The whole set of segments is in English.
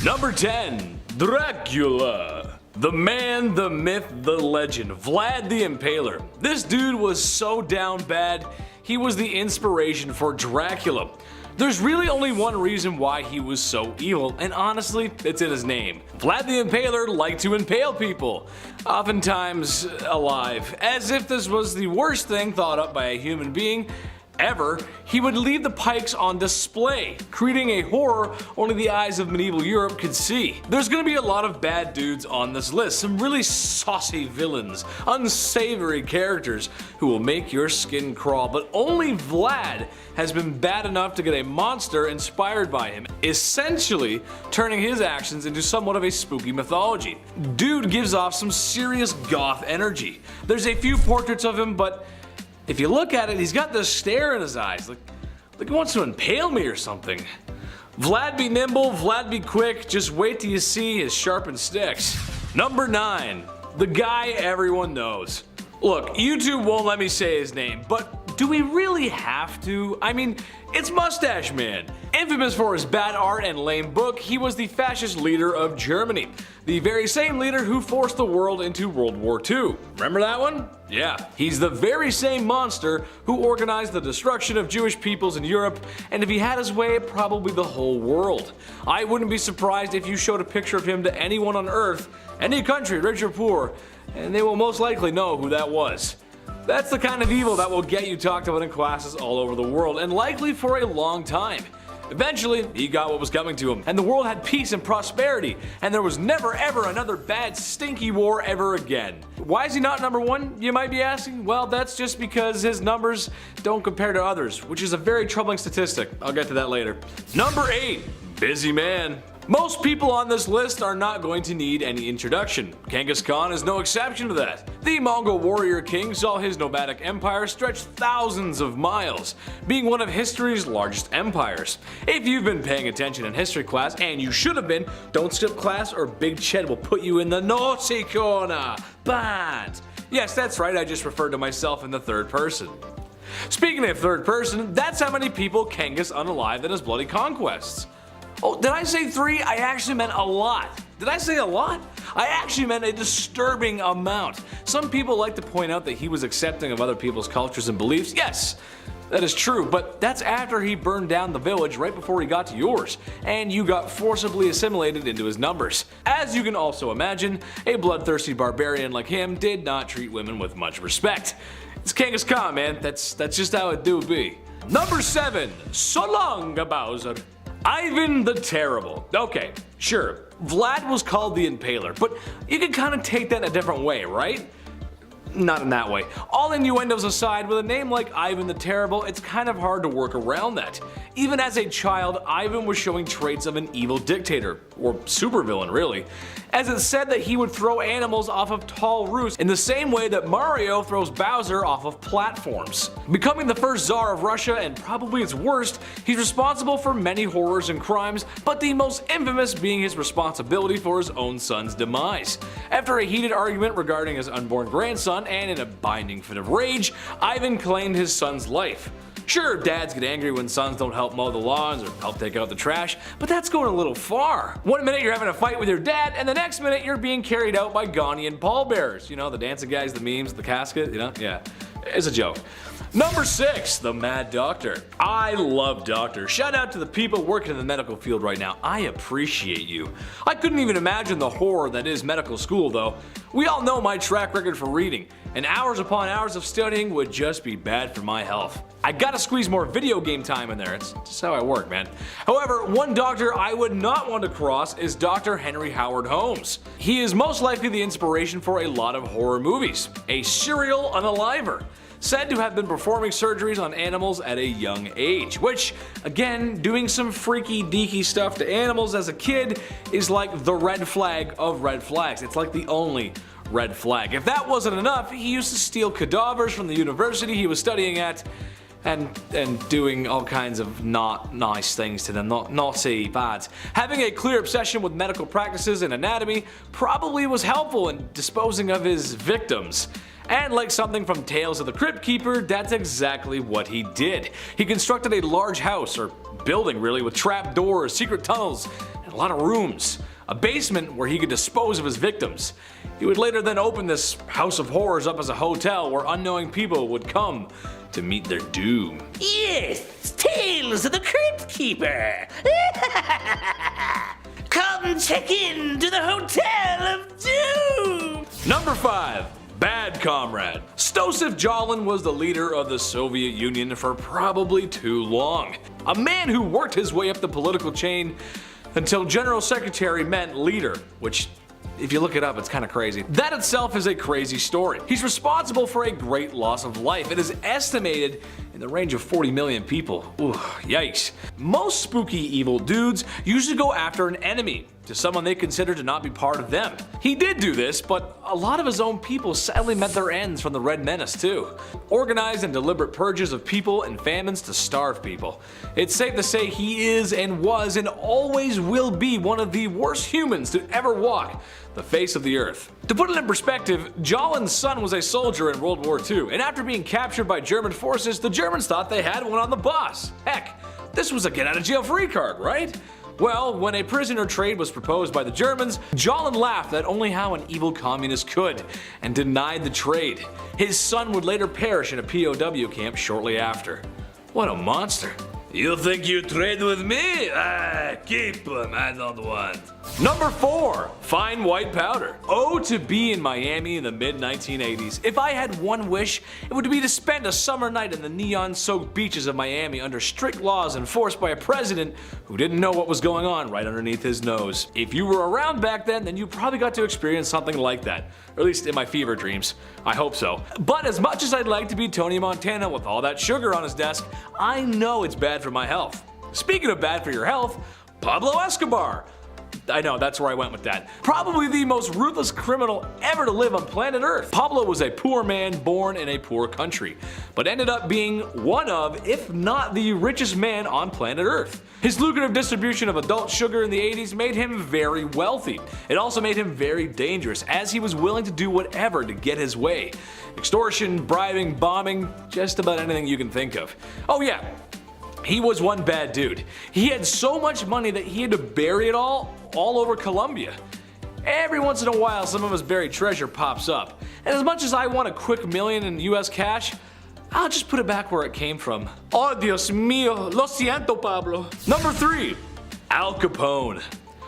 Number 10. Dracula. The man, the myth, the legend, Vlad the Impaler. This dude was so down bad, he was the inspiration for Dracula. There's really only one reason why he was so evil, and honestly, it's in his name. Vlad the Impaler liked to impale people, oftentimes alive. As if this was the worst thing thought up by a human being ever, he would leave the pikes on display, creating a horror only the eyes of medieval Europe could see. There's gonna be a lot of bad dudes on this list, some really saucy villains, unsavory characters who will make your skin crawl, but only Vlad has been bad enough to get a monster inspired by him, essentially turning his actions into somewhat of a spooky mythology. Dude gives off some serious goth energy. There's a few portraits of him, but if you look at it, he's got this stare in his eyes, like he wants to impale me or something. Vlad be nimble, Vlad be quick, just wait till you see his sharpened sticks. Number 9. The guy everyone knows. Look, YouTube won't let me say his name, but do we really have to? I mean, it's Mustache Man. Infamous for his bad art and lame book, he was the fascist leader of Germany. The very same leader who forced the world into World War II. Remember that one? Yeah. He's the very same monster who organized the destruction of Jewish peoples in Europe, and if he had his way, probably the whole world. I wouldn't be surprised if you showed a picture of him to anyone on Earth, any country, rich or poor, and they will most likely know who that was. That's the kind of evil that will get you talked about in classes all over the world, and likely for a long time. Eventually, he got what was coming to him, and the world had peace and prosperity, and there was never ever another bad stinky war ever again. Why is he not number 1, you might be asking? Well, that's just because his numbers don't compare to others, which is a very troubling statistic. I'll get to that later. Number 8. Busy man. Most people on this list are not going to need any introduction. Genghis Khan is no exception to that. The Mongol warrior king saw his nomadic empire stretch thousands of miles, being one of history's largest empires. If you've been paying attention in history class, and you should have been, don't skip class or Big Ched will put you in the naughty corner. Bad. Yes, that's right, I just referred to myself in the third person. Speaking of third person, that's how many people Genghis unalived in his bloody conquests. Oh, did I say 3? I actually meant a lot. Did I say a lot? I actually meant a disturbing amount. Some people like to point out that he was accepting of other people's cultures and beliefs. Yes, that is true, but that's after he burned down the village right before he got to yours, and you got forcibly assimilated into his numbers. As you can also imagine, a bloodthirsty barbarian like him did not treat women with much respect. It's Genghis Khan, man. That's just how it do be. Number 7. So long, Bowser. Ivan the Terrible. Okay, sure, Vlad was called the Impaler, but you can kind of take that in a different way, right? Not in that way. All innuendos aside, with a name like Ivan the Terrible, it's kind of hard to work around that. Even as a child, Ivan was showing traits of an evil dictator, or supervillain really, as it's said that he would throw animals off of tall roofs in the same way that Mario throws Bowser off of platforms. Becoming the first Tsar of Russia, and probably its worst, he's responsible for many horrors and crimes, but the most infamous being his responsibility for his own son's demise. After a heated argument regarding his unborn grandson, and in a binding fit of rage, Ivan claimed his son's life. Sure, dads get angry when sons don't help mow the lawns or help take out the trash, but that's going a little far. One minute you're having a fight with your dad, and the next minute you're being carried out by Ghanaian pallbearers. You know, the dancing guys, the memes, the casket, you know? Yeah, it's a joke. Number 6, the Mad Doctor. I love doctors. Shout out to the people working in the medical field right now. I appreciate you. I couldn't even imagine the horror that is medical school though. We all know my track record for reading, and hours upon hours of studying would just be bad for my health. I gotta squeeze more video game time in there, it's just how I work, man. However, one doctor I would not want to cross is Dr. Henry Howard Holmes. He is most likely the inspiration for a lot of horror movies. A serial unaliver, said to have been performing surgeries on animals at a young age, which, again, doing some freaky deaky stuff to animals as a kid is like the red flag of red flags. It's like the only red flag. If that wasn't enough, he used to steal cadavers from the university he was studying at and doing all kinds of not nice things to them, naughty, bad. Having a clear obsession with medical practices and anatomy probably was helpful in disposing of his victims. And like something from Tales of the Crypt Keeper, that's exactly what he did. He constructed a large house, or building really, with trap doors, secret tunnels, and a lot of rooms, a basement where he could dispose of his victims. He would later then open this house of horrors up as a hotel where unknowing people would come to meet their doom. Yes, Tales of the Crypt Keeper. Come check in to the Hotel of Doom. Number 5. Bad Comrade. Joseph Stalin was the leader of the Soviet Union for probably too long. A man who worked his way up the political chain until General Secretary meant leader, which, if you look it up, it's kind of crazy. That itself is a crazy story. He's responsible for a great loss of life. It is estimated in the range of 40 million people. Ooh, yikes. Most spooky evil dudes usually go after an enemy, to someone they consider to not be part of them. He did do this, but a lot of his own people sadly met their ends from the Red Menace too. Organized and deliberate purges of people and famines to starve people. It's safe to say he is and was and always will be one of the worst humans to ever walk the face of the earth. To put it in perspective, Stalin's son was a soldier in World War II, and after being captured by German forces, the Germans thought they had one on the boss. Heck, this was a get out of jail free card, right? Well, when a prisoner trade was proposed by the Germans, Stalin laughed at only how an evil communist could, and denied the trade. His son would later perish in a POW camp shortly after. What a monster. You think you trade with me? Keep him, I don't want. Number 4. Fine white powder. Oh, to be in Miami in the mid-1980s. If I had one wish, it would be to spend a summer night in the neon-soaked beaches of Miami under strict laws enforced by a president who didn't know what was going on right underneath his nose. If you were around back then you probably got to experience something like that. Or at least in my fever dreams. I hope so. But as much as I'd like to be Tony Montana with all that sugar on his desk, I know it's bad for my health. Speaking of bad for your health, Pablo Escobar. I know, that's where I went with that. Probably the most ruthless criminal ever to live on planet Earth. Pablo was a poor man born in a poor country, but ended up being one of, if not the richest man on planet Earth. His lucrative distribution of adult sugar in the 80s made him very wealthy. It also made him very dangerous, as he was willing to do whatever to get his way. Extortion, bribing, bombing, just about anything you can think of. Oh yeah, he was one bad dude. He had so much money that he had to bury it all over Colombia. Every once in a while some of his buried treasure pops up, and as much as I want a quick million in US cash, I'll just put it back where it came from. Oh Dios mío, lo siento Pablo. Number 3. Al Capone.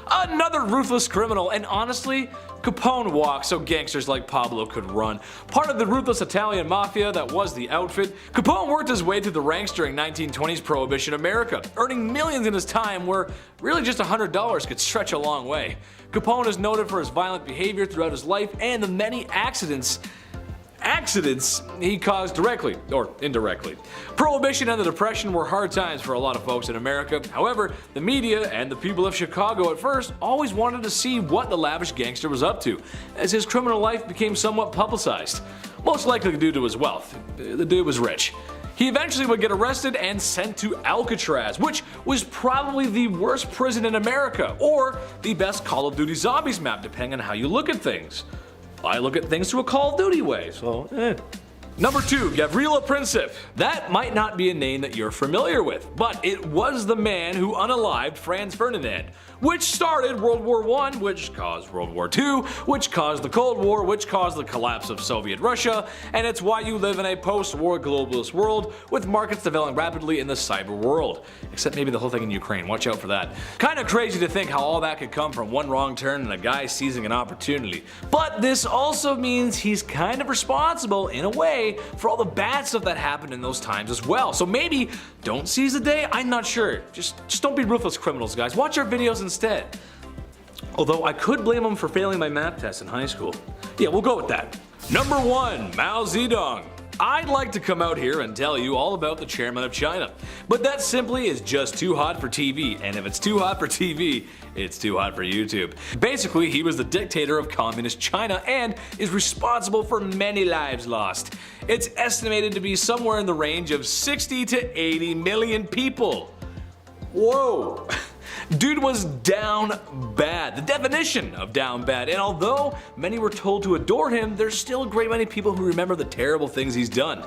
Another ruthless criminal, and honestly, Capone walked so gangsters like Pablo could run. Part of the ruthless Italian mafia that was the outfit, Capone worked his way through the ranks during 1920s Prohibition America, earning millions in his time where really just $100 could stretch a long way. Capone is noted for his violent behavior throughout his life and the many accidents he caused directly or indirectly. Prohibition and the Depression were hard times for a lot of folks in America. However, the media and the people of Chicago at first always wanted to see what the lavish gangster was up to, as his criminal life became somewhat publicized. Most likely due to his wealth. The dude was rich. He eventually would get arrested and sent to Alcatraz, which was probably the worst prison in America, or the best Call of Duty Zombies map, depending on how you look at things. I look at things through a Call of Duty way, so Number 2, Gabo Princip. That might not be a name that you're familiar with, but it was the man who unalived Franz Ferdinand, which started World War I, which caused World War II, which caused the Cold War, which caused the collapse of Soviet Russia, and it's why you live in a post-war globalist world with markets developing rapidly in the cyber world. Except maybe the whole thing in Ukraine, watch out for that. Kinda crazy to think how all that could come from one wrong turn and a guy seizing an opportunity. But this also means he's kind of responsible, in a way, for all the bad stuff that happened in those times as well. So maybe don't seize the day, I'm not sure. Just don't be ruthless criminals, guys. Watch our videos instead. Although I could blame them for failing my math test in high school. Yeah, we'll go with that. Number 1, Mao Zedong. I'd like to come out here and tell you all about the chairman of China, but that simply is just too hot for TV, and if it's too hot for TV, it's too hot for YouTube. Basically, he was the dictator of communist China and is responsible for many lives lost. It's estimated to be somewhere in the range of 60 to 80 million people. Whoa! Dude was down bad, the definition of down bad, and although many were told to adore him, there's still a great many people who remember the terrible things he's done.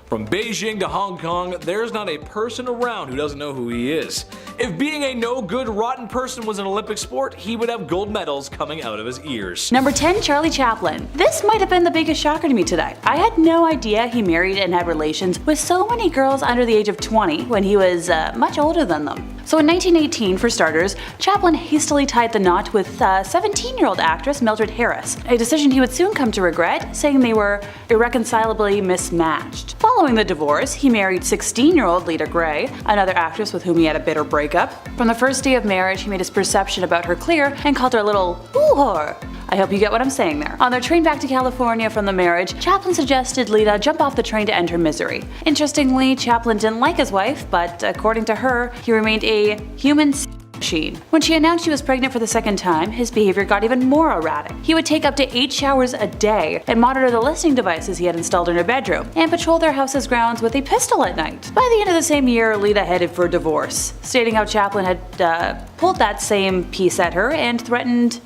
From Beijing to Hong Kong, there's not a person around who doesn't know who he is. If being a no-good, rotten person was an Olympic sport, he would have gold medals coming out of his ears. Number 10. Charlie Chaplin. This might have been the biggest shocker to me today. I had no idea he married and had relations with so many girls under the age of 20 when he was much older than them. So in 1918, for starters, Chaplin hastily tied the knot with 17-year-old actress Mildred Harris, a decision he would soon come to regret, saying they were irreconcilably mismatched. Following the divorce, he married 16-year-old Lita Grey, another actress with whom he had a bitter breakup. From the first day of marriage, he made his perception about her clear and called her a little whore. I hope you get what I'm saying there. On their train back to California from the marriage, Chaplin suggested Lita jump off the train to end her misery. Interestingly, Chaplin didn't like his wife, but according to her, he remained a human machine. When she announced she was pregnant for the second time, his behavior got even more erratic. He would take up to 8 showers a day and monitor the listening devices he had installed in her bedroom, and patrol their house's grounds with a pistol at night. By the end of the same year, Lita headed for divorce, stating how Chaplin had pulled that same piece at her and threatened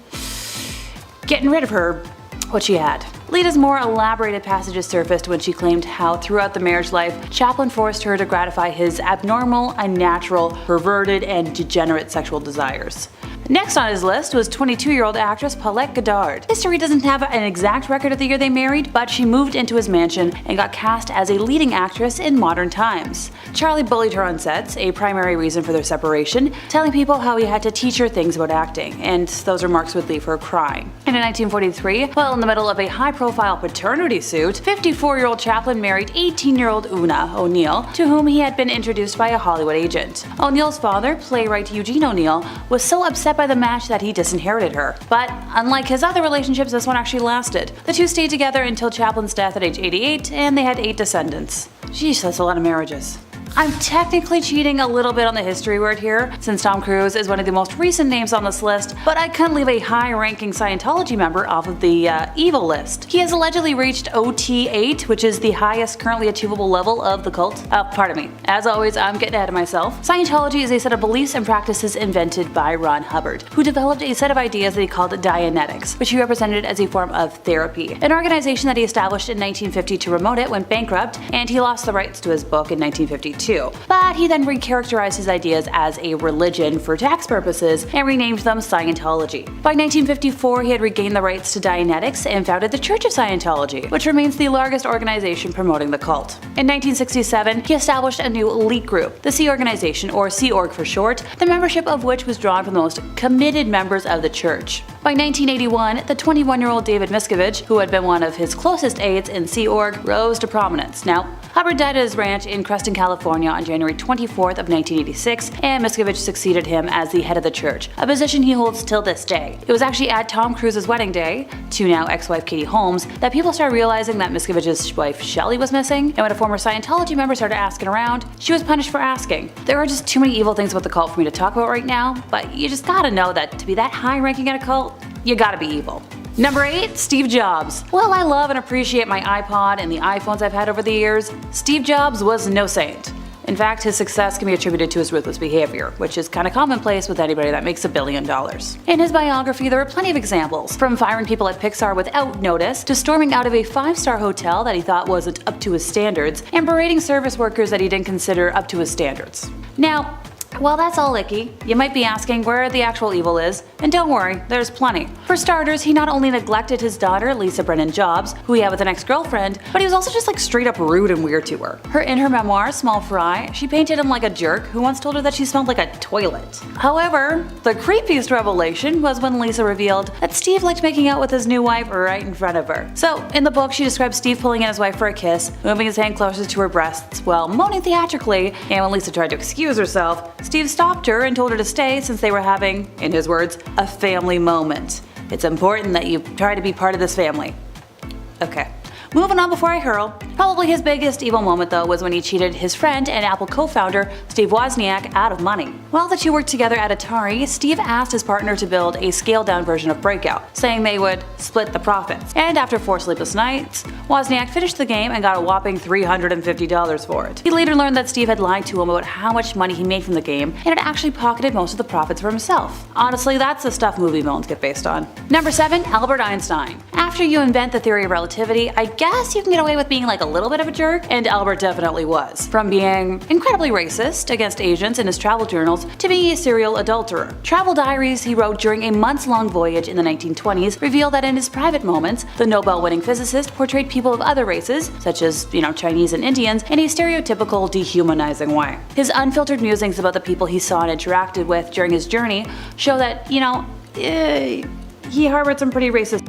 getting rid of her, what she had. Lita's more elaborated passages surfaced when she claimed how throughout the marriage life, Chaplin forced her to gratify his abnormal, unnatural, perverted, and degenerate sexual desires. Next on his list was 22-year-old actress Paulette Goddard. History doesn't have an exact record of the year they married, but she moved into his mansion and got cast as a leading actress in modern times. Charlie bullied her on sets, a primary reason for their separation, telling people how he had to teach her things about acting, and those remarks would leave her crying. And in 1943, while in the middle of a high-profile paternity suit, 54-year-old Chaplin married 18-year-old Una O'Neill, to whom he had been introduced by a Hollywood agent. O'Neill's father, playwright Eugene O'Neill, was so upset by the match that he disinherited her. But unlike his other relationships, this one actually lasted. The two stayed together until Chaplin's death at age 88, and they had 8 descendants. Sheesh, that's a lot of marriages. I'm technically cheating a little bit on the history word here, since Tom Cruise is one of the most recent names on this list, but I couldn't leave a high-ranking Scientology member off of the evil list. He has allegedly reached OT8, which is the highest currently achievable level of the cult. Pardon me. As always, I'm getting ahead of myself. Scientology is a set of beliefs and practices invented by Ron Hubbard, who developed a set of ideas that he called Dianetics, which he represented as a form of therapy. An organization that he established in 1950 to promote it went bankrupt, and he lost the rights to his book in 1952. But he then recharacterized his ideas as a religion for tax purposes and renamed them Scientology. By 1954, he had regained the rights to Dianetics and founded the Church of Scientology, which remains the largest organization promoting the cult. In 1967, he established a new elite group, the Sea Organization, or Sea Org for short, the membership of which was drawn from the most committed members of the church. By 1981, the 21-year-old David Miscavige, who had been one of his closest aides in Sea Org, rose to prominence. Now, Hubbard died at his ranch in Creston, California on January 24th of 1986, and Miscavige succeeded him as the head of the church, a position he holds till this day. It was actually at Tom Cruise's wedding day, to now ex-wife Katie Holmes, that people started realizing that Miscavige's wife Shelley was missing, and when a former Scientology member started asking around, she was punished for asking. There are just too many evil things about the cult for me to talk about right now, but you just gotta know that to be that high-ranking in a cult, you gotta be evil. Number 8. Steve Jobs. While I love and appreciate my iPod and the iPhones I've had over the years, Steve Jobs was no saint. In fact, his success can be attributed to his ruthless behavior, which is kind of commonplace with anybody that makes $1 billion. In his biography, there are plenty of examples, from firing people at Pixar without notice, to storming out of a 5-star hotel that he thought wasn't up to his standards, and berating service workers that he didn't consider up to his standards. Now, while that's all icky, you might be asking where the actual evil is, and don't worry, there's plenty. For starters, he not only neglected his daughter, Lisa Brennan Jobs, who he had with an ex-girlfriend, but he was also just straight up rude and weird to her. In her memoir, Small Fry, she painted him like a jerk who once told her that she smelled like a toilet. However, the creepiest revelation was when Lisa revealed that Steve liked making out with his new wife right in front of her. So, in the book, she describes Steve pulling in his wife for a kiss, moving his hand closer to her breasts while moaning theatrically, and when Lisa tried to excuse herself, Steve stopped her and told her to stay since they were having, in his words, a family moment. It's important that you try to be part of this family. Okay. Moving on before I hurl. Probably his biggest evil moment though was when he cheated his friend and Apple co-founder Steve Wozniak out of money. While the two worked together at Atari, Steve asked his partner to build a scaled-down version of Breakout, saying they would split the profits. And after 4 sleepless nights, Wozniak finished the game and got a whopping $350 for it. He later learned that Steve had lied to him about how much money he made from the game and had actually pocketed most of the profits for himself. Honestly, that's the stuff movie villains get based on. Number 7. Albert Einstein. After you invent the theory of relativity, I guess you can get away with being like a little bit of a jerk, and Albert definitely was. From being incredibly racist against Asians in his travel journals to being a serial adulterer. Travel diaries he wrote during a months-long voyage in the 1920s reveal that in his private moments, the Nobel-winning physicist portrayed people of other races, such as, Chinese and Indians, in a stereotypical, dehumanizing way. His unfiltered musings about the people he saw and interacted with during his journey show that, he harbored some pretty racist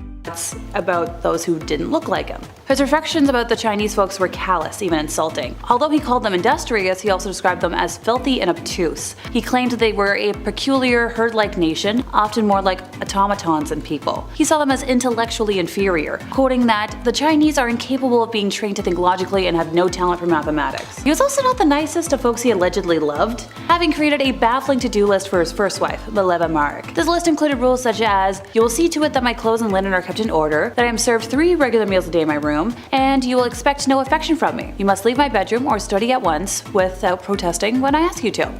about those who didn't look like him. His reflections about the Chinese folks were callous, even insulting. Although he called them industrious, he also described them as filthy and obtuse. He claimed they were a peculiar herd-like nation, often more like automatons than people. He saw them as intellectually inferior, quoting that the Chinese are incapable of being trained to think logically and have no talent for mathematics. He was also not the nicest of folks he allegedly loved, having created a baffling to-do list for his first wife, Mileva Marek. This list included rules such as, you will see to it that my clothes and linen are kept in order, that I am served 3 regular meals a day in my room, and you will expect no affection from me. You must leave my bedroom or study at once without protesting when I ask you to.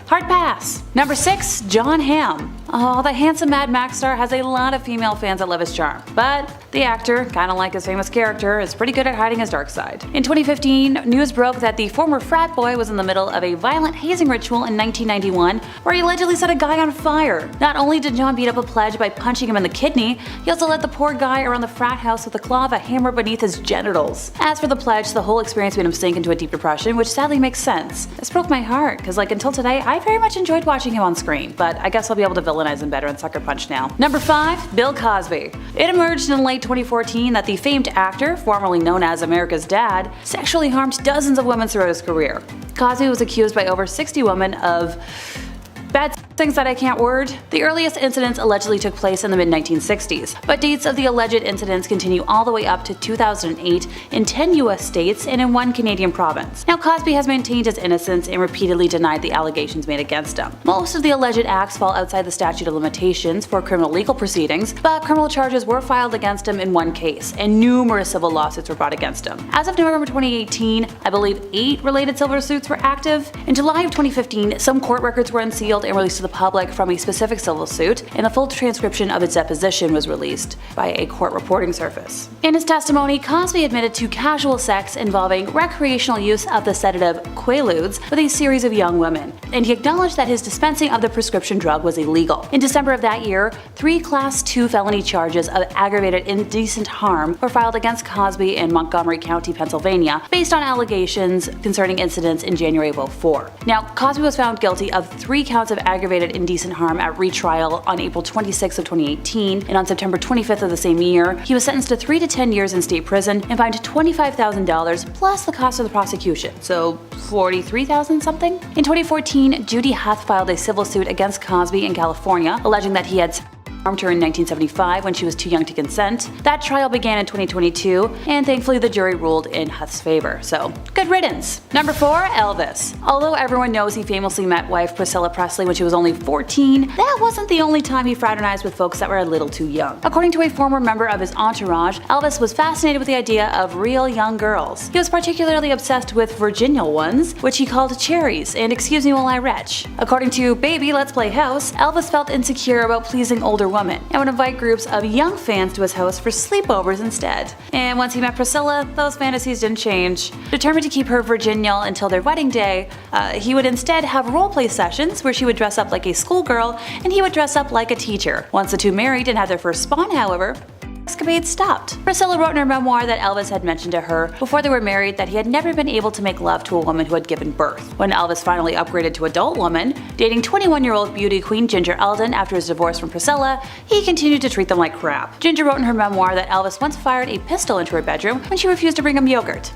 Hard pass. Number 6, Jon Hamm. Oh, the handsome Mad Max star has a lot of female fans that love his charm, but the actor, kinda like his famous character, is pretty good at hiding his dark side. In 2015, news broke that the former frat boy was in the middle of a violent hazing ritual in 1991 where he allegedly set a guy on fire. Not only did Jon beat up a pledge by punching him in the kidney, he also led the poor guy around the frat house with the claw of a hammer beneath his genitals. As for the pledge, the whole experience made him sink into a deep depression, which sadly makes sense. This broke my heart, because until today, I very much enjoyed watching him on screen, but I guess I'll be able to villainize him better in Sucker Punch now. Number 5, Bill Cosby. It emerged in late 2014 that the famed actor, formerly known as America's Dad, sexually harmed dozens of women throughout his career. Cosby was accused by over 60 women of bad things that I can't word. The earliest incidents allegedly took place in the mid-1960s, but dates of the alleged incidents continue all the way up to 2008 in 10 US states and in 1 Canadian province. Now, Cosby has maintained his innocence and repeatedly denied the allegations made against him. Most of the alleged acts fall outside the statute of limitations for criminal legal proceedings, but criminal charges were filed against him in 1 case, and numerous civil lawsuits were brought against him. As of November 2018, I believe 8 related civil suits were active. In July of 2015, some court records were unsealed and released to the public from a specific civil suit, and a full transcription of its deposition was released by a court reporting service. In his testimony, Cosby admitted to casual sex involving recreational use of the sedative Quaaludes with a series of young women, and he acknowledged that his dispensing of the prescription drug was illegal. In December of that year, 3 Class 2 felony charges of aggravated indecent harm were filed against Cosby in Montgomery County, Pennsylvania, based on allegations concerning incidents in January of 2004. Now, Cosby was found guilty of 3 counts of aggravated indecent harm at retrial on April 26 of 2018, and on September 25th of the same year, he was sentenced to 3 to 10 years in state prison and fined $25,000 plus the cost of the prosecution, so $43,000 something? In 2014, Judy Huth filed a civil suit against Cosby in California, alleging that he had harmed her in 1975 when she was too young to consent. That trial began in 2022, and thankfully the jury ruled in Huth's favor, so good riddance. Number 4, Elvis. Although everyone knows he famously met wife Priscilla Presley when she was only 14, that wasn't the only time he fraternized with folks that were a little too young. According to a former member of his entourage, Elvis was fascinated with the idea of real young girls. He was particularly obsessed with virginal ones, which he called cherries, and excuse me while I retch. According to Baby Let's Play House, Elvis felt insecure about pleasing older women and would invite groups of young fans to his house for sleepovers instead. And once he met Priscilla, those fantasies didn't change. Determined to keep her virginal until their wedding day, he would instead have roleplay sessions where she would dress up like a schoolgirl and he would dress up like a teacher. Once the two married and had their first spawn, however, escapades stopped. Priscilla wrote in her memoir that Elvis had mentioned to her before they were married that he had never been able to make love to a woman who had given birth. When Elvis finally upgraded to adult woman, dating 21-year-old beauty queen Ginger Alden after his divorce from Priscilla, he continued to treat them like crap. Ginger wrote in her memoir that Elvis once fired a pistol into her bedroom when she refused to bring him yogurt.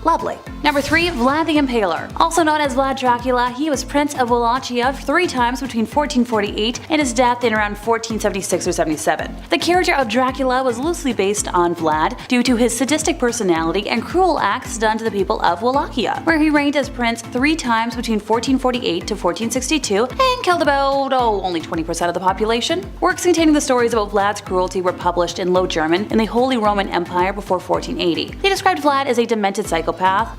Lovely. Number 3, Vlad the Impaler. Also known as Vlad Dracula, he was Prince of Wallachia 3 times between 1448 and his death in around 1476 or 77. The character of Dracula was loosely based on Vlad due to his sadistic personality and cruel acts done to the people of Wallachia, where he reigned as prince 3 times between 1448 to 1462 and killed about, only 20% of the population. Works containing the stories about Vlad's cruelty were published in Low German in the Holy Roman Empire before 1480. They described Vlad as a demented psychopath,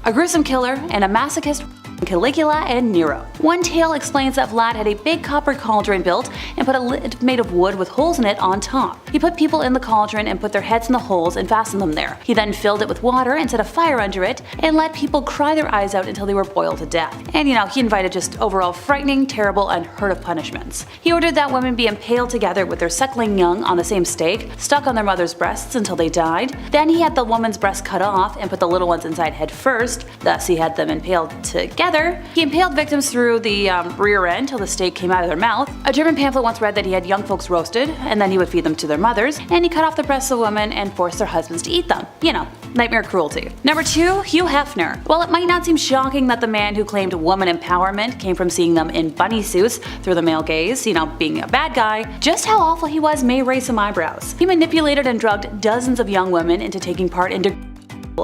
a gruesome killer, and a masochist Caligula and Nero. One tale explains that Vlad had a big copper cauldron built and put a lid made of wood with holes in it on top. He put people in the cauldron and put their heads in the holes and fastened them there. He then filled it with water and set a fire under it and let people cry their eyes out until they were boiled to death. And he invited just overall frightening, terrible, unheard of punishments. He ordered that women be impaled together with their suckling young on the same stake, stuck on their mother's breasts until they died. Then he had the woman's breast cut off and put the little ones inside head first, thus he had them impaled together. He impaled victims through the rear end till the stake came out of their mouth. A German pamphlet once read that he had young folks roasted, and then he would feed them to their mothers, and he cut off the breasts of women and forced their husbands to eat them. Nightmare cruelty. Number 2. Hugh Hefner. While it might not seem shocking that the man who claimed woman empowerment came from seeing them in bunny suits through the male gaze, being a bad guy, just how awful he was may raise some eyebrows. He manipulated and drugged dozens of young women into taking part in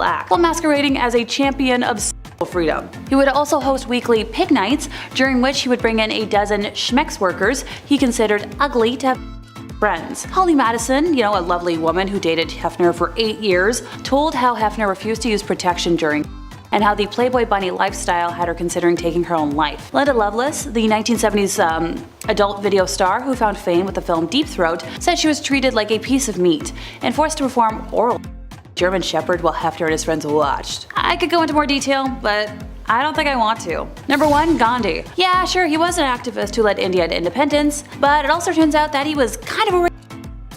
acts while masquerading as a champion of freedom. He would also host weekly pig nights, during which he would bring in a dozen schmex workers he considered ugly to have friends. Holly Madison, a lovely woman who dated Hefner for 8 years, told how Hefner refused to use protection during and how the Playboy bunny lifestyle had her considering taking her own life. Linda Lovelace, the 1970s adult video star who found fame with the film Deep Throat, said she was treated like a piece of meat and forced to perform oral German Shepherd while Hefner and his friends watched. I could go into more detail, but I don't think I want to. Number 1. Gandhi. Yeah, sure, he was an activist who led India to independence, but it also turns out that he was kind of a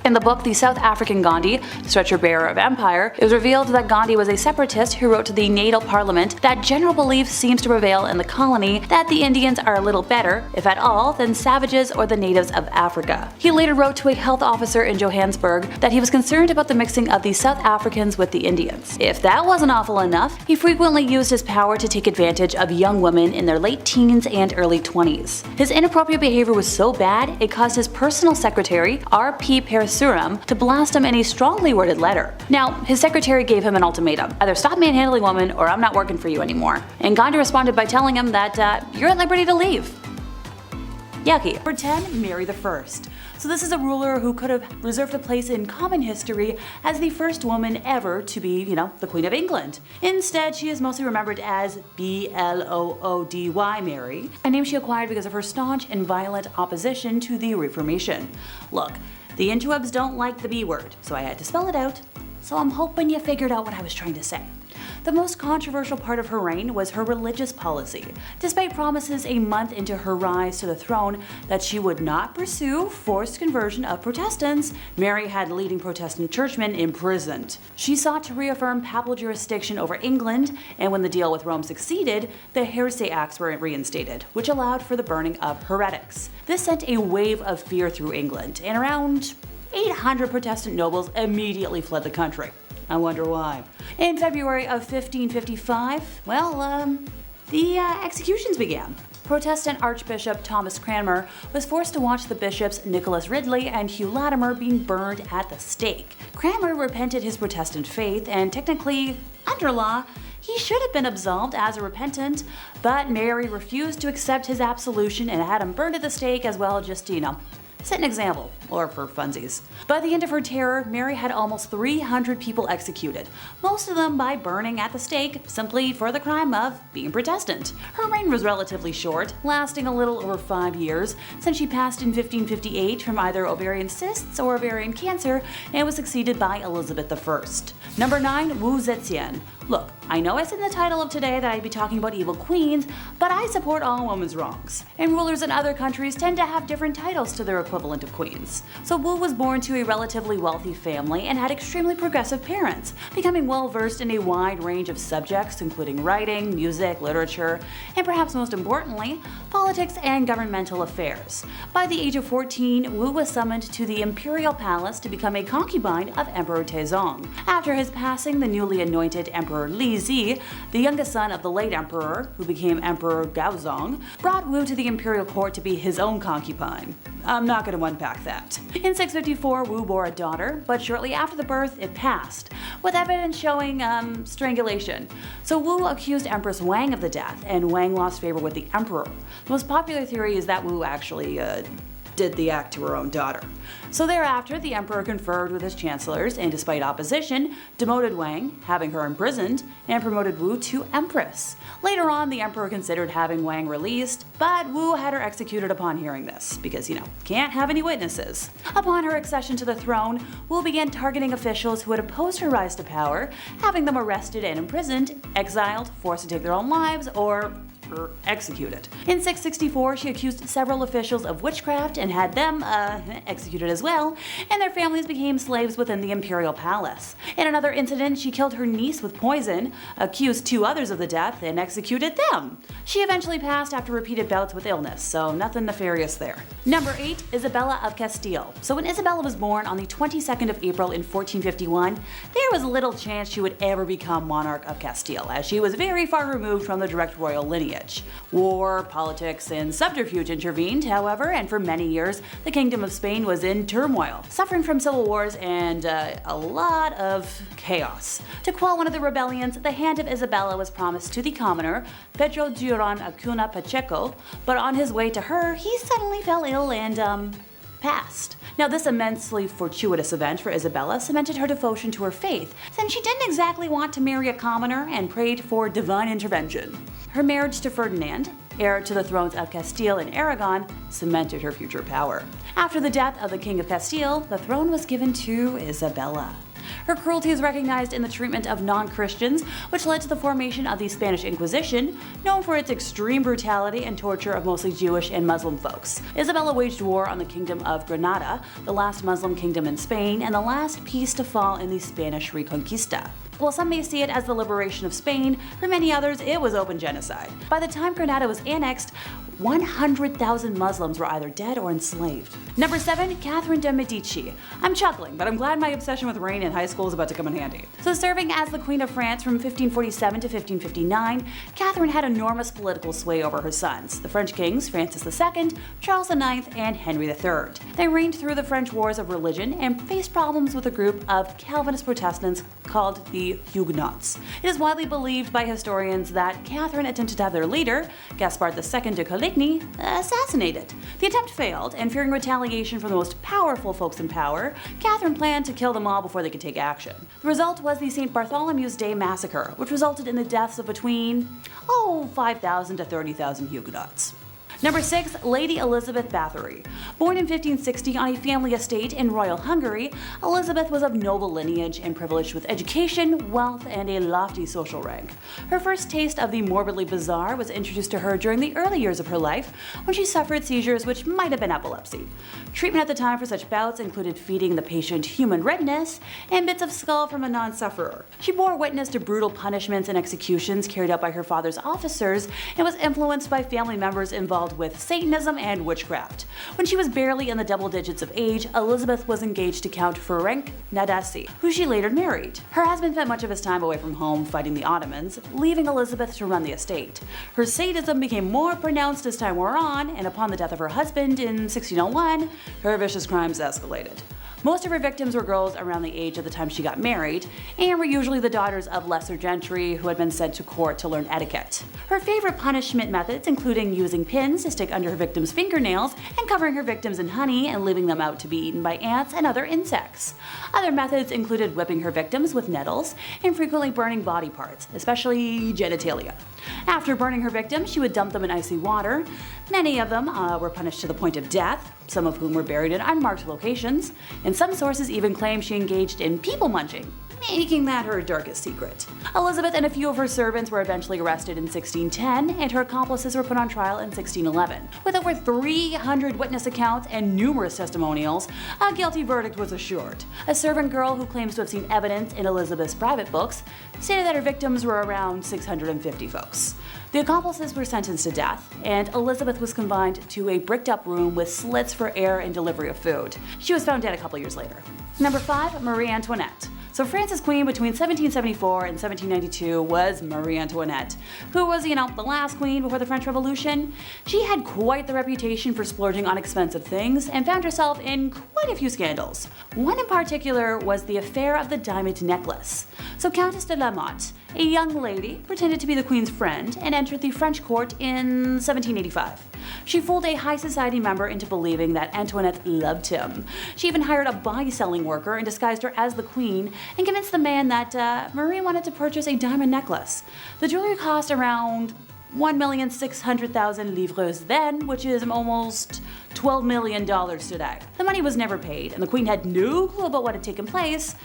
in the book The South African Gandhi, Stretcher Bearer of Empire, it was revealed that Gandhi was a separatist who wrote to the natal parliament that general belief seems to prevail in the colony that the Indians are a little better, if at all, than savages or the natives of Africa. He later wrote to a health officer in Johannesburg that he was concerned about the mixing of the South Africans with the Indians. If that wasn't awful enough, he frequently used his power to take advantage of young women in their late teens and early 20s. His inappropriate behavior was so bad, it caused his personal secretary, R.P. Parasuram, to blast him in a strongly worded letter. Now, his secretary gave him an ultimatum: either stop manhandling women or I'm not working for you anymore. And Gandhi responded by telling him that you're at liberty to leave. Yucky. Number 10. Mary I. So this is a ruler who could have reserved a place in common history as the first woman ever to be, the Queen of England. Instead, she is mostly remembered as Bloody Mary, a name she acquired because of her staunch and violent opposition to the Reformation. Look, the interwebs don't like the B word, so I had to spell it out. So I'm hoping you figured out what I was trying to say. The most controversial part of her reign was her religious policy. Despite promises a month into her rise to the throne that she would not pursue forced conversion of Protestants, Mary had leading Protestant churchmen imprisoned. She sought to reaffirm papal jurisdiction over England, and when the deal with Rome succeeded, the Heresy Acts were reinstated, which allowed for the burning of heretics. This sent a wave of fear through England, and around 800 Protestant nobles immediately fled the country. I wonder why. In February of 1555, the executions began. Protestant Archbishop Thomas Cranmer was forced to watch the bishops Nicholas Ridley and Hugh Latimer being burned at the stake. Cranmer repented his Protestant faith, and technically, under law, he should have been absolved as a repentant, but Mary refused to accept his absolution and had him burned at the stake as well, just to, set an example, or for funsies. By the end of her terror, Mary had almost 300 people executed, most of them by burning at the stake simply for the crime of being Protestant. Her reign was relatively short, lasting a little over 5 years, since she passed in 1558 from either ovarian cysts or ovarian cancer and was succeeded by Elizabeth I. Number 9. Wu Zetian. Look, I know I said in the title of today that I'd be talking about evil queens, but I support all women's wrongs. And rulers in other countries tend to have different titles to their equivalent of queens. So Wu was born to a relatively wealthy family and had extremely progressive parents, becoming well versed in a wide range of subjects including writing, music, literature, and perhaps most importantly, politics and governmental affairs. By the age of 14, Wu was summoned to the imperial palace to become a concubine of Emperor Taizong. After his passing, the newly anointed Emperor Li Zi, the youngest son of the late emperor, who became Emperor Gaozong, brought Wu to the imperial court to be his own concubine. I'm not going to unpack that. In 654, Wu bore a daughter, but shortly after the birth, it passed, with evidence showing strangulation. So Wu accused Empress Wang of the death, and Wang lost favor with the emperor. The most popular theory is that Wu actually did the act to her own daughter. So thereafter, the emperor conferred with his chancellors and, despite opposition, demoted Wang, having her imprisoned, and promoted Wu to empress. Later on, the emperor considered having Wang released, but Wu had her executed upon hearing this, because, can't have any witnesses. Upon her accession to the throne, Wu began targeting officials who had opposed her rise to power, having them arrested and imprisoned, exiled, forced to take their own lives, or executed. In 664, she accused several officials of witchcraft and had them executed as well, and their families became slaves within the imperial palace. In another incident, she killed her niece with poison, accused 2 others of the death, and executed them. She eventually passed after repeated bouts with illness, so nothing nefarious there. Number 8, Isabella of Castile. So when Isabella was born on the 22nd of April in 1451, there was little chance she would ever become monarch of Castile, as she was very far removed from the direct royal lineage. War, politics, and subterfuge intervened, however, and for many years, the Kingdom of Spain was in turmoil, suffering from civil wars and a lot of chaos. To quell one of the rebellions, the hand of Isabella was promised to the commoner, Pedro Acuna Pacheco, but on his way to her, he suddenly fell ill and, passed. Now, this immensely fortuitous event for Isabella cemented her devotion to her faith, since she didn't exactly want to marry a commoner and prayed for divine intervention. Her marriage to Ferdinand, heir to the thrones of Castile and Aragon, cemented her future power. After the death of the King of Castile, the throne was given to Isabella. Her cruelty is recognized in the treatment of non-Christians, which led to the formation of the Spanish Inquisition, known for its extreme brutality and torture of mostly Jewish and Muslim folks. Isabella waged war on the Kingdom of Granada, the last Muslim kingdom in Spain, and the last piece to fall in the Spanish Reconquista. While some may see it as the liberation of Spain, for many others it was open genocide. By the time Granada was annexed, 100,000 Muslims were either dead or enslaved. Number 7, Catherine de' Medici. I'm chuckling, but I'm glad my obsession with rain in high school is about to come in handy. So serving as the Queen of France from 1547 to 1559, Catherine had enormous political sway over her sons, the French kings Francis II, Charles IX, and Henry III. They reigned through the French wars of religion and faced problems with a group of Calvinist Protestants called the Huguenots. It is widely believed by historians that Catherine attempted to have their leader, Gaspard II de Coligny, assassinated. The attempt failed, and fearing retaliation from the most powerful folks in power, Catherine planned to kill them all before they could take action. The result was the St. Bartholomew's Day massacre, which resulted in the deaths of between 5,000 to 30,000 Huguenots. Number 6, Lady Elizabeth Bathory. Born in 1560 on a family estate in royal Hungary, Elizabeth was of noble lineage and privileged with education, wealth, and a lofty social rank. Her first taste of the morbidly bizarre was introduced to her during the early years of her life, when she suffered seizures which might have been epilepsy. Treatment at the time for such bouts included feeding the patient human redness and bits of skull from a non-sufferer. She bore witness to brutal punishments and executions carried out by her father's officers and was influenced by family members involved with Satanism and witchcraft. When she was barely in the double digits of age, Elizabeth was engaged to Count Ferenc Nadasdy, who she later married. Her husband spent much of his time away from home fighting the Ottomans, leaving Elizabeth to run the estate. Her sadism became more pronounced as time wore on, and upon the death of her husband in 1601, her vicious crimes escalated. Most of her victims were girls around the age of the time she got married, and were usually the daughters of lesser gentry who had been sent to court to learn etiquette. Her favorite punishment methods including using pins to stick under her victims' fingernails and covering her victims in honey and leaving them out to be eaten by ants and other insects. Other methods included whipping her victims with nettles and frequently burning body parts, especially genitalia. After burning her victims, she would dump them in icy water. Many of them were punished to the point of death, some of whom were buried in unmarked locations, and some sources even claim she engaged in people munching, making that her darkest secret. Elizabeth and a few of her servants were eventually arrested in 1610, and her accomplices were put on trial in 1611. With over 300 witness accounts and numerous testimonials, a guilty verdict was assured. A servant girl who claims to have seen evidence in Elizabeth's private books stated that her victims were around 650 folks. The accomplices were sentenced to death, and Elizabeth was confined to a bricked-up room with slits for air and delivery of food. She was found dead a couple years later. Number 5, Marie Antoinette. So France's queen between 1774 and 1792 was Marie Antoinette, who was, the last queen before the French Revolution. She had quite the reputation for splurging on expensive things and found herself in quite a few scandals. One in particular was the affair of the diamond necklace. So Countess de la Motte, A young lady pretended to be the queen's friend and entered the French court in 1785. She fooled a high society member into believing that Antoinette loved him. She even hired a body-selling worker and disguised her as the queen and convinced the man that Marie wanted to purchase a diamond necklace. The jewelry cost around 1,600,000 livres then, which is almost $12 million today. The money was never paid, and the queen had no clue about what had taken place,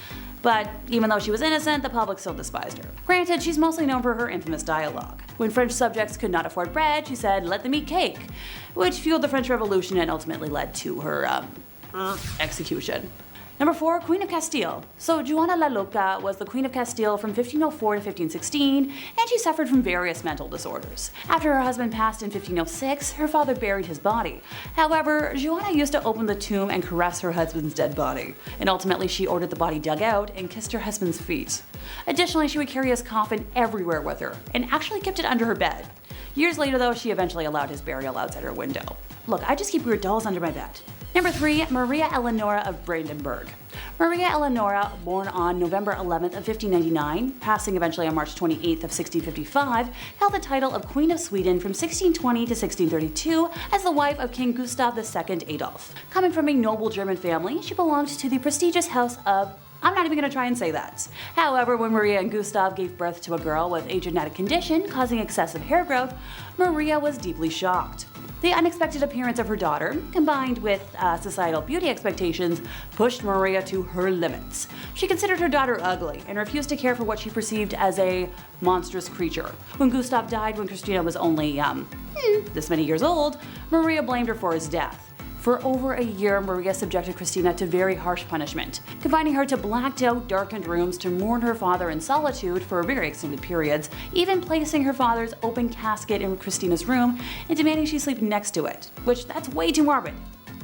but even though she was innocent, the public still despised her. Granted, she's mostly known for her infamous dialogue. When French subjects could not afford bread, she said, "Let them eat cake," which fueled the French Revolution and ultimately led to her execution. Number 4, Queen of Castile. So Juana la Loca was the Queen of Castile from 1504 to 1516, and she suffered from various mental disorders. After her husband passed in 1506, her father buried his body. However, Juana used to open the tomb and caress her husband's dead body, and ultimately she ordered the body dug out and kissed her husband's feet. Additionally, she would carry his coffin everywhere with her, and actually kept it under her bed. Years later though, she eventually allowed his burial outside her window. Look, I just keep weird dolls under my bed. Number 3, Maria Eleonora of Brandenburg. Maria Eleonora, born on November 11th of 1599, passing eventually on March 28th of 1655, held the title of Queen of Sweden from 1620 to 1632 as the wife of King Gustav II Adolf. Coming from a noble German family, she belonged to the prestigious house of I'm not even going to try and say that. However, when Maria and Gustav gave birth to a girl with a genetic condition causing excessive hair growth, Maria was deeply shocked. The unexpected appearance of her daughter, combined with societal beauty expectations, pushed Maria to her limits. She considered her daughter ugly and refused to care for what she perceived as a monstrous creature. When Gustav died when Christina was only, this many years old, Maria blamed her for his death. For over a year, Maria subjected Christina to very harsh punishment, confining her to blacked out, darkened rooms to mourn her father in solitude for very extended periods, even placing her father's open casket in Christina's room and demanding she sleep next to it, which that's way too morbid,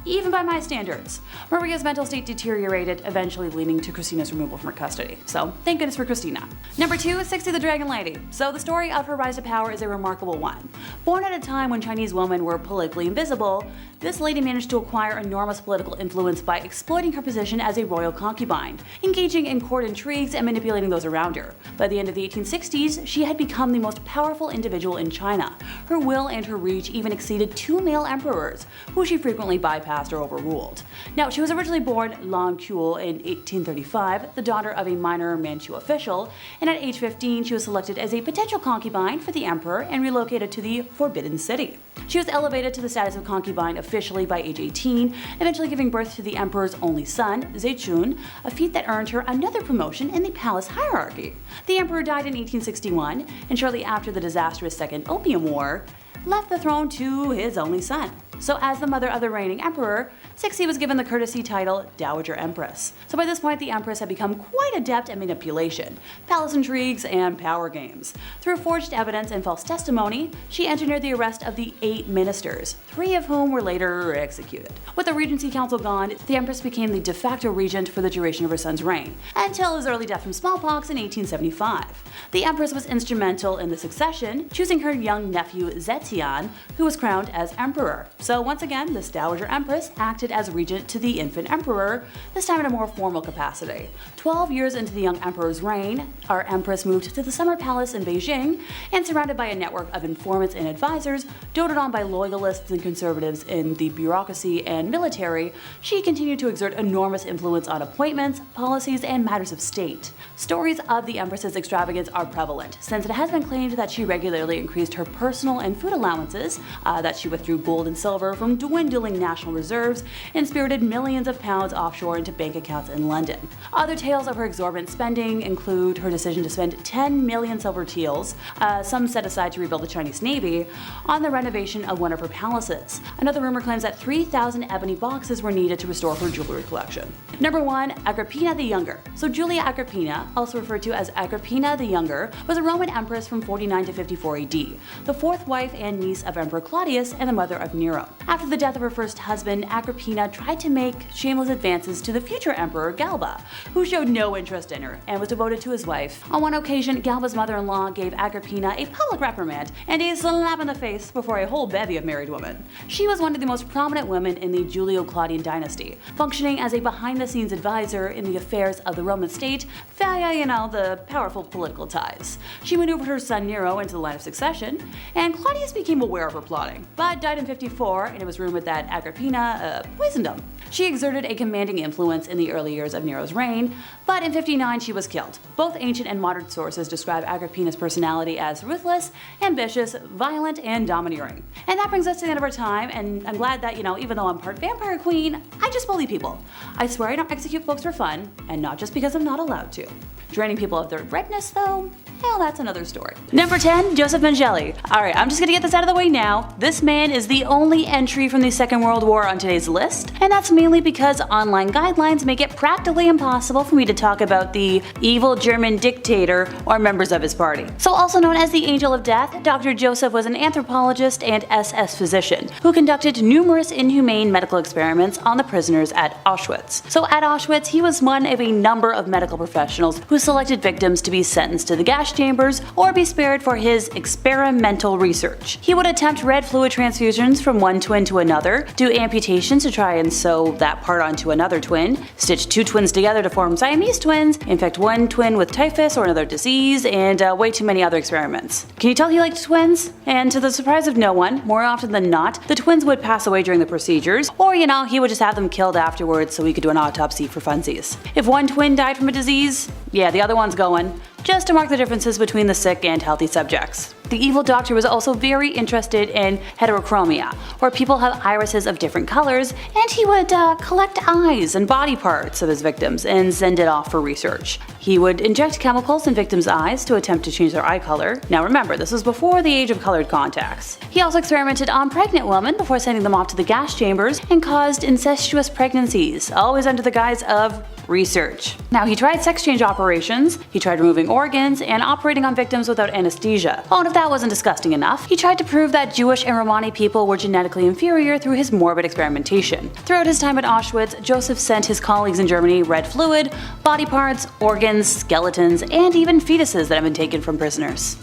even by my standards. Maria's mental state deteriorated, eventually leading to Christina's removal from her custody. So thank goodness for Christina. Number 2, Cixi the Dragon Lady. So the story of her rise to power is a remarkable one. Born at a time when Chinese women were politically invisible, this lady managed to acquire enormous political influence by exploiting her position as a royal concubine, engaging in court intrigues and manipulating those around her. By the end of the 1860s, she had become the most powerful individual in China. Her will and her reach even exceeded 2 male emperors, who she frequently bypassed or overruled. Now, she was originally born Lan Kuo in 1835, the daughter of a minor Manchu official, and at age 15 she was selected as a potential concubine for the emperor and relocated to the Forbidden City. She was elevated to the status of concubine officially by age 18, eventually giving birth to the emperor's only son, Zetian, a feat that earned her another promotion in the palace hierarchy. The emperor died in 1861, and shortly after the disastrous Second Opium War, left the throne to his only son. So as the mother of the reigning emperor, Cixi was given the courtesy title Dowager Empress. So by this point, the empress had become quite adept at manipulation, palace intrigues, and power games. Through forged evidence and false testimony, she engineered the arrest of the 8 ministers, 3 of whom were later executed. With the regency council gone, the empress became the de facto regent for the duration of her son's reign, until his early death from smallpox in 1875. The empress was instrumental in the succession, choosing her young nephew Zetian, who was crowned as emperor. So once again, this Dowager Empress acted as regent to the infant emperor, this time in a more formal capacity. 12 years into the young emperor's reign, our empress moved to the summer palace in Beijing, and surrounded by a network of informants and advisors, doted on by loyalists and conservatives in the bureaucracy and military, she continued to exert enormous influence on appointments, policies, and matters of state. Stories of the empress's extravagance are prevalent, since it has been claimed that she regularly increased her personal and food allowances, that she withdrew gold and silver from dwindling national reserves, and spirited millions of pounds offshore into bank accounts in London. Other tales of her exorbitant spending include her decision to spend 10 million silver taels, some set aside to rebuild the Chinese Navy, on the renovation of one of her palaces. Another rumor claims that 3,000 ebony boxes were needed to restore her jewelry collection. Number 1, Agrippina the Younger. So Julia Agrippina, also referred to as Agrippina the Younger, was a Roman empress from 49 to 54 AD, the 4th wife and niece of Emperor Claudius and the mother of Nero. After the death of her first husband, Agrippina tried to make shameless advances to the future emperor Galba, who showed no interest in her and was devoted to his wife. On one occasion, Galba's mother-in-law gave Agrippina a public reprimand and a slap in the face before a whole bevy of married women. She was one of the most prominent women in the Julio-Claudian dynasty, functioning as a behind-the-scenes advisor in the affairs of the Roman state via, the powerful political ties. She maneuvered her son Nero into the line of succession, and Claudius became aware of her plotting, but died in 54, and it was rumored that Agrippina poisoned him. She exerted a commanding influence in the early years of Nero's reign, but in 59 she was killed. Both ancient and modern sources describe Agrippina's personality as ruthless, ambitious, violent, and domineering. And that brings us to the end of our time, and I'm glad that, even though I'm part vampire queen, I just bully people. I swear I don't execute folks for fun, and not just because I'm not allowed to. Draining people of their redness, though, well, that's another story. Number 10, Joseph Mengele. Alright, I'm just gonna get this out of the way now. This man is the only entry from the Second World War on today's list, and that's mainly because online guidelines make it practically impossible for me to talk about the evil German dictator or members of his party. So also known as the Angel of Death, Dr. Joseph was an anthropologist and SS physician who conducted numerous inhumane medical experiments on the prisoners at Auschwitz. So at Auschwitz, he was one of a number of medical professionals who selected victims to be sentenced to the gas chambers or be spared for his experimental research. He would attempt red fluid transfusions from one twin to another, do amputations to try and sew that part onto another twin, stitch two twins together to form Siamese twins, infect one twin with typhus or another disease, and way too many other experiments. Can you tell he liked twins? And to the surprise of no one, more often than not, the twins would pass away during the procedures, or he would just have them killed afterwards so he could do an autopsy for funsies. If one twin died from a disease, yeah, the other one's going, just to mark the differences between the sick and healthy subjects. The evil doctor was also very interested in heterochromia, where people have irises of different colors, and he would collect eyes and body parts of his victims and send it off for research. He would inject chemicals in victims' eyes to attempt to change their eye color. Now remember, this was before the age of colored contacts. He also experimented on pregnant women before sending them off to the gas chambers and caused incestuous pregnancies, always under the guise of research. Now he tried sex change operations, he tried removing organs, and operating on victims without anesthesia. Oh, and if that wasn't disgusting enough, he tried to prove that Jewish and Romani people were genetically inferior through his morbid experimentation. Throughout his time at Auschwitz, Joseph sent his colleagues in Germany red fluid, body parts, organs, skeletons, and even fetuses that had been taken from prisoners.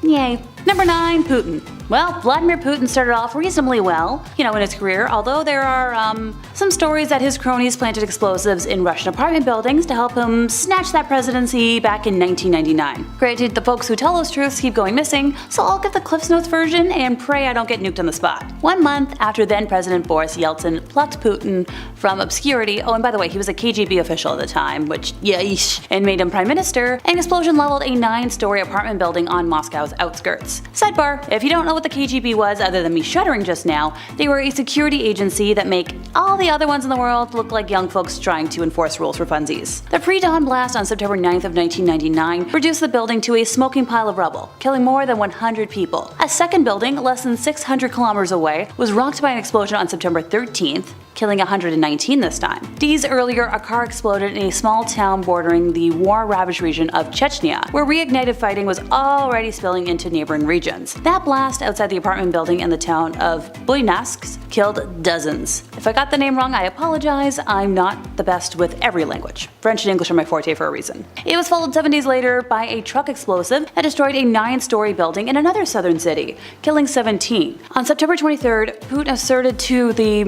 Yay. Number 9, Putin. Well, Vladimir Putin started off reasonably well, in his career, although there are some stories that his cronies planted explosives in Russian apartment buildings to help him snatch that presidency back in 1999. Granted, the folks who tell those truths keep going missing, so I'll give the Cliff's Notes version and pray I don't get nuked on the spot. 1 month after then-President Boris Yeltsin plucked Putin from obscurity, oh, and by the way, he was a KGB official at the time, which, yeesh, and made him prime minister, an explosion leveled a 9-story apartment building on Moscow's outskirts. Sidebar, if you don't know what the KGB was other than me shuddering just now, they were a security agency that make all the other ones in the world look like young folks trying to enforce rules for funsies. The pre-dawn blast on September 9th of 1999 reduced the building to a smoking pile of rubble, killing more than 100 people. A second building, less than 600 kilometers away, was rocked by an explosion on September 13th, killing 119 this time. Days earlier, a car exploded in a small town bordering the war-ravaged region of Chechnya, where reignited fighting was already spilling into neighboring regions. That blast outside the apartment building in the town of Buyansk killed dozens. If I got the name wrong, I apologize. I'm not the best with every language. French and English are my forte for a reason. It was followed 7 days later by a truck explosive that destroyed a 9-story building in another southern city, killing 17. On September 23rd, Putin asserted to the,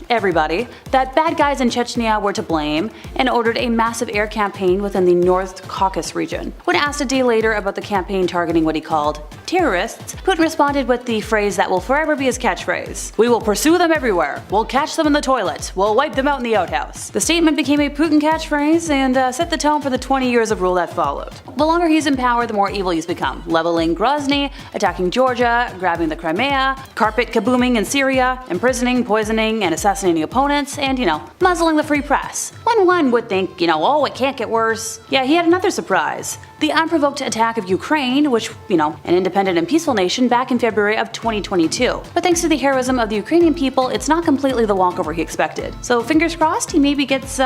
everybody, that bad guys in Chechnya were to blame and ordered a massive air campaign within the North Caucasus region. When asked a day later about the campaign targeting what he called terrorists, Putin responded with the phrase that will forever be his catchphrase: "We will pursue them everywhere. We'll catch them in the toilet. We'll wipe them out in the outhouse." The statement became a Putin catchphrase and set the tone for the 20 years of rule that followed. The longer he's in power, the more evil he's become, leveling Grozny, attacking Georgia, grabbing the Crimea, carpet kabooming in Syria, imprisoning, poisoning, and assassinating opponents, and, muzzling the free press. When one would think, oh, it can't get worse. Yeah, he had another surprise. the unprovoked attack of Ukraine, which, an independent and peaceful nation, back in February of 2022. But thanks to the heroism of the Ukrainian people, it's not completely the walkover he expected. So fingers crossed he maybe gets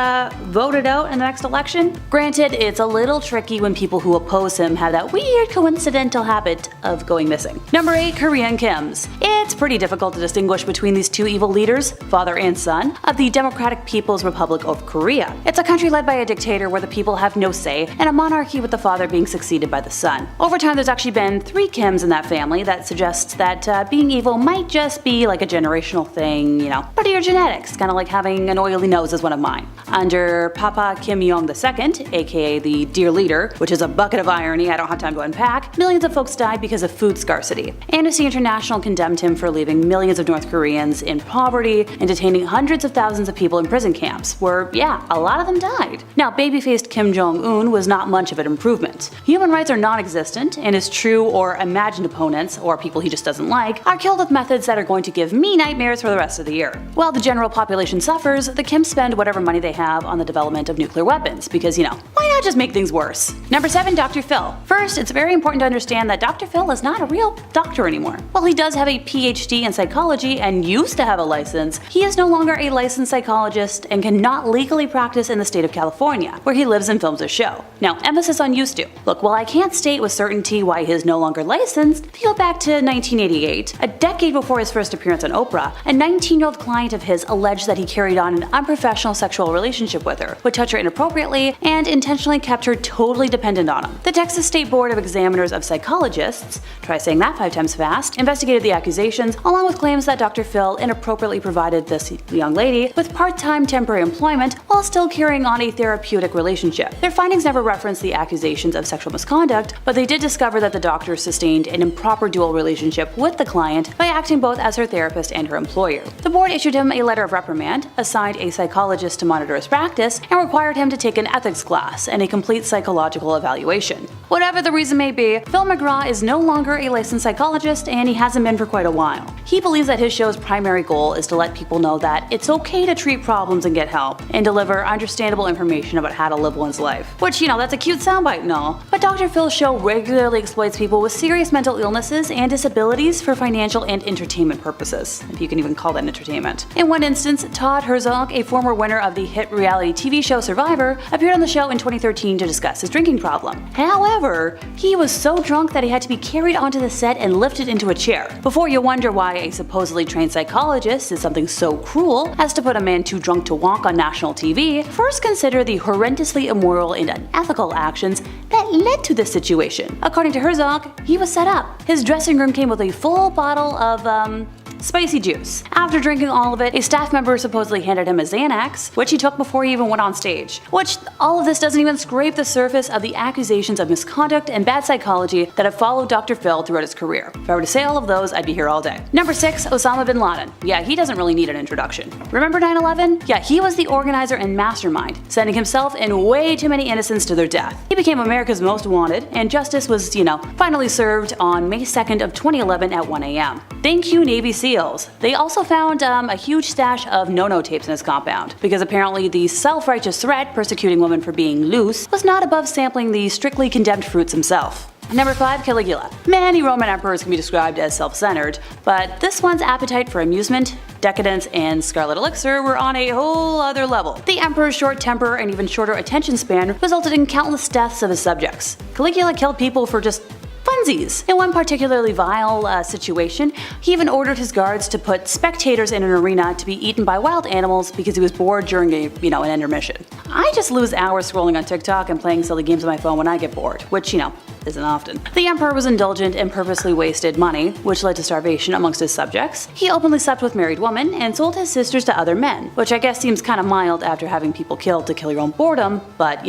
voted out in the next election. Granted, it's a little tricky when people who oppose him have that weird coincidental habit of going missing. Number 8. Korean Kims. It's pretty difficult to distinguish between these two evil leaders, father and son, of the Democratic People's Republic of Korea. It's a country led by a dictator where the people have no say, and a monarchy with the father being succeeded by the son. Over time, there's actually been 3 Kims in that family. That suggests that being evil might just be like a generational thing, part of your genetics, kind of like having an oily nose is one of mine. Under Papa Kim Jong II, aka the Dear Leader, which is a bucket of irony I don't have time to unpack, millions of folks died because of food scarcity. Amnesty International condemned him for leaving millions of North Koreans in poverty and detaining hundreds of thousands of people in prison camps, where, a lot of them died. Now, baby-faced Kim Jong-un was not much of an improvement. Human rights are non-existent, and his true or imagined opponents, or people he just doesn't like, are killed with methods that are going to give me nightmares for the rest of the year. While the general population suffers, the Kims spend whatever money they have on the development of nuclear weapons, because, why not just make things worse? Number 7. Dr. Phil. First, it's very important to understand that Dr. Phil is not a real doctor anymore. While he does have a PhD in psychology and used to have a license, he is no longer a licensed psychologist and cannot legally practice in the state of California, where he lives and films his show. Now, emphasis on used to. Look, while I can't state with certainty why he is no longer licensed, if you go back to 1988, a decade before his first appearance on Oprah, a 19-year-old client of his alleged that he carried on an unprofessional sexual relationship with her, would touch her inappropriately, and intentionally kept her totally dependent on him. The Texas State Board of Examiners of Psychologists, try saying that 5 times fast, investigated the accusations, along with claims that Dr. Phil inappropriately provided this young lady with part-time temporary employment while still carrying on a therapeutic relationship. Their findings never referenced the accusations of sexual misconduct, but they did discover that the doctor sustained an improper dual relationship with the client by acting both as her therapist and her employer. The board issued him a letter of reprimand, assigned a psychologist to monitor his practice, and required him to take an ethics class and a complete psychological evaluation. Whatever the reason may be, Phil McGraw is no longer a licensed psychologist, and he hasn't been for quite a while. He believes that his show's primary goal is to let people know that it's okay to treat problems and get help, and deliver understandable information about how to live one's life. Which, that's a cute soundbite and all, but Dr. Phil's show regularly exploits people with serious mental illnesses and disabilities for financial and entertainment purposes, if you can even call that entertainment. In one instance, Todd Herzog, a former winner of the hit reality TV show Survivor, appeared on the show in 2013 to discuss his drinking problem. However, he was so drunk that he had to be carried onto the set and lifted into a chair. Before you wonder why a supposedly trained psychologist is something so cruel as to put a man too drunk to walk on national TV, first consider the horrendously immoral and unethical actions that led to this situation. According to Herzog, he was set up. His dressing room came with a full bottle of, spicy juice. After drinking all of it, a staff member supposedly handed him a Xanax, which he took before he even went on stage. Which, all of this doesn't even scrape the surface of the accusations of misconduct and bad psychology that have followed Dr. Phil throughout his career. If I were to say all of those, I'd be here all day. Number 6. Osama Bin Laden. Yeah, he doesn't really need an introduction. Remember 9/11? Yeah, he was the organizer and mastermind, sending himself and way too many innocents to their death. He became America's most wanted, and justice was, finally served on May 2nd of 2011 at 1 a.m. Thank you, Navy SEALs. They also found a huge stash of no-no tapes in his compound, because apparently the self-righteous threat persecuting women for being loose was not above sampling the strictly condemned fruits himself. Number 5. Caligula. Many Roman emperors can be described as self-centered, but this one's appetite for amusement, decadence, and scarlet elixir were on a whole other level. The emperor's short temper and even shorter attention span resulted in countless deaths of his subjects. Caligula killed people for just funsies. In one particularly vile situation, he even ordered his guards to put spectators in an arena to be eaten by wild animals because he was bored during an intermission. I just lose hours scrolling on TikTok and playing silly games on my phone when I get bored, which, isn't often. The emperor was indulgent and purposely wasted money, which led to starvation amongst his subjects. He openly slept with married women and sold his sisters to other men, which I guess seems kind of mild after having people killed to kill your own boredom, but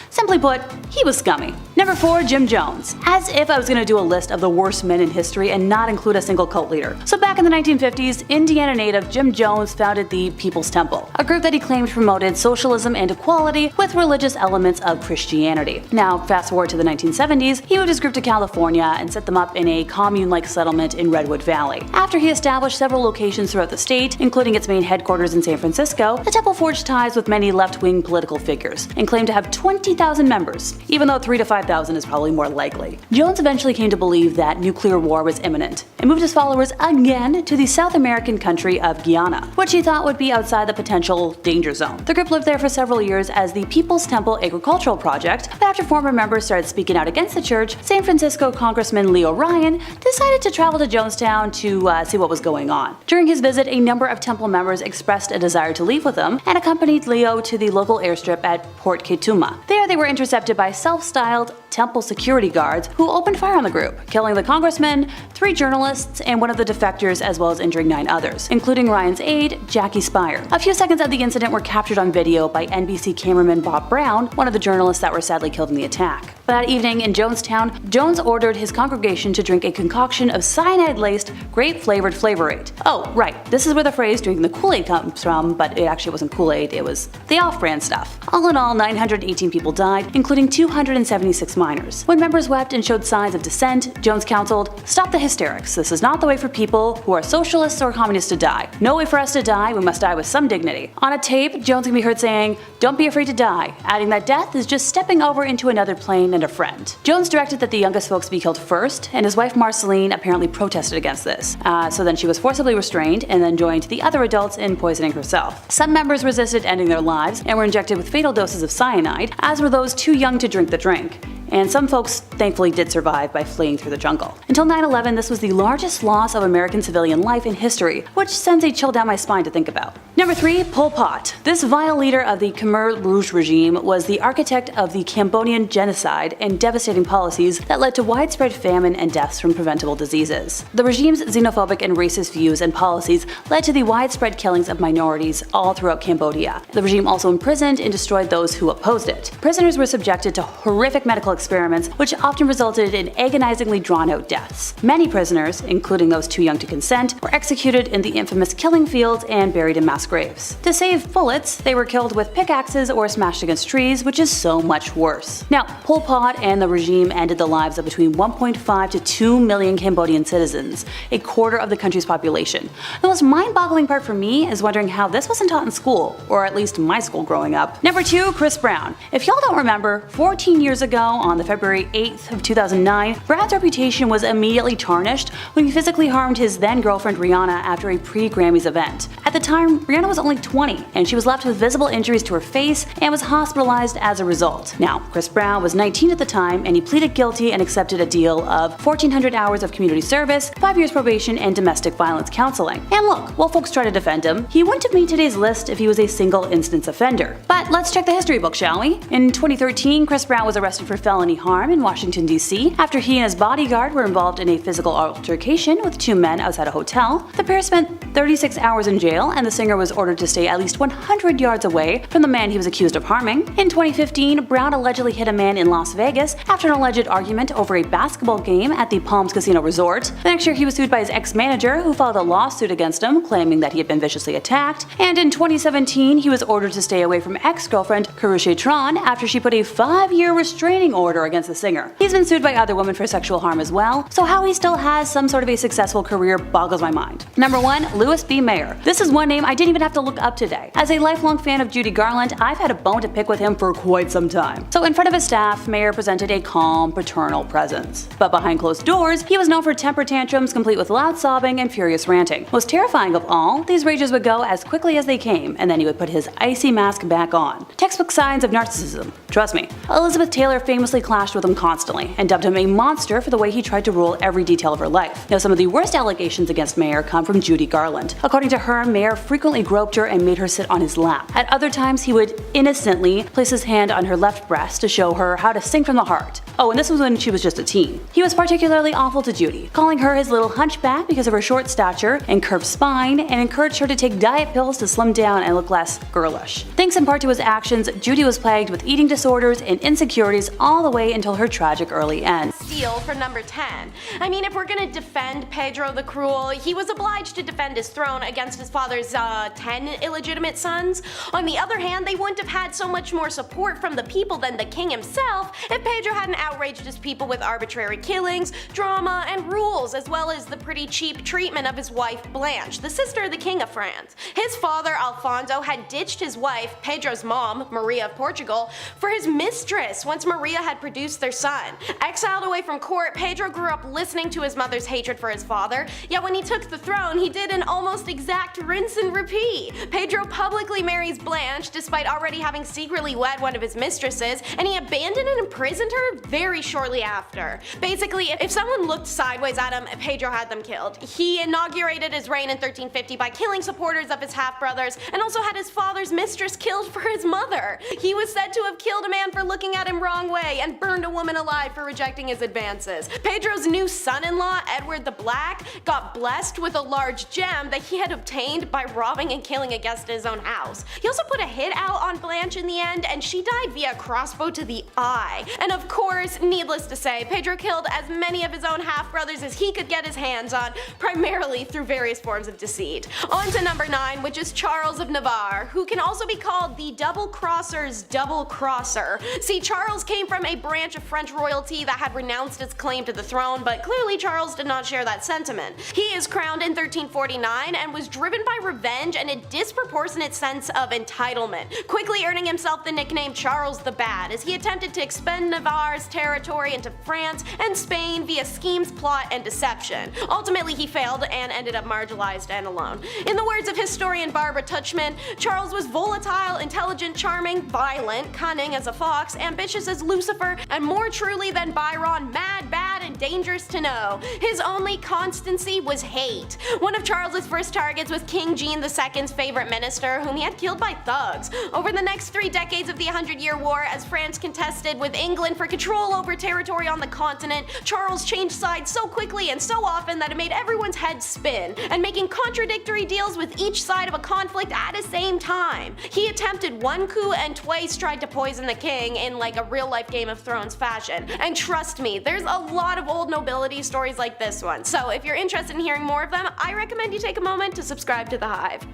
simply put, he was scummy. Number 4. Jim Jones. As if I was going to do a list of the worst men in history and not include a single cult leader. So back in the 1950s, Indiana native Jim Jones founded the People's Temple, a group that he claimed promoted socialism and equality with religious elements of Christianity. Now, fast forward to the 1970s, he moved his group to California and set them up in a commune-like settlement in Redwood Valley. After he established several locations throughout the state, including its main headquarters in San Francisco, the temple forged ties with many left-wing political figures and claimed to have 20,000 members, even though 3,000 to 5,000 is probably more likely. Jones eventually came to believe that nuclear war was imminent and moved his followers again to the South American country of Guyana, which he thought would be outside the potential danger zone. The group lived there for several years as the People's Temple Agricultural Project, but after former members started speaking out against the church, San Francisco Congressman Leo Ryan decided to travel to Jonestown to see what was going on. During his visit, a number of temple members expressed a desire to leave with him and accompanied Leo to the local airstrip at Port Ketuma. There they were intercepted by self-styled temple security guards who opened fire on the group, killing the congressman, 3 journalists, and one of the defectors, as well as injuring 9 others, including Ryan's aide, Jackie Spire. A few seconds of the incident were captured on video by NBC cameraman Bob Brown, one of the journalists that were sadly killed in the attack. That evening in Jonestown, Jones ordered his congregation to drink a concoction of cyanide-laced, grape-flavored Flavor-Aid. Oh, right, this is where the phrase drinking the Kool-Aid comes from, but it actually wasn't Kool-Aid, it was the off-brand stuff. All in all, 918 people died, including 276 minors. When members wept and showed signs of dissent, Jones counseled, "Stop the hysterics. This is not the way for people who are socialists or communists to die. No way for us to die, we must die with some dignity." On a tape, Jones can be heard saying, "Don't be afraid to die," adding that death is just stepping over into another plane and a friend. Jones directed that the youngest folks be killed first, and his wife Marceline apparently protested against this. So then she was forcibly restrained and then joined the other adults in poisoning herself. Some members resisted ending their lives and were injected with fatal doses of cyanide, as were those too young to drink the drink. And some folks thankfully did survive by fleeing through the jungle. Until 9/11, this was the largest loss of American civilian life in history, which sends a chill down my spine to think about. Number 3, Pol Pot. This vile leader of the Khmer Rouge regime was the architect of the Cambodian genocide and devastating policies that led to widespread famine and deaths from preventable diseases. The regime's xenophobic and racist views and policies led to the widespread killings of minorities all throughout Cambodia. The regime also imprisoned and destroyed those who opposed it. Prisoners were subjected to horrific medical experiments, which often resulted in agonizingly drawn-out deaths. Many prisoners, including those too young to consent, were executed in the infamous killing fields and buried in mass graves. To save bullets, they were killed with pickaxes or smashed against trees, which is so much worse. Now, Pol Pot and the regime ended the lives of between 1.5 to 2 million Cambodian citizens, a quarter of the country's population. The most mind-boggling part for me is wondering how this wasn't taught in school, or at least my school growing up. Number 2, Chris Brown. If y'all don't remember, 14 years ago, on the February 8th of 2009, Brown's reputation was immediately tarnished when he physically harmed his then-girlfriend Rihanna after a pre-Grammys event. At the time, Rihanna was only 20, and she was left with visible injuries to her face and was hospitalized as a result. Now, Chris Brown was 19 at the time, and he pleaded guilty and accepted a deal of 1,400 hours of community service, 5 years probation, and domestic violence counseling. And look, while folks try to defend him, he wouldn't have made today's list if he was a single-instance offender. But let's check the history book, shall we? In 2013, Chris Brown was arrested for felony harm in Washington, D.C. after he and his bodyguard were involved in a physical altercation with 2 men outside a hotel. The pair spent 36 hours in jail, and the singer was ordered to stay at least 100 yards away from the man he was accused of harming. In 2015, Brown allegedly hit a man in Las Vegas after an alleged argument over a basketball game at the Palms Casino Resort. The next year, he was sued by his ex-manager, who filed a lawsuit against him, claiming that he had been viciously attacked. And in 2017, he was ordered to stay away from ex-girlfriend Karrueche Tron after she put a 5-year restraining order against the singer. He's been sued by other women for sexual harm as well, so how he still has some sort of a successful career boggles my mind. Number 1, LSB Mayor. This is one name I didn't even have to look up today. As a lifelong fan of Judy Garland, I've had a bone to pick with him for quite some time. So in front of his staff, Mayor presented a calm, paternal presence. But behind closed doors, he was known for temper tantrums complete with loud sobbing and furious ranting. Most terrifying of all, these rages would go as quickly as they came, and then he would put his icy mask back on. Textbook signs of narcissism, trust me. Elizabeth Taylor famously clashed with him constantly and dubbed him a monster for the way he tried to rule every detail of her life. Now, some of the worst allegations against Mayor come from Judy Garland. According to her, Mayor frequently groped her and made her sit on his lap. At other times, he would innocently place his hand on her left breast to show her how to sing from the heart. Oh, and this was when she was just a teen. He was particularly awful to Judy, calling her his little hunchback because of her short stature and curved spine, and encouraged her to take diet pills to slim down and look less girlish. Thanks in part to his actions, Judy was plagued with eating disorders and insecurities all the way until her tragic early end. steal for number 10. I mean, if we're gonna defend Pedro the Cruel, he was obliged to defend his throne against his father's 10 illegitimate sons. On the other hand, they wouldn't have had so much more support from the people than the king himself if Pedro hadn't outraged his people with arbitrary killings, drama, and rules, as well as the pretty cheap treatment of his wife Blanche, the sister of the king of France. His father, Alfonso, had ditched his wife, Pedro's mom, Maria of Portugal, for his mistress once Maria had produced their son. Exiled away from court, Pedro grew up listening to his mother's hatred for his father, yet when he took the throne, he did an almost exact rinse and repeat. Pedro publicly marries Blanche, despite already having secretly wed one of his mistresses, and he abandoned and imprisoned her very shortly after. Basically, if someone looked sideways at him, Pedro had them killed. He inaugurated his reign in 1350 by killing supporters of his half-brothers, and also had his father's mistress killed for his mother. He was said to have killed a man for looking at him wrong way, and burned a woman alive for rejecting his advances. Pedro's new son-in-law, Edward the Black, got blessed with a large gem that he had obtained by robbing and killing a guest in his own house. He also put a hit out on Blanche in the end, and she died via crossbow to the eye. And of course, needless to say, Pedro killed as many of his own half-brothers as he could get his hands on, primarily through various forms of deceit. On to number 9, which is Charles of Navarre, who can also be called the double-crosser's double-crosser. See, Charles came from a branch of French royalty that had renounced its claim to the throne, but clearly Charles did not share that sentiment. He is crowned in 1349 and was driven by revenge and a disproportionate sense of entitlement, quickly earning himself the nickname Charles the Bad, as he attempted to expand Navarre's territory into France and Spain via schemes, plot, and deception. Ultimately, he failed and ended up marginalized and alone. In the words of historian Barbara Tuchman, Charles was volatile, intelligent, charming, violent, cunning as a fox, ambitious as Lucifer, and more truly than Byron, mad, bad, and dangerous to know. His only constancy was hate. One of Charles's first targets was King Jean II's favorite minister, whom he had killed by thugs. Over the next 3 decades of the 100-Year War, as France contested with England for control over territory on the continent, Charles changed sides so quickly and so often that it made everyone's head spin, and making contradictory deals with each side of a conflict at the same time. He attempted one coup and twice tried to poison the king in like a real-life Game of Thrones fashion. And trust me, there's a lot of old nobility stories like this one, so if you're interested in hearing more of them, I recommend you take a moment to subscribe to The Hive.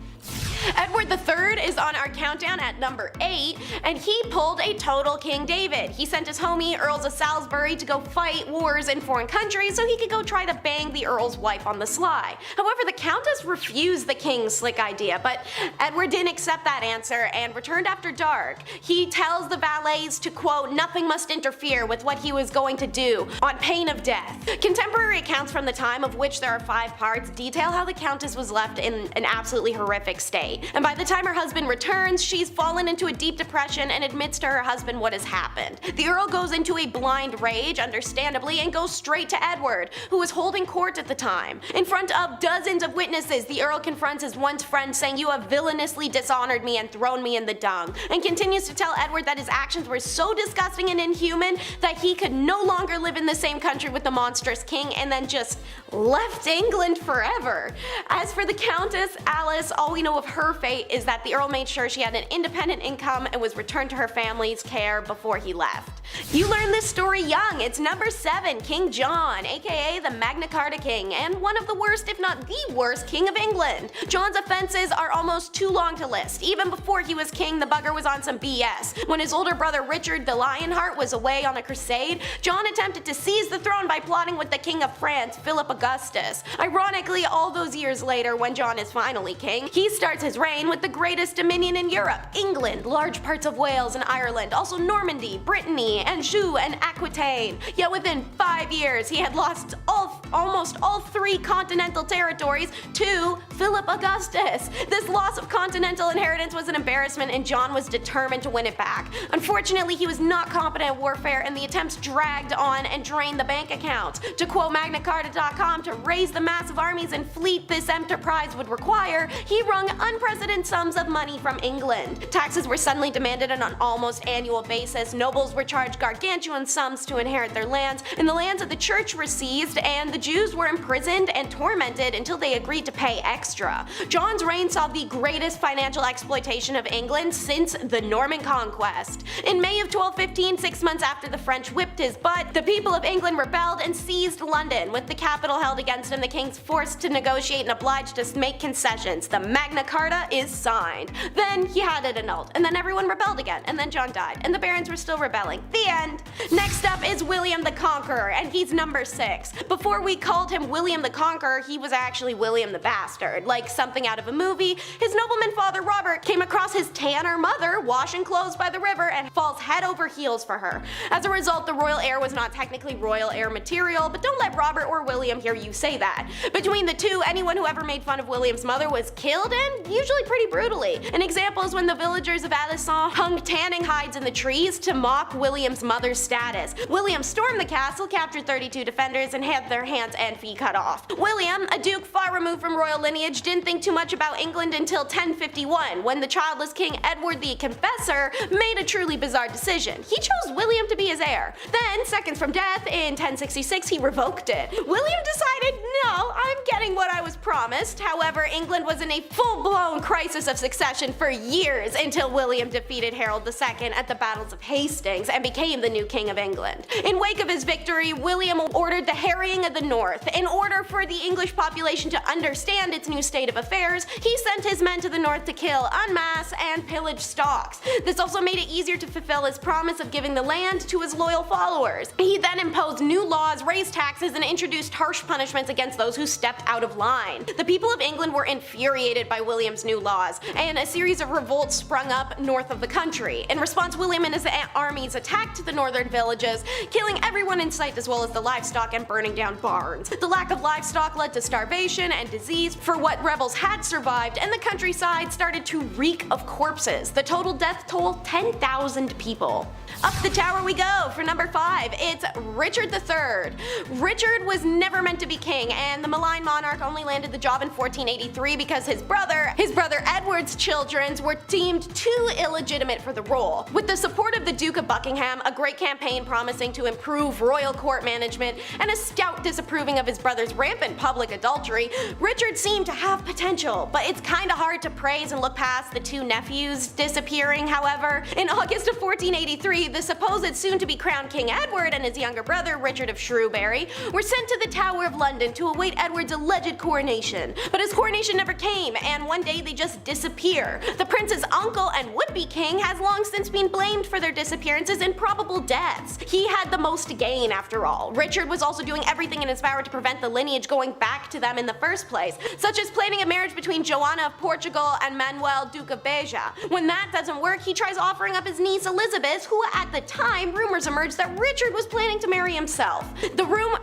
Edward III is on our countdown at number 8, and he pulled a total King David. He sent his homie, Earls of Salisbury, to go fight wars in foreign countries so he could go try to bang the Earl's wife on the sly. However, the Countess refused the king's slick idea, but Edward didn't accept that answer and returned after dark. He tells the valets to, quote, nothing must interfere with what he was going to do, on pain of death. Contemporary accounts from the time, of which there are 5 parts, detail how the Countess was left in an absolutely horrific state. And by the time her husband returns, she's fallen into a deep depression and admits to her husband what has happened. The Earl goes into a blind rage, understandably, and goes straight to Edward, who was holding court at the time. In front of dozens of witnesses, the Earl confronts his once friend, saying, "You have villainously dishonored me and thrown me in the dung," and continues to tell Edward that his actions were so disgusting and inhuman that he could no longer live in the same country with the monstrous king, and then just left England forever. As for the Countess Alice, all we know of her fate is that the Earl made sure she had an independent income and was returned to her family's care before he left. You learned this story young. It's number 7, King John, aka the Magna Carta King, and one of the worst, if not the worst, king of England. John's offenses are almost too long to list. Even before he was king, the bugger was on some BS. When his older brother Richard the Lionheart was away on a crusade, John attempted to seize the throne by plotting with the King of France, Philip Augustus. Ironically, all those years later, when John is finally king, he starts his reign with the greatest dominion in Europe, England, large parts of Wales and Ireland, also Normandy, Brittany, Anjou, and Aquitaine. Yet within 5 years, he had lost almost all 3 continental territories to Philip Augustus. This loss of continental inheritance was an embarrassment, and John was determined to win it back. Unfortunately, he was not competent at warfare, and the attempts dragged on and drained the bank accounts. To quote MagnaCarta.com, to raise the massive armies and fleet this enterprise would require, he wrung unprecedented sums of money from England. Taxes were suddenly demanded on an almost annual basis, nobles were charged charged gargantuan sums to inherit their lands, and the lands of the church were seized, and the Jews were imprisoned and tormented until they agreed to pay extra. John's reign saw the greatest financial exploitation of England since the Norman Conquest. In May of 1215, 6 months after the French whipped his butt, the people of England rebelled and seized London. With the capital held against him, the king's forced to negotiate and obliged to make concessions. The Magna Carta is signed. Then he had it annulled, and then everyone rebelled again, and then John died, and the barons were still rebelling. The end. Next up is William the Conqueror, and he's number 6. Before we called him William the Conqueror, he was actually William the Bastard, like something out of a movie. His nobleman father Robert came across his tanner mother washing clothes by the river and falls head over heels for her. As a result, the royal heir was not technically royal heir material, but don't let Robert or William hear you say that. Between the two, anyone who ever made fun of William's mother was killed, and usually pretty brutally. An example is when the villagers of Alençon hung tanning hides in the trees to mock William's mother's status. William stormed the castle, captured 32 defenders, and had their hands and feet cut off. William, a duke far removed from royal lineage, didn't think too much about England until 1051, when the childless King Edward the Confessor made a truly bizarre decision. He chose William to be his heir. Then, seconds from death, in 1066, he revoked it. William decided, no, I'm getting what I was promised. However, England was in a full-blown crisis of succession for years until William defeated Harold II at the battles of Hastings and became the new King of England. In wake of his victory, William ordered the harrying of the North. In order for the English population to understand its new state of affairs, he sent his men to the north to kill en masse and pillage stocks. This also made it easier to fulfill his promise of giving the land to his loyal followers. He then imposed new laws, raised taxes, and introduced harsh punishments against those who stepped out of line. The people of England were infuriated by William's new laws, and a series of revolts sprung up north of the country. In response, William and his armies attacked the northern villages, killing everyone in sight as well as the livestock and burning down barns. The lack of livestock led to starvation and disease for what rebels had survived, and the countryside started to reek of corpses. The total death toll, 10,000 people. Up the tower we go for number 5. It's Richard III. Richard was never meant to be king, and the malign monarch only landed the job in 1483 because his brother Edward's children were deemed too illegitimate for the role. With the support of the Duke of Buckingham, a great campaign promising to improve royal court management, and a stout disapproving of his brother's rampant public adultery, Richard seemed to have potential, but it's kinda hard to praise and look past the two nephews disappearing. However, in August of 1483, the supposed soon-to-be crowned King Edward and his younger brother, Richard of Shrewsbury, were sent to the Tower of London to await Edward's alleged coronation. But his coronation never came, and one day they just disappear. The prince's uncle and would-be king has long since been blamed for their disappearances and probable deaths. He had the most to gain, after all. Richard was also doing everything in his power to prevent the lineage going back to them in the first place, such as planning a marriage between Joanna of Portugal and Manuel, Duke of Beja. When that doesn't work, he tries offering up his niece Elizabeth, who at the time, rumors emerged that Richard was planning to marry himself.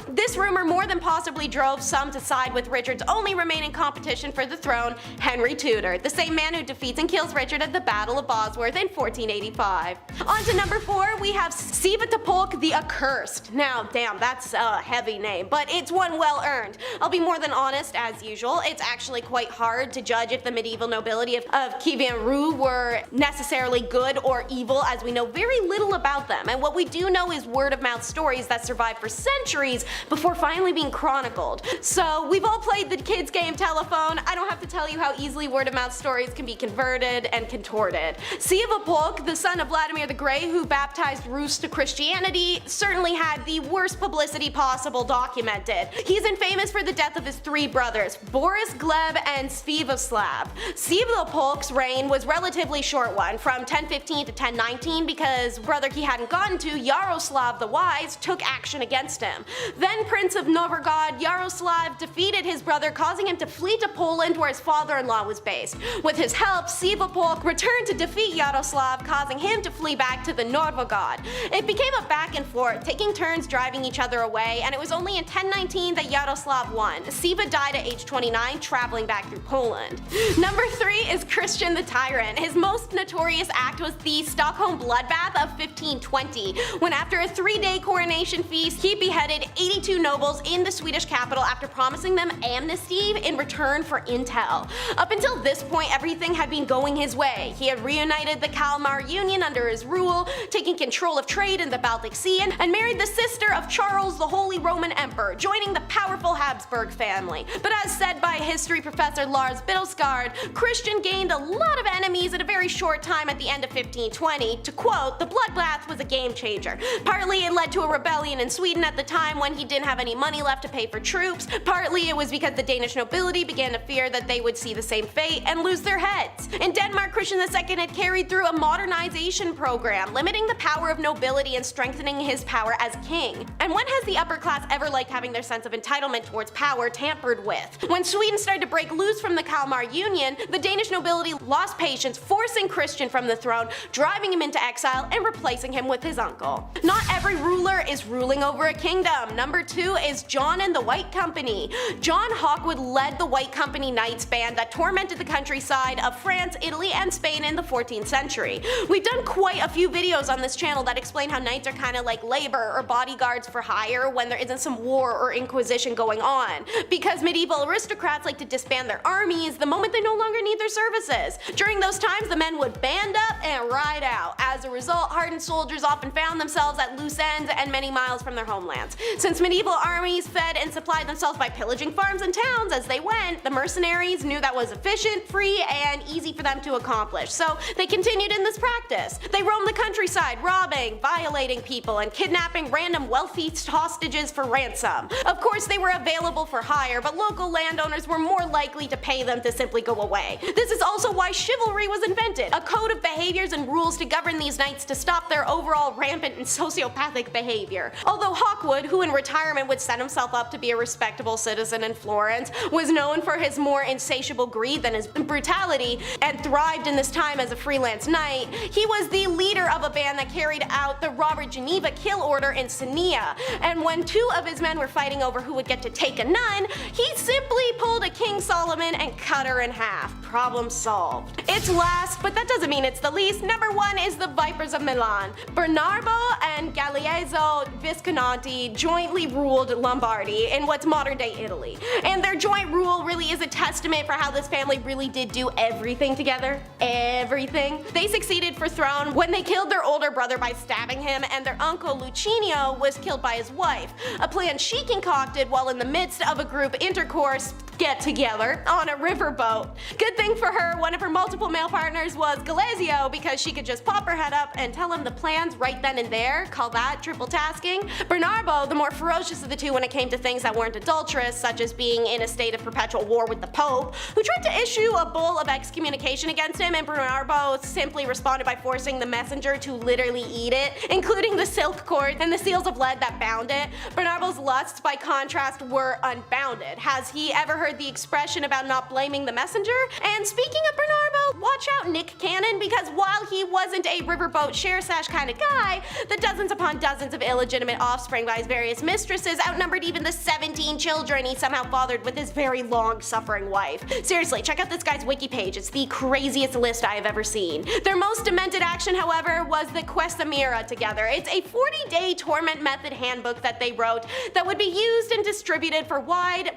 This rumor more than possibly drove some to side with Richard's only remaining competition for the throne, Henry Tudor, the same man who defeats and kills Richard at the Battle of Bosworth in 1485. On to number 4, we have Svitopolk the Accursed. Now, damn, that's a heavy name, but it's one well earned. I'll be more than honest, as usual. It's actually quite hard to judge if the medieval nobility of Kievan-Rus were necessarily good or evil, as we know very little about them, and what we do know is word-of-mouth stories that survived for centuries before finally being chronicled. So we've all played the kids game telephone. I don't have to tell you how easily word-of-mouth stories can be converted and contorted. Svitopolk, the son of Vladimir the Great, who baptized Rus to Christianity, certainly had the worst publicity possible documented. He's infamous for the death of his 3 brothers, Boris, Gleb, and Sviatoslav. Svitopolk's reign was relatively short one, from 1015 to 1019, because brother he hadn't gotten to, Yaroslav the Wise, took action against him. Then Prince of Novgorod, Yaroslav defeated his brother, causing him to flee to Poland where his father-in-law was based. With his help, Svitopolk returned to defeat Yaroslav, causing him to flee back to the Novgorod. It became a back and forth, taking turns driving each other away, and it was only in 1019 that Yaroslav won. Siva died at age 29, traveling back through Poland. Number 3 is Christian the Tyrant. His most notorious act was the Stockholm bloodbath of 1520, when after a 3-day coronation feast, he beheaded 82 nobles in the Swedish capital after promising them amnesty in return for intel. Up until this point, everything had been going his way. He had reunited the Kalmar Union under his rule, taking control of trade in the Baltic Sea, and married the sister of Charles the Holy Roman Emperor, joining the powerful Habsburg family. But as said by history professor Lars Biddleskard, Christian gained a lot of enemies in a very short time at the end of 1520. To quote, "The bloodbath was a game changer. Partly it led to a rebellion in Sweden at the time when he didn't have any money left to pay for troops. Partly it was because the Danish nobility began to fear that they would see the same fate and lose their heads. In Denmark, Christian II had carried through a modernization program, limiting the power of nobility and strengthening his power as king. And when has the upper class ever liked having their sense of entitlement towards power tampered with? When Sweden started to break loose from the Kalmar Union, the Danish nobility lost patience, forcing Christian from the throne, driving him into exile, and replacing him with his uncle. Not every ruler is ruling over a kingdom. Number 2 is John and the White Company. John Hawkwood led the White Company Knights band that tormented the countryside of France, Italy, and Spain in the 14th century. We've done quite a few videos on this channel that explain how knights are kind of like labor or bodyguards for hire when there isn't some war or inquisition going on. Because medieval aristocrats like to disband their armies the moment they no longer need their services. During those times, the men would band up and ride out. As a result, hardened soldiers often found themselves at loose ends and many miles from their homelands. Since medieval armies fed and supplied themselves by pillaging farms and towns as they went, the mercenaries knew that was efficient, free, and easy for them to accomplish, so they continued in this practice. They roamed the countryside, robbing, violating people, and kidnapping random wealthy hostages for ransom. Of course, they were available for hire, but local landowners were more likely to pay them to simply go away. This is also why chivalry was invented, a code of behaviors and rules to govern these knights to stop their overall rampant and sociopathic behavior. Although Hawkwood, who in retirement would set himself up to be a respectable citizen in Florence, was known for his more insatiable greed than his brutality, and thrived in this time as a freelance knight, he was the leader of a band that carried out the Robert Geneva kill order in Senia, and when 2 of his men were fighting over who would get to take a nun, he simply pulled a King Solomon and cut her in half. Problem solved. It's last, but that doesn't mean it's the least. Number 1 is the Vipers of Milan. Bernardo and Galeazzo Visconti jointly ruled Lombardy in what's modern day Italy. And their joint rule really is a testament for how this family really did do everything together. Everything. They succeeded for throne when they killed their older brother by stabbing him, and their uncle Lucinio was killed by his wife. A plan she concocted while in the midst of a group intercourse get together on a riverboat. Good thing for her, one of her multiple male partners was Galeazzo, because she could just pop her head up and tell him the plans right then and there. Call that triple tasking. Bernardo, the more ferocious of the two when it came to things that weren't adulterous, such as being in a state of perpetual war with the Pope, who tried to issue a bull of excommunication against him, and Bernardo simply responded by forcing the messenger to literally eat it, including the silk cord and the seals of lead that bound it. Bernardo's lusts, by contrast, were unbounded. Has he ever heard the expression about not blaming the messenger? And speaking of Bernardo, watch out Nick Cannon, because while he wasn't a riverboat share sash kind of guy, the dozens upon dozens of illegitimate offspring by his various mistresses outnumbered even the 17 children he somehow fathered with his very long-suffering wife. Seriously, check out this guy's wiki page. It's the craziest list I have ever seen. Their most demented action, however, was the Questa Mira together. It's a 40-day torment method handbook that they wrote that would be used and distributed for wide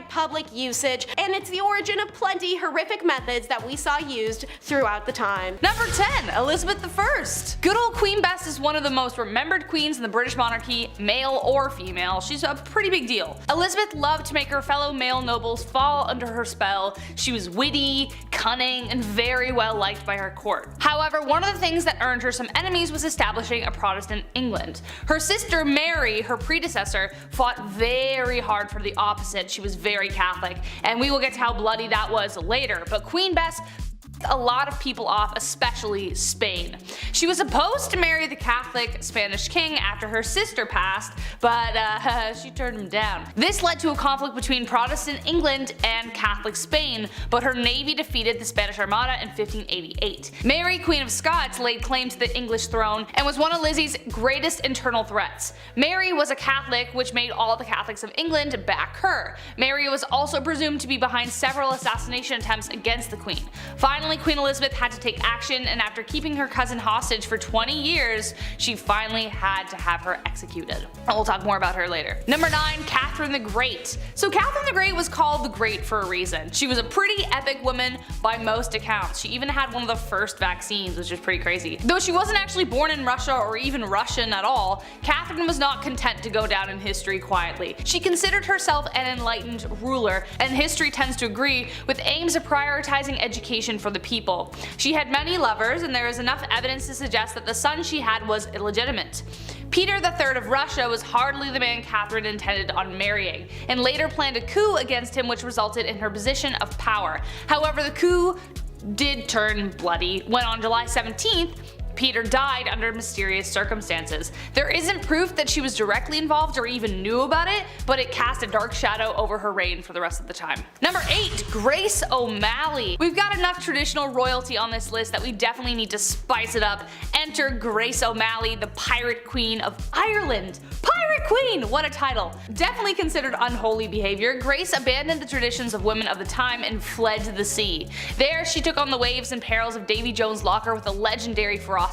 public usage, and it's the origin of plenty horrific methods that we saw used throughout the time. Number 10, Elizabeth I. Good old Queen Bess is one of the most remembered queens in the British monarchy, male or female. She's a pretty big deal. Elizabeth loved to make her fellow male nobles fall under her spell. She was witty, cunning, and very well liked by her court. However, one of the things that earned her some enemies was establishing a Protestant England. Her sister Mary, her predecessor, fought very hard for the opposite. She was very Catholic, and we will get to how bloody that was later, but Queen Bess a lot of people off, especially Spain. She was supposed to marry the Catholic Spanish king after her sister passed, but she turned him down. This led to a conflict between Protestant England and Catholic Spain, but her navy defeated the Spanish Armada in 1588. Mary, Queen of Scots, laid claim to the English throne and was one of Lizzie's greatest internal threats. Mary was a Catholic, which made all the Catholics of England back her. Mary was also presumed to be behind several assassination attempts against the Queen. Finally, Finally, Queen Elizabeth had to take action, and after keeping her cousin hostage for 20 years, she finally had to have her executed. And we'll talk more about her later. Number 9, Catherine the Great. So Catherine the Great was called the Great for a reason. She was a pretty epic woman by most accounts. She even had one of the first vaccines, which is pretty crazy. Though she wasn't actually born in Russia or even Russian at all, Catherine was not content to go down in history quietly. She considered herself an enlightened ruler, and history tends to agree, with aims of prioritizing education for the people. She had many lovers, and there is enough evidence to suggest that the son she had was illegitimate. Peter III of Russia was hardly the man Catherine intended on marrying, and later planned a coup against him which resulted in her position of power. However, the coup did turn bloody when on July 17th, Peter died under mysterious circumstances. There isn't proof that she was directly involved or even knew about it, but it cast a dark shadow over her reign for the rest of the time. Number 8, Grace O'Malley. We've got enough traditional royalty on this list that we definitely need to spice it up. Enter Grace O'Malley, the Pirate Queen of Ireland. Pirate Queen! What a title. Definitely considered unholy behavior, Grace abandoned the traditions of women of the time and fled to the sea. There, she took on the waves and perils of Davy Jones' locker with a legendary ferocity.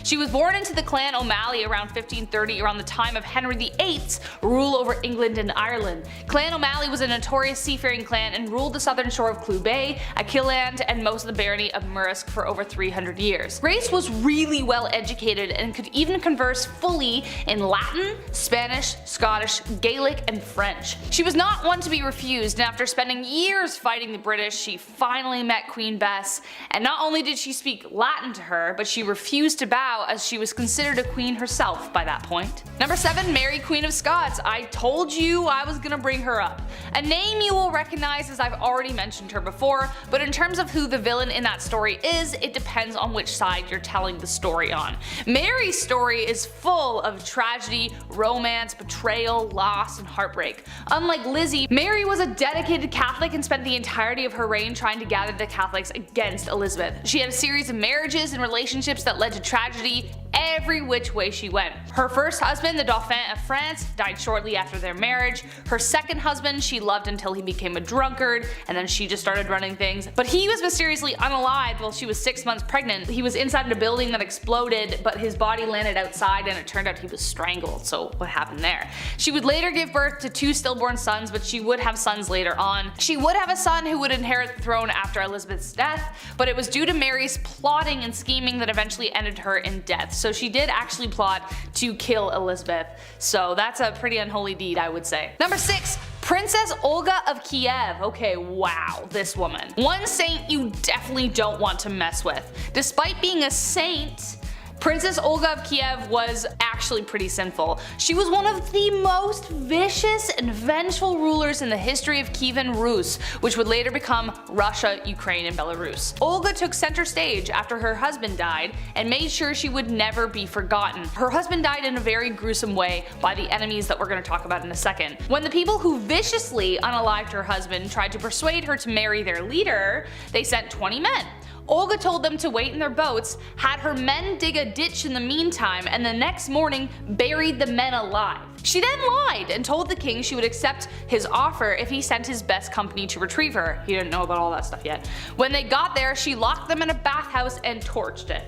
She was born into the clan O'Malley around 1530, around the time of Henry VIII's rule over England and Ireland. Clan O'Malley was a notorious seafaring clan and ruled the southern shore of Clew Bay, Achilleland, and most of the barony of Murrisk for over 300 years. Grace was really well educated and could even converse fully in Latin, Spanish, Scottish, Gaelic, and French. She was not one to be refused, and after spending years fighting the British, she finally met Queen Bess, and not only did she speak Latin to her, but she refused to bow as she was considered a queen herself by that point. Number 7, Mary Queen of Scots. I told you I was gonna bring her up. A name you will recognize as I've already mentioned her before, but in terms of who the villain in that story is, it depends on which side you're telling the story on. Mary's story is full of tragedy, romance, betrayal, loss, and heartbreak. Unlike Lizzie, Mary was a dedicated Catholic and spent the entirety of her reign trying to gather the Catholics against Elizabeth. She had a series of marriages and relationships that led to tragedy every which way she went. Her first husband, the Dauphin of France, died shortly after their marriage. Her second husband she loved until he became a drunkard, and then she just started running things. But he was mysteriously unalived while she was 6 months pregnant. He was inside a building that exploded, but his body landed outside and it turned out he was strangled, so what happened there? She would later give birth to 2 stillborn sons, but she would have sons later on. She would have a son who would inherit the throne after Elizabeth's death, but it was due to Mary's plotting and scheming that eventually ended her in death. So she did actually plot to kill Elizabeth. So that's a pretty unholy deed, I would say. Number 6, Princess Olga of Kiev. Okay, wow, this woman. One saint you definitely don't want to mess with. Despite being a saint, Princess Olga of Kiev was actually pretty sinful. She was one of the most vicious and vengeful rulers in the history of Kievan Rus, which would later become Russia, Ukraine, and Belarus. Olga took center stage after her husband died and made sure she would never be forgotten. Her husband died in a very gruesome way by the enemies that we're going to talk about in a second. When the people who viciously unalived her husband tried to persuade her to marry their leader, they sent 20 men. Olga told them to wait in their boats, had her men dig a ditch in the meantime, and the next morning buried the men alive. She then lied and told the king she would accept his offer if he sent his best company to retrieve her. He didn't know about all that stuff yet. When they got there, she locked them in a bathhouse and torched it.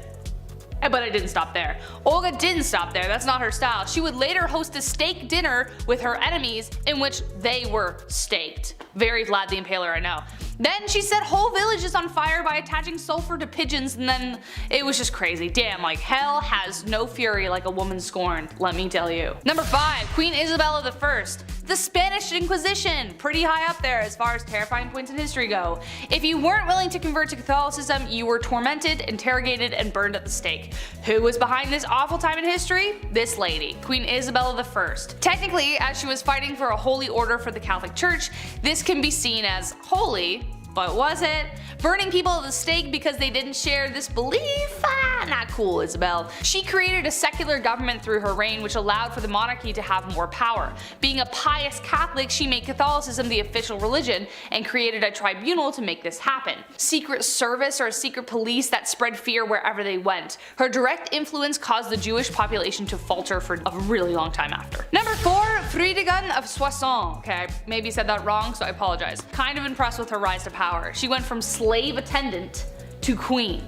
But it didn't stop there. Olga didn't stop there, that's not her style. She would later host a steak dinner with her enemies in which they were staked. Very Vlad the Impaler, I know. Then she set whole villages on fire by attaching sulfur to pigeons, and then it was just crazy. Damn, like hell has no fury like a woman scorned, let me tell you. Number 5, Queen Isabella I. The Spanish Inquisition, pretty high up there as far as terrifying points in history go. If you weren't willing to convert to Catholicism, you were tormented, interrogated, and burned at the stake. Who was behind this awful time in history? This lady, Queen Isabella I. Technically, as she was fighting for a holy order for the Catholic Church, this can be seen as holy, but was it? Burning people at the stake because they didn't share this belief? Not cool, Isabel. She created a secular government through her reign which allowed for the monarchy to have more power. Being a pious Catholic, she made Catholicism the official religion and created a tribunal to make this happen. Secret service or a secret police that spread fear wherever they went. Her direct influence caused the Jewish population to falter for a really long time after. Number 4, Fridegund of Soissons. Okay, I maybe said that wrong, so I apologize. Kind of impressed with her rise to power. She went from slave attendant to queen.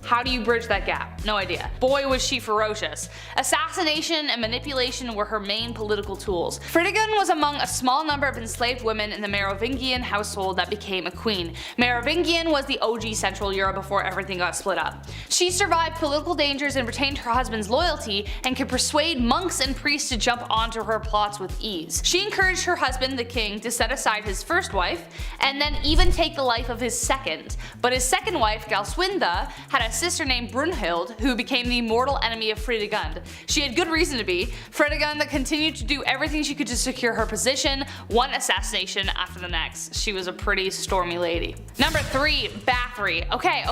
How do you bridge that gap? No idea. Boy was she ferocious. Assassination and manipulation were her main political tools. Fredegund was among a small number of enslaved women in the Merovingian household that became a queen. Merovingian was the OG Central Europe before everything got split up. She survived political dangers and retained her husband's loyalty and could persuade monks and priests to jump onto her plots with ease. She encouraged her husband, the king, to set aside his first wife and then even take the life of his second. But his second wife, Galswinda, had a sister named Brunhild, who became the mortal enemy of Fredegund. She had good reason to be. Fredegund continued to do everything she could to secure her position, one assassination after the next. She was a pretty stormy lady. Number 3, Bathory. Okay.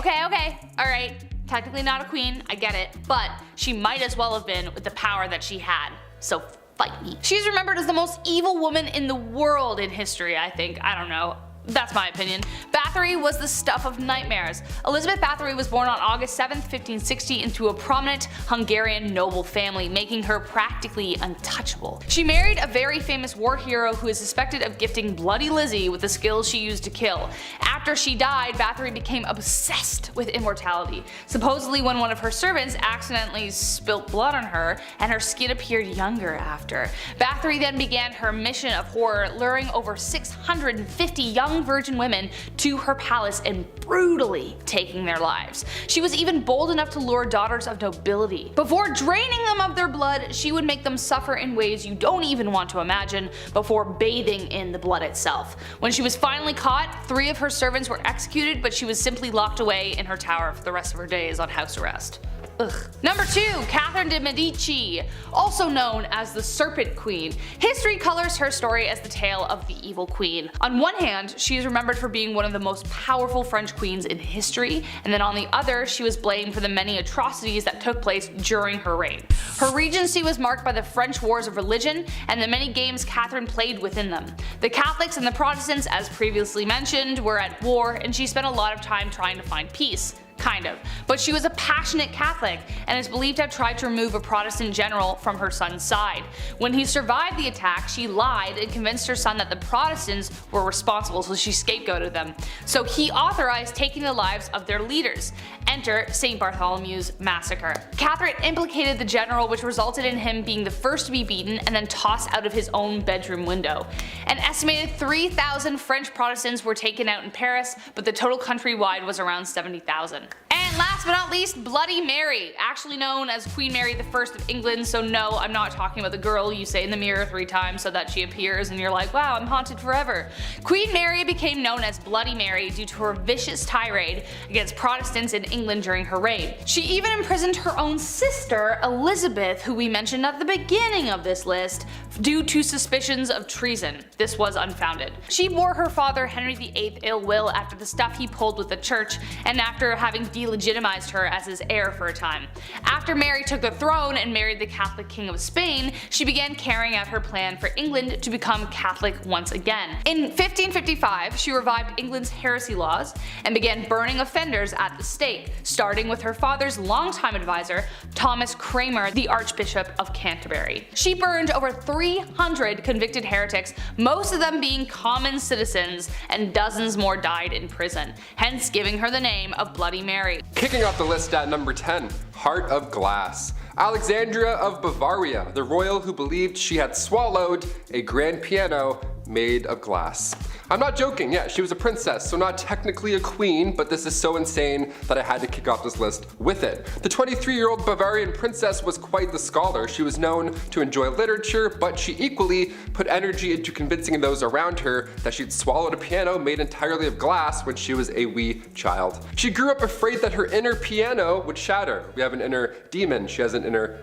Alright, technically not a queen, I get it, but she might as well have been with the power that she had. So fight me. She's remembered as the most evil woman in the world in history, I think. I don't know. That's my opinion. Bathory was the stuff of nightmares. Elizabeth Bathory was born on August 7, 1560 into a prominent Hungarian noble family, making her practically untouchable. She married a very famous war hero who is suspected of gifting Bloody Lizzie with the skills she used to kill. After she died, Bathory became obsessed with immortality, supposedly when one of her servants accidentally spilt blood on her and her skin appeared younger after. Bathory then began her mission of horror, luring over 650 young virgin women to her palace and brutally taking their lives. She was even bold enough to lure daughters of nobility. Before draining them of their blood, she would make them suffer in ways you don't even want to imagine before bathing in the blood itself. When she was finally caught, 3 of her servants were executed, but she was simply locked away in her tower for the rest of her days on house arrest. Ugh. Number 2, Catherine de' Medici, also known as the Serpent Queen. History colors her story as the tale of the evil queen. On one hand, she is remembered for being one of the most powerful French queens in history, and then on the other, she was blamed for the many atrocities that took place during her reign. Her regency was marked by the French wars of religion and the many games Catherine played within them. The Catholics and the Protestants, as previously mentioned, were at war, and she spent a lot of time trying to find peace. Kind of. But she was a passionate Catholic and is believed to have tried to remove a Protestant general from her son's side. When he survived the attack, she lied and convinced her son that the Protestants were responsible, so she scapegoated them. So he authorized taking the lives of their leaders. Enter St. Bartholomew's Massacre. Catherine implicated the general, which resulted in him being the first to be beaten and then tossed out of his own bedroom window. An estimated 3,000 French Protestants were taken out in Paris, but the total countrywide was around 70,000. And last but not least, Bloody Mary, actually known as Queen Mary I of England, so no, I'm not talking about the girl you say in the mirror 3 times so that she appears and you're like, wow, I'm haunted forever. Queen Mary became known as Bloody Mary due to her vicious tirade against Protestants in England during her reign. She even imprisoned her own sister, Elizabeth, who we mentioned at the beginning of this list, due to suspicions of treason. This was unfounded. She bore her father Henry VIII ill will after the stuff he pulled with the church and after having delegitimized her as his heir for a time. After Mary took the throne and married the Catholic King of Spain, she began carrying out her plan for England to become Catholic once again. In 1555, she revived England's heresy laws and began burning offenders at the stake, starting with her father's longtime advisor, Thomas Cranmer, the Archbishop of Canterbury. She burned over 300 convicted heretics, most of them being common citizens, and dozens more died in prison, hence giving her the name of Bloody Mary. Kicking off the list at number 10, Heart of Glass. Alexandria of Bavaria, the royal who believed she had swallowed a grand piano made of glass. I'm not joking, yeah, she was a princess, so not technically a queen, but this is so insane that I had to kick off this list with it. The 23-year-old Bavarian princess was quite the scholar. She was known to enjoy literature, but she equally put energy into convincing those around her that she'd swallowed a piano made entirely of glass when she was a wee child. She grew up afraid that her inner piano would shatter. We have an inner demon, she has an inner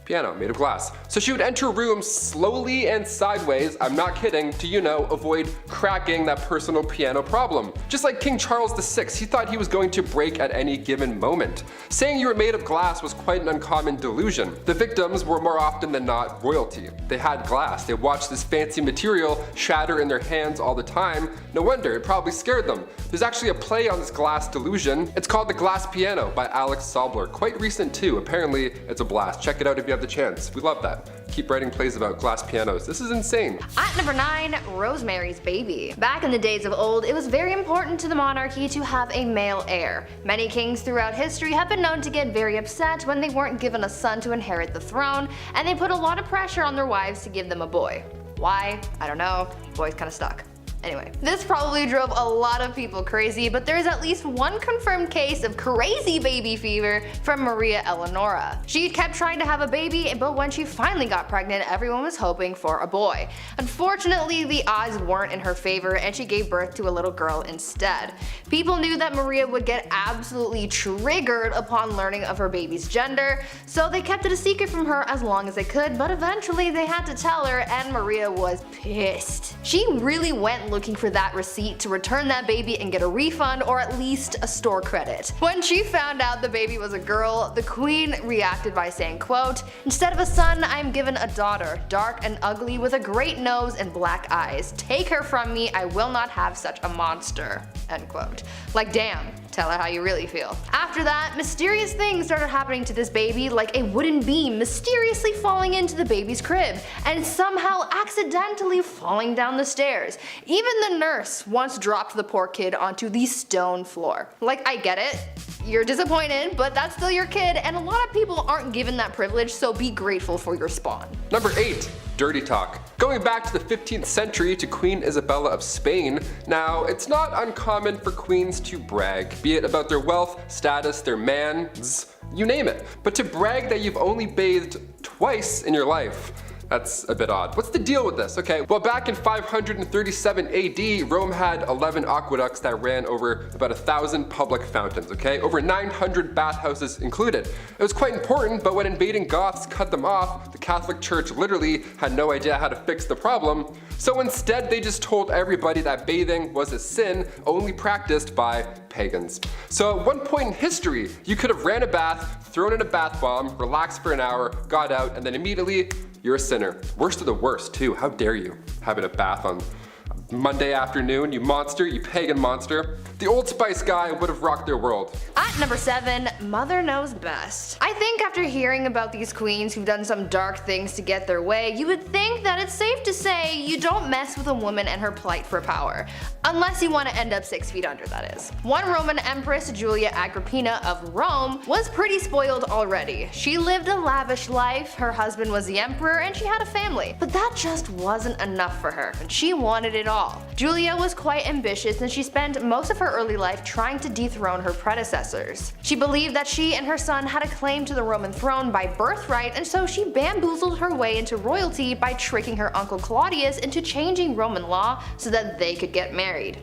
piano made of glass. So she would enter rooms slowly and sideways, I'm not kidding, to, you know, avoid cracking that personal piano problem. Just like King Charles VI, he thought he was going to break at any given moment. Saying you were made of glass was quite an uncommon delusion. The victims were more often than not royalty. They had glass, they watched this fancy material shatter in their hands all the time. No wonder, it probably scared them. There's actually a play on this glass delusion. It's called The Glass Piano by Alex Sobler. Quite recent too, apparently it's a blast. Check it out if you you have the chance. We love that. Keep writing plays about glass pianos. This is insane. At number 9, Rosemary's Baby. Back in the days of old, it was very important to the monarchy to have a male heir. Many kings throughout history have been known to get very upset when they weren't given a son to inherit the throne, and they put a lot of pressure on their wives to give them a boy. Why? I don't know. Boys kinda stuck. Anyway, this probably drove a lot of people crazy, but there is at least one confirmed case of crazy baby fever from Maria Eleonora. She kept trying to have a baby, but when she finally got pregnant, everyone was hoping for a boy. Unfortunately, the odds weren't in her favor, and she gave birth to a little girl instead. People knew that Maria would get absolutely triggered upon learning of her baby's gender, so they kept it a secret from her as long as they could, but eventually they had to tell her, and Maria was pissed. She really went looking for that receipt to return that baby and get a refund or at least a store credit. When she found out the baby was a girl, the queen reacted by saying, quote, "Instead of a son, I am given a daughter, dark and ugly with a great nose and black eyes. Take her from me, I will not have such a monster." End quote. Like damn, tell her how you really feel. After that, mysterious things started happening to this baby, like a wooden beam mysteriously falling into the baby's crib and somehow accidentally falling down the stairs. Even the nurse once dropped the poor kid onto the stone floor. Like, I get it, you're disappointed, but that's still your kid, and a lot of people aren't given that privilege, so be grateful for your spawn. Number 8. Dirty talk. Going back to the 15th century to Queen Isabella of Spain, now it's not uncommon for queens to brag, be it about their wealth, status, their mans, you name it. But to brag that you've only bathed twice in your life, that's a bit odd. What's the deal with this? Okay, well back in 537 AD, Rome had 11 aqueducts that ran over about 1,000 public fountains, okay? Over 900 bathhouses included. It was quite important, but when invading Goths cut them off, the Catholic Church literally had no idea how to fix the problem. So instead they just told everybody that bathing was a sin only practiced by pagans. So at one point in history, you could have ran a bath, thrown in a bath bomb, relaxed for an hour, got out, and then immediately you're a sinner. Worst of the worst too, how dare you having a bath on Monday afternoon, you monster, you pagan monster. The Old Spice guy would have rocked their world. At number 7, Mother Knows Best. I think after hearing about these queens who've done some dark things to get their way, you would think that it's safe to say you don't mess with a woman and her plight for power. Unless you want to end up 6 feet under, that is. One Roman empress, Julia Agrippina of Rome, was pretty spoiled already. She lived a lavish life, her husband was the emperor, and she had a family. But that just wasn't enough for her, and she wanted it all. Julia was quite ambitious, and she spent most of her early life trying to dethrone her predecessors. She believed that she and her son had a claim to the Roman throne by birthright, and so she bamboozled her way into royalty by tricking her uncle Claudius into changing Roman law so that they could get married.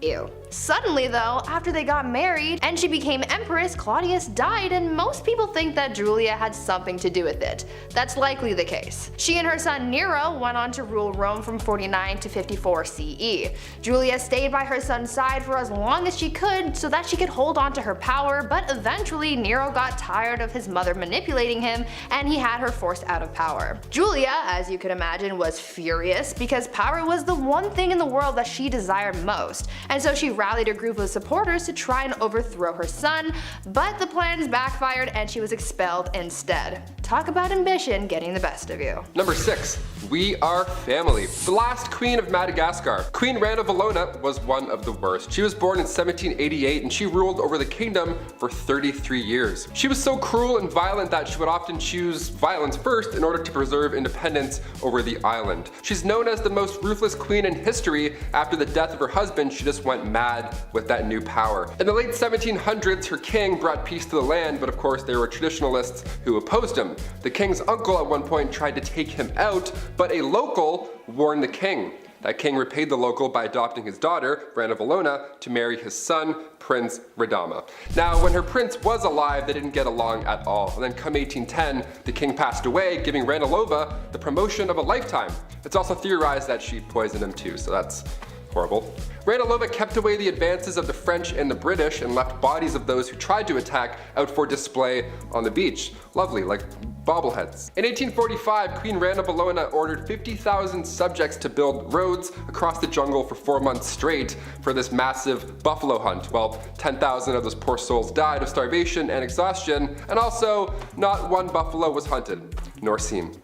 Ew. Suddenly though, after they got married and she became empress, Claudius died, and most people think that Julia had something to do with it. That's likely the case. She and her son Nero went on to rule Rome from 49 to 54 CE. Julia stayed by her son's side for as long as she could so that she could hold on to her power, but eventually Nero got tired of his mother manipulating him and he had her forced out of power. Julia, as you could imagine, was furious because power was the one thing in the world that she desired most, and so she rallied a group of supporters to try and overthrow her son, but the plans backfired and she was expelled instead. Talk about ambition getting the best of you. Number 6. We are family. The last queen of Madagascar. Queen Rana Valona was one of the worst. She was born in 1788 and she ruled over the kingdom for 33 years. She was so cruel and violent that she would often choose violence first in order to preserve independence over the island. She's known as the most ruthless queen in history. After the death of her husband, she just went mad with that new power. In the late 1700s, her king brought peace to the land, but of course there were traditionalists who opposed him. The king's uncle at one point tried to take him out, but a local warned the king. That king repaid the local by adopting his daughter, Rana Valona, to marry his son, Prince Radama. Now, when her prince was alive, they didn't get along at all. And then come 1810, the king passed away, giving Ranilova the promotion of a lifetime. It's also theorized that she poisoned him too, so that's horrible. Ranilova kept away the advances of the French and the British and left bodies of those who tried to attack out for display on the beach. Lovely, like bobbleheads. In 1845, Queen Rana Bologna ordered 50,000 subjects to build roads across the jungle for 4 months straight for this massive buffalo hunt. Well, 10,000 of those poor souls died of starvation and exhaustion, and also not one buffalo was hunted, nor seen.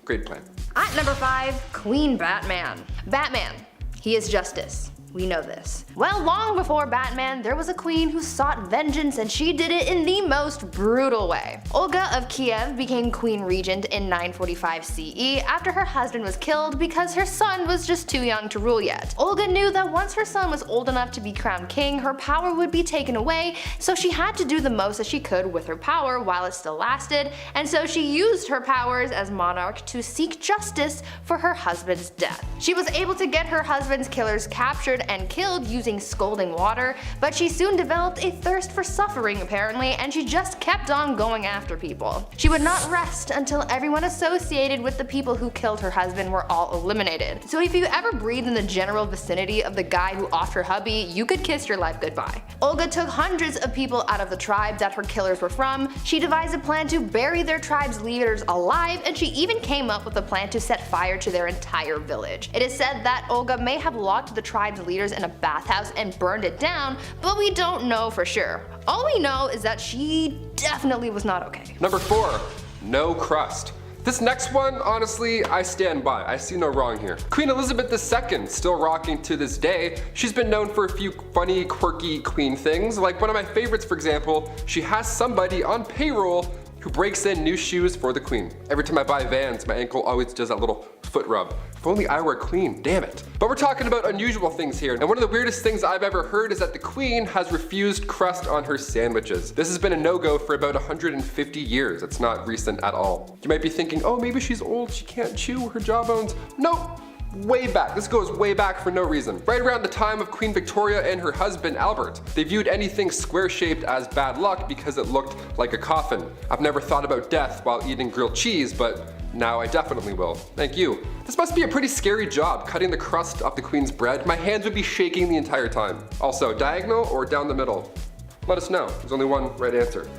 Great plan. At number 5, Queen Batman. Batman, he is justice. We know this. Well, long before Batman, there was a queen who sought vengeance, and she did it in the most brutal way. Olga of Kiev became queen regent in 945 CE after her husband was killed because her son was just too young to rule yet. Olga knew that once her son was old enough to be crowned king, her power would be taken away, so she had to do the most that she could with her power while it still lasted, and so she used her powers as monarch to seek justice for her husband's death. She was able to get her husband's killers captured and killed using scalding water, but she soon developed a thirst for suffering apparently, and she just kept on going after people. She would not rest until everyone associated with the people who killed her husband were all eliminated. So if you ever breathed in the general vicinity of the guy who offed her hubby, you could kiss your life goodbye. Olga took hundreds of people out of the tribe that her killers were from. She devised a plan to bury their tribe's leaders alive, and she even came up with a plan to set fire to their entire village. It is said that Olga may have locked the tribe's leaders in a bathhouse and burned it down, but we don't know for sure. All we know is that she definitely was not okay. Number 4, no crust. This next one, honestly, I stand by. I see no wrong here. Queen Elizabeth II, still rocking to this day. She's been known for a few funny, quirky queen things. Like one of my favorites, for example, she has somebody on payroll who breaks in new shoes for the queen. Every time I buy Vans, my ankle always does that little foot rub. If only I were a queen, damn it. But we're talking about unusual things here, and one of the weirdest things I've ever heard is that the queen has refused crust on her sandwiches. This has been a no-go for about 150 years. It's not recent at all. You might be thinking, oh, maybe she's old, she can't chew her jawbones. Nope. Way back. This goes way back for no reason. Right around the time of Queen Victoria and her husband Albert. They viewed anything square-shaped as bad luck because it looked like a coffin. I've never thought about death while eating grilled cheese, but now I definitely will. Thank you. This must be a pretty scary job, cutting the crust off the queen's bread. My hands would be shaking the entire time. Also, diagonal or down the middle? Let us know. There's only one right answer.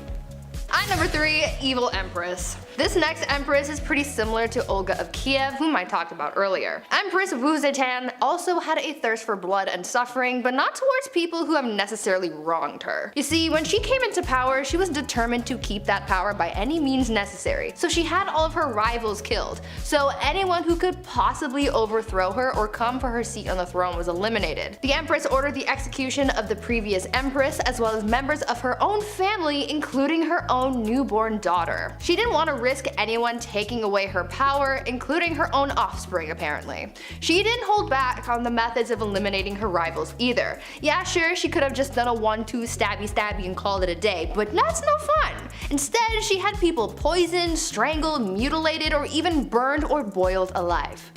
At number 3, Evil Empress. This next empress is pretty similar to Olga of Kiev, whom I talked about earlier. Empress Zetian also had a thirst for blood and suffering, but not towards people who have necessarily wronged her. You see, when she came into power, she was determined to keep that power by any means necessary, so she had all of her rivals killed. So anyone who could possibly overthrow her or come for her seat on the throne was eliminated. The empress ordered the execution of the previous empress, as well as members of her own family, including her own newborn daughter. She didn't want to risk anyone taking away her power, including her own offspring apparently. She didn't hold back on the methods of eliminating her rivals either. Yeah, sure, she could have just done a 1-2 stabby and called it a day, but that's no fun. Instead, she had people poisoned, strangled, mutilated, or even burned or boiled alive.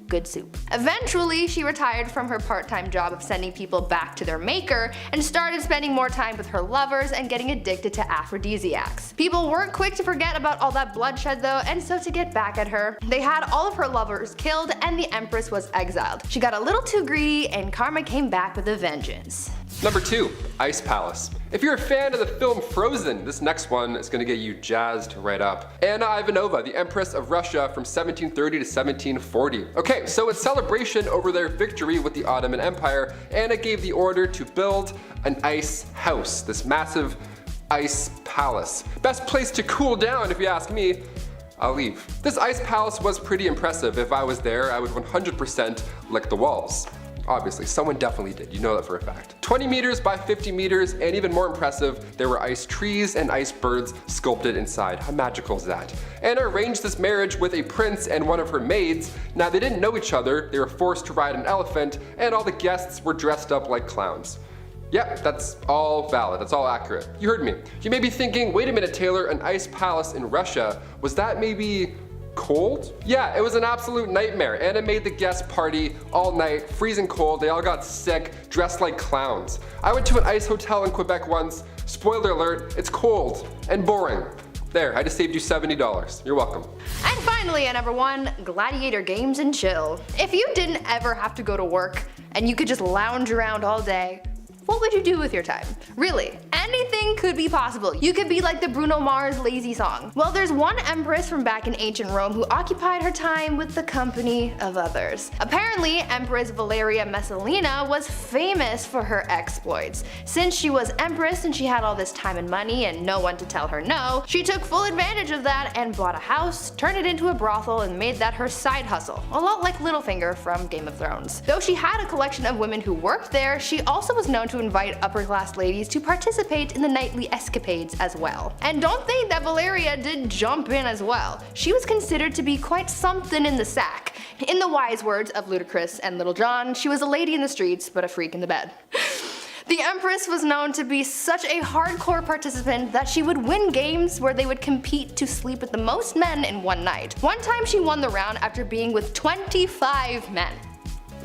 Good soup. Eventually, she retired from her part-time job of sending people back to their maker and started spending more time with her lovers and getting addicted to aphrodisiacs. People weren't quick to forget about all that bloodshed though, and so to get back at her, they had all of her lovers killed and the empress was exiled. She got a little too greedy and karma came back with a vengeance. Number 2, Ice Palace. If you're a fan of the film Frozen, this next one is gonna get you jazzed right up. Anna Ivanova, the Empress of Russia from 1730 to 1740. Okay, so in celebration over their victory with the Ottoman Empire, Anna gave the order to build an ice house, this massive ice palace. Best place to cool down if you ask me. I'll leave. This ice palace was pretty impressive. If I was there, I would 100% lick the walls. Obviously, someone definitely did, you know that for a fact. 20 meters by 50 meters, and even more impressive, there were ice trees and ice birds sculpted inside. How magical is that? Anna arranged this marriage with a prince and one of her maids. Now they didn't know each other, they were forced to ride an elephant, and all the guests were dressed up like clowns. Yep, that's all valid, that's all accurate. You heard me. You may be thinking, wait a minute Taylor, an ice palace in Russia, was that maybe cold? Yeah, it was an absolute nightmare. Anna made the guests party all night, freezing cold, they all got sick, dressed like clowns. I went to an ice hotel in Quebec once, spoiler alert, it's cold and boring. There, I just saved you $70. You're welcome. And finally at number 1, gladiator games and chill. If you didn't ever have to go to work and you could just lounge around all day, what would you do with your time? Really, anything could be possible. You could be like the Bruno Mars Lazy song. Well, there's one empress from back in ancient Rome who occupied her time with the company of others. Apparently, Empress Valeria Messalina was famous for her exploits. Since she was empress and she had all this time and money and no one to tell her no, she took full advantage of that and bought a house, turned it into a brothel, and made that her side hustle. A lot like Littlefinger from Game of Thrones. Though she had a collection of women who worked there, she also was known to invite upper class ladies to participate in the nightly escapades as well. And don't think that Valeria did jump in as well. She was considered to be quite something in the sack. In the wise words of Ludacris and Little John, she was a lady in the streets but a freak in the bed. The Empress was known to be such a hardcore participant that she would win games where they would compete to sleep with the most men in one night. One time she won the round after being with 25 men.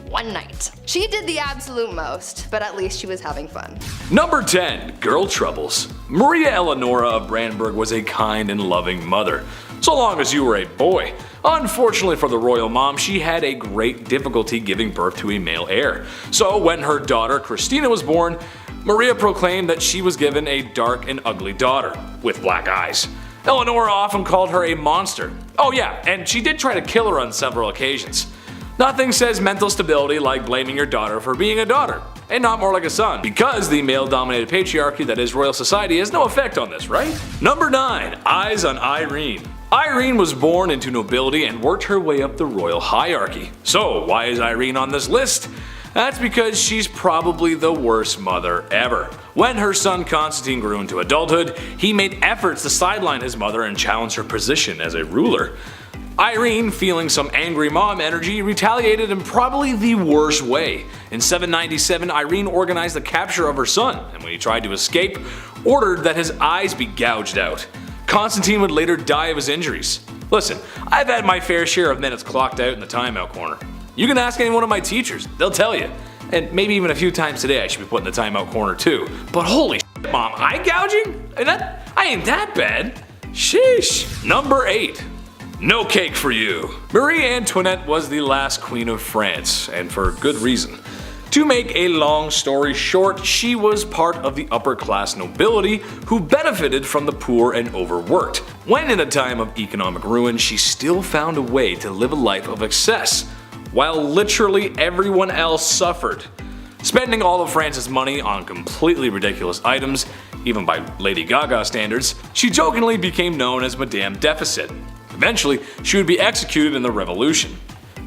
One night. She did the absolute most, but at least she was having fun. Number 10. Girl Troubles. Maria Eleonora of Brandenburg was a kind and loving mother, so long as you were a boy. Unfortunately for the royal mom, she had a great difficulty giving birth to a male heir. So when her daughter Christina was born, Maria proclaimed that she was given a dark and ugly daughter with black eyes. Eleonora often called her a monster. Oh yeah, and she did try to kill her on several occasions. Nothing says mental stability like blaming your daughter for being a daughter, and not more like a son, because the male-dominated patriarchy that is royal society has no effect on this, right? Number 9. Eyes on Irene. Irene was born into nobility and worked her way up the royal hierarchy. So why is Irene on this list? That's because she's probably the worst mother ever. When her son Constantine grew into adulthood, he made efforts to sideline his mother and challenge her position as a ruler. Irene, feeling some angry mom energy, retaliated in probably the worst way. In 797, Irene organized the capture of her son, and when he tried to escape, ordered that his eyes be gouged out. Constantine would later die of his injuries. Listen, I've had my fair share of minutes clocked out in the timeout corner. You can ask any one of my teachers, they'll tell you. And maybe even a few times today I should be put in the timeout corner too. But holy shit, mom, eye gouging? I ain't that bad. Sheesh. Number 8. No cake for you. Marie Antoinette was the last queen of France, and for good reason. To make a long story short, she was part of the upper class nobility who benefited from the poor and overworked. When in a time of economic ruin, she still found a way to live a life of excess, while literally everyone else suffered. Spending all of France's money on completely ridiculous items, even by Lady Gaga standards, she jokingly became known as Madame Deficit. Eventually, she would be executed in the Revolution.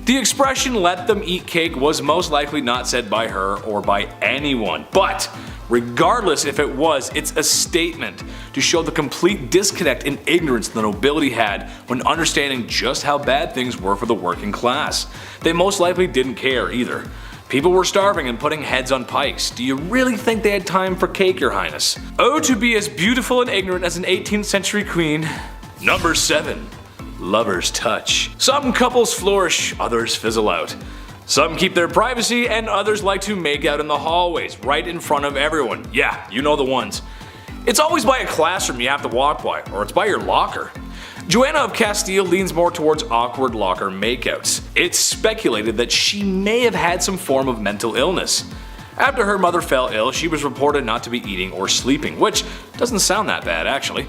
The expression "let them eat cake" was most likely not said by her or by anyone, but regardless if it was, it's a statement to show the complete disconnect and ignorance the nobility had when understanding just how bad things were for the working class. They most likely didn't care either. People were starving and putting heads on pikes. Do you really think they had time for cake, your highness? Oh, to be as beautiful and ignorant as an 18th century queen. Number 7. Lover's touch. Some couples flourish, others fizzle out. Some keep their privacy, and others like to make out in the hallways, right in front of everyone. Yeah, you know the ones. It's always by a classroom you have to walk by, or it's by your locker. Joanna of Castile leans more towards awkward locker makeouts. It's speculated that she may have had some form of mental illness. After her mother fell ill, she was reported not to be eating or sleeping, which doesn't sound that bad actually.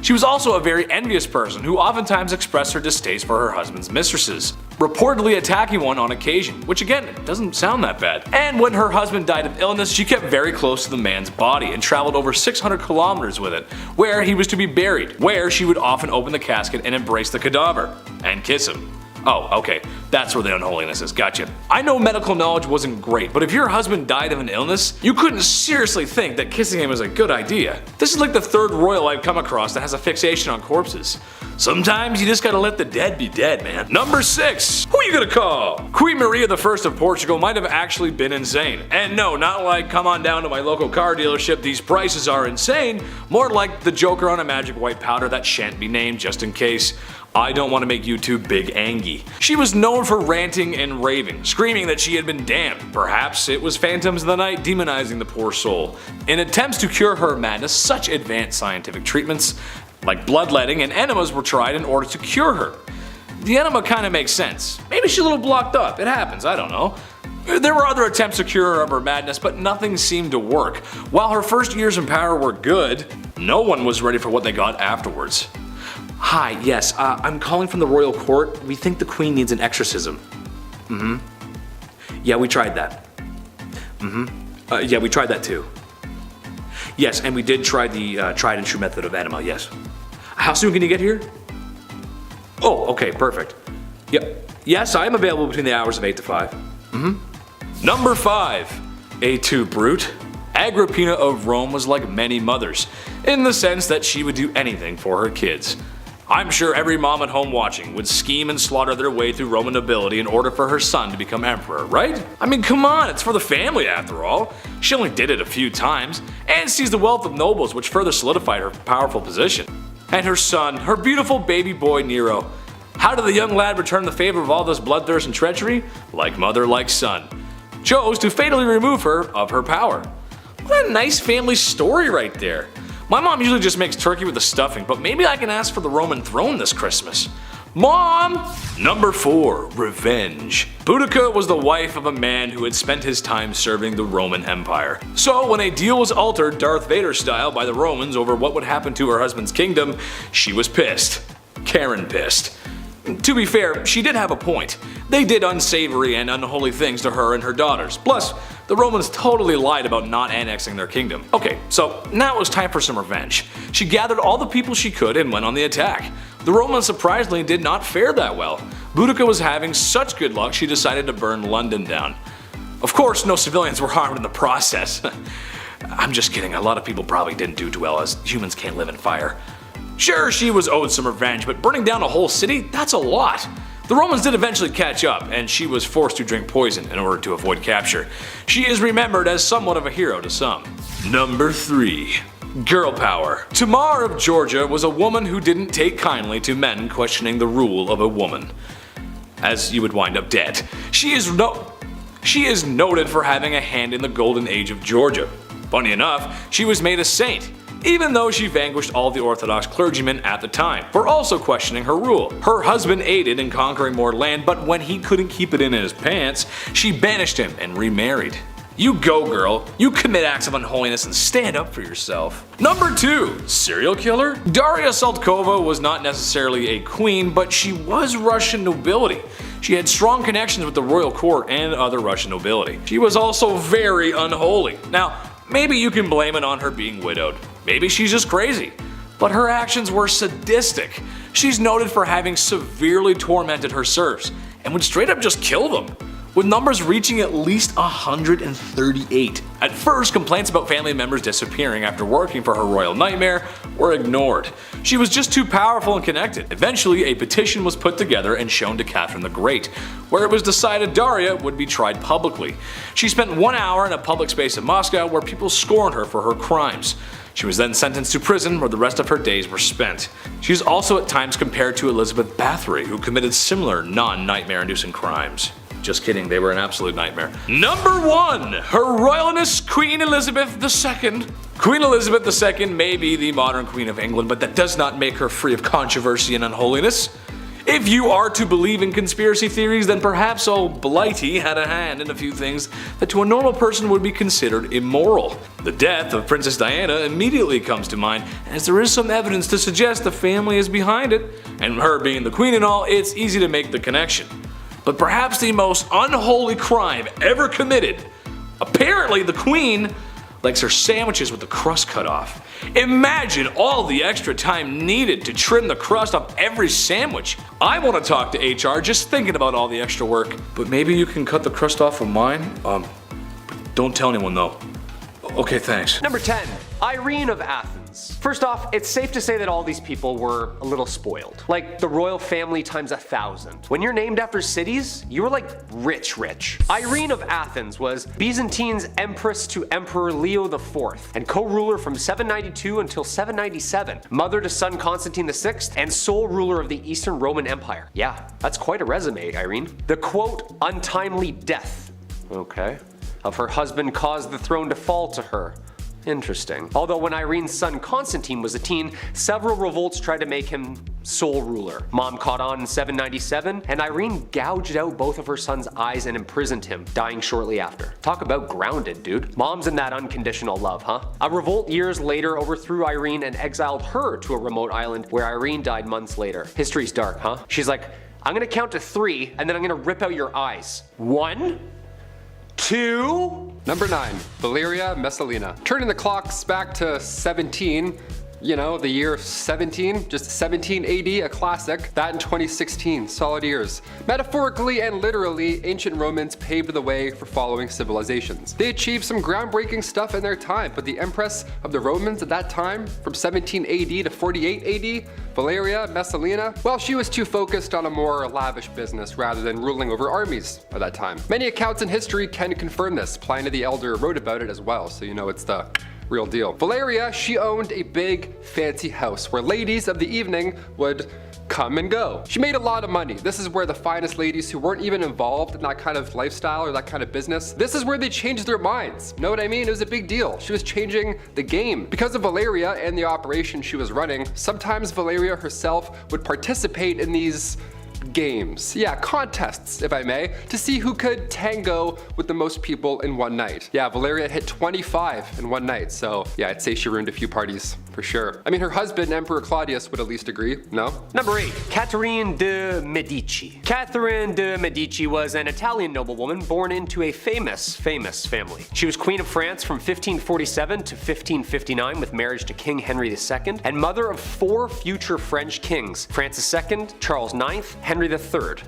She was also a very envious person who oftentimes expressed her distaste for her husband's mistresses, reportedly attacking one on occasion, which again, doesn't sound that bad. And when her husband died of illness, she kept very close to the man's body and traveled over 600 kilometers with it, where he was to be buried, where she would often open the casket and embrace the cadaver, and kiss him. Oh, okay, that's where the unholiness is, gotcha. I know medical knowledge wasn't great, but if your husband died of an illness, you couldn't seriously think that kissing him is a good idea. This is like the third royal I've come across that has a fixation on corpses. Sometimes you just gotta let the dead be dead, man. Number 6, who you gonna call? Queen Maria I of Portugal might have actually been insane. And no, not like come on down to my local car dealership, these prices are insane, more like the Joker on a magic white powder that shan't be named just in case. I don't want to make YouTube big Angie. She was known for ranting and raving, screaming that she had been damned. Perhaps it was phantoms of the night demonizing the poor soul. In attempts to cure her madness, such advanced scientific treatments like bloodletting and enemas were tried in order to cure her. The enema kinda makes sense. Maybe she's a little blocked up, it happens, I don't know. There were other attempts to cure her of her madness, but nothing seemed to work. While her first years in power were good, no one was ready for what they got afterwards. Hi, yes, I'm calling from the royal court. We think the queen needs an exorcism. Yeah, we tried that. Yeah, we tried that too. Yes, and we did try the tried and true method of enema, yes. How soon can you get here? Oh, okay, perfect. Yep. Yes, I am available between the hours of 8 to 5. Number 5. A too brute. Agrippina of Rome was like many mothers, in the sense that she would do anything for her kids. I'm sure every mom at home watching would scheme and slaughter their way through Roman nobility in order for her son to become emperor, right? I mean, come on, it's for the family after all. She only did it a few times, and seized the wealth of nobles, which further solidified her powerful position. And her son, her beautiful baby boy Nero. How did the young lad return the favor of all this bloodthirst and treachery? Like mother, like son. Chose to fatally remove her of her power. What a nice family story right there. My mom usually just makes turkey with the stuffing, but maybe I can ask for the Roman throne this Christmas. Mom! Number 4. Revenge. Boudica was the wife of a man who had spent his time serving the Roman Empire. So when a deal was altered Darth Vader style by the Romans over what would happen to her husband's kingdom, she was pissed. Karen pissed. To be fair, she did have a point. They did unsavory and unholy things to her and her daughters. Plus, the Romans totally lied about not annexing their kingdom. Okay, so now it was time for some revenge. She gathered all the people she could and went on the attack. The Romans surprisingly did not fare that well. Boudica was having such good luck she decided to burn London down. Of course, no civilians were harmed in the process. I'm just kidding, a lot of people probably didn't do too well as humans can't live in fire. Sure, she was owed some revenge, but burning down a whole city? That's a lot. The Romans did eventually catch up, and she was forced to drink poison in order to avoid capture. She is remembered as somewhat of a hero to some. Number 3. Girl power. Tamar of Georgia was a woman who didn't take kindly to men questioning the rule of a woman. As you would wind up dead. She is noted for having a hand in the golden age of Georgia. Funny enough, she was made a saint, even though she vanquished all the Orthodox clergymen at the time for also questioning her rule. Her husband aided in conquering more land, but when he couldn't keep it in his pants, she banished him and remarried. You go, girl. You commit acts of unholiness and stand up for yourself. Number 2. Serial killer? Daria Saltkova was not necessarily a queen, but she was Russian nobility. She had strong connections with the royal court and other Russian nobility. She was also very unholy. Now, maybe you can blame it on her being widowed. Maybe she's just crazy. But her actions were sadistic. She's noted for having severely tormented her serfs and would straight up just kill them, with numbers reaching at least 138. At first, complaints about family members disappearing after working for her royal nightmare were ignored. She was just too powerful and connected. Eventually, a petition was put together and shown to Catherine the Great, where it was decided Daria would be tried publicly. She spent 1 hour in a public space in Moscow where people scorned her for her crimes. She was then sentenced to prison where the rest of her days were spent. She is also at times compared to Elizabeth Bathory, who committed similar non-nightmare inducing crimes. Just kidding, they were an absolute nightmare. Number 1. Her Royalness Queen Elizabeth II. Queen Elizabeth II may be the modern Queen of England, but that does not make her free of controversy and unholiness. If you are to believe in conspiracy theories, then perhaps old Blighty had a hand in a few things that to a normal person would be considered immoral. The death of Princess Diana immediately comes to mind, as there is some evidence to suggest the family is behind it, and her being the queen and all, it's easy to make the connection. But perhaps the most unholy crime ever committed, apparently the queen likes her sandwiches with the crust cut off. Imagine all the extra time needed to trim the crust off every sandwich. I want to talk to HR just thinking about all the extra work. But maybe you can cut the crust off of mine? Don't tell anyone though. Okay, thanks. Number 10. Irene of Athens. First off, it's safe to say that all these people were a little spoiled. Like the royal family times 1,000. When you're named after cities, you were like rich. Irene of Athens was Byzantine's empress to Emperor Leo IV and co-ruler from 792 until 797, mother to son Constantine VI, and sole ruler of the Eastern Roman Empire. Yeah, that's quite a resume, Irene. The quote, untimely death, okay, of her husband caused the throne to fall to her. Interesting. Although when Irene's son Constantine was a teen, several revolts tried to make him sole ruler. Mom caught on in 797, and Irene gouged out both of her son's eyes and imprisoned him, dying shortly after. Talk about grounded, dude. Mom's in that unconditional love, huh? A revolt years later overthrew Irene and exiled her to a remote island where Irene died months later. History's dark, huh? She's like, I'm gonna count to 3, and then I'm gonna rip out your eyes. 1, 2... Number 9, Valeria Messalina. Turning the clocks back to 17, you know, the year 17, just 17 AD, a classic. That in 2016, solid years. Metaphorically and literally, ancient Romans paved the way for following civilizations. They achieved some groundbreaking stuff in their time, but the empress of the Romans at that time, from 17 AD to 48 AD, Valeria Messalina, well, she was too focused on a more lavish business rather than ruling over armies at that time. Many accounts in history can confirm this. Pliny the Elder wrote about it as well, so you know it's the real deal. Valeria, she owned a big, fancy house where ladies of the evening would come and go. She made a lot of money. This is where the finest ladies who weren't even involved in that kind of lifestyle or that kind of business, this is where they changed their minds. Know what I mean? It was a big deal. She was changing the game. Because of Valeria and the operation she was running, sometimes Valeria herself would participate in these games. Yeah, contests, if I may, to see who could tango with the most people in one night. Yeah, Valeria hit 25 in one night, so yeah, I'd say she ruined a few parties, for sure. I mean, her husband, Emperor Claudius, would at least agree, no? Number 8, Catherine de Medici. Catherine de Medici was an Italian noblewoman born into a famous family. She was Queen of France from 1547 to 1559 with marriage to King Henry II, and mother of 4 future French kings, Francis II, Charles IX, Henry III.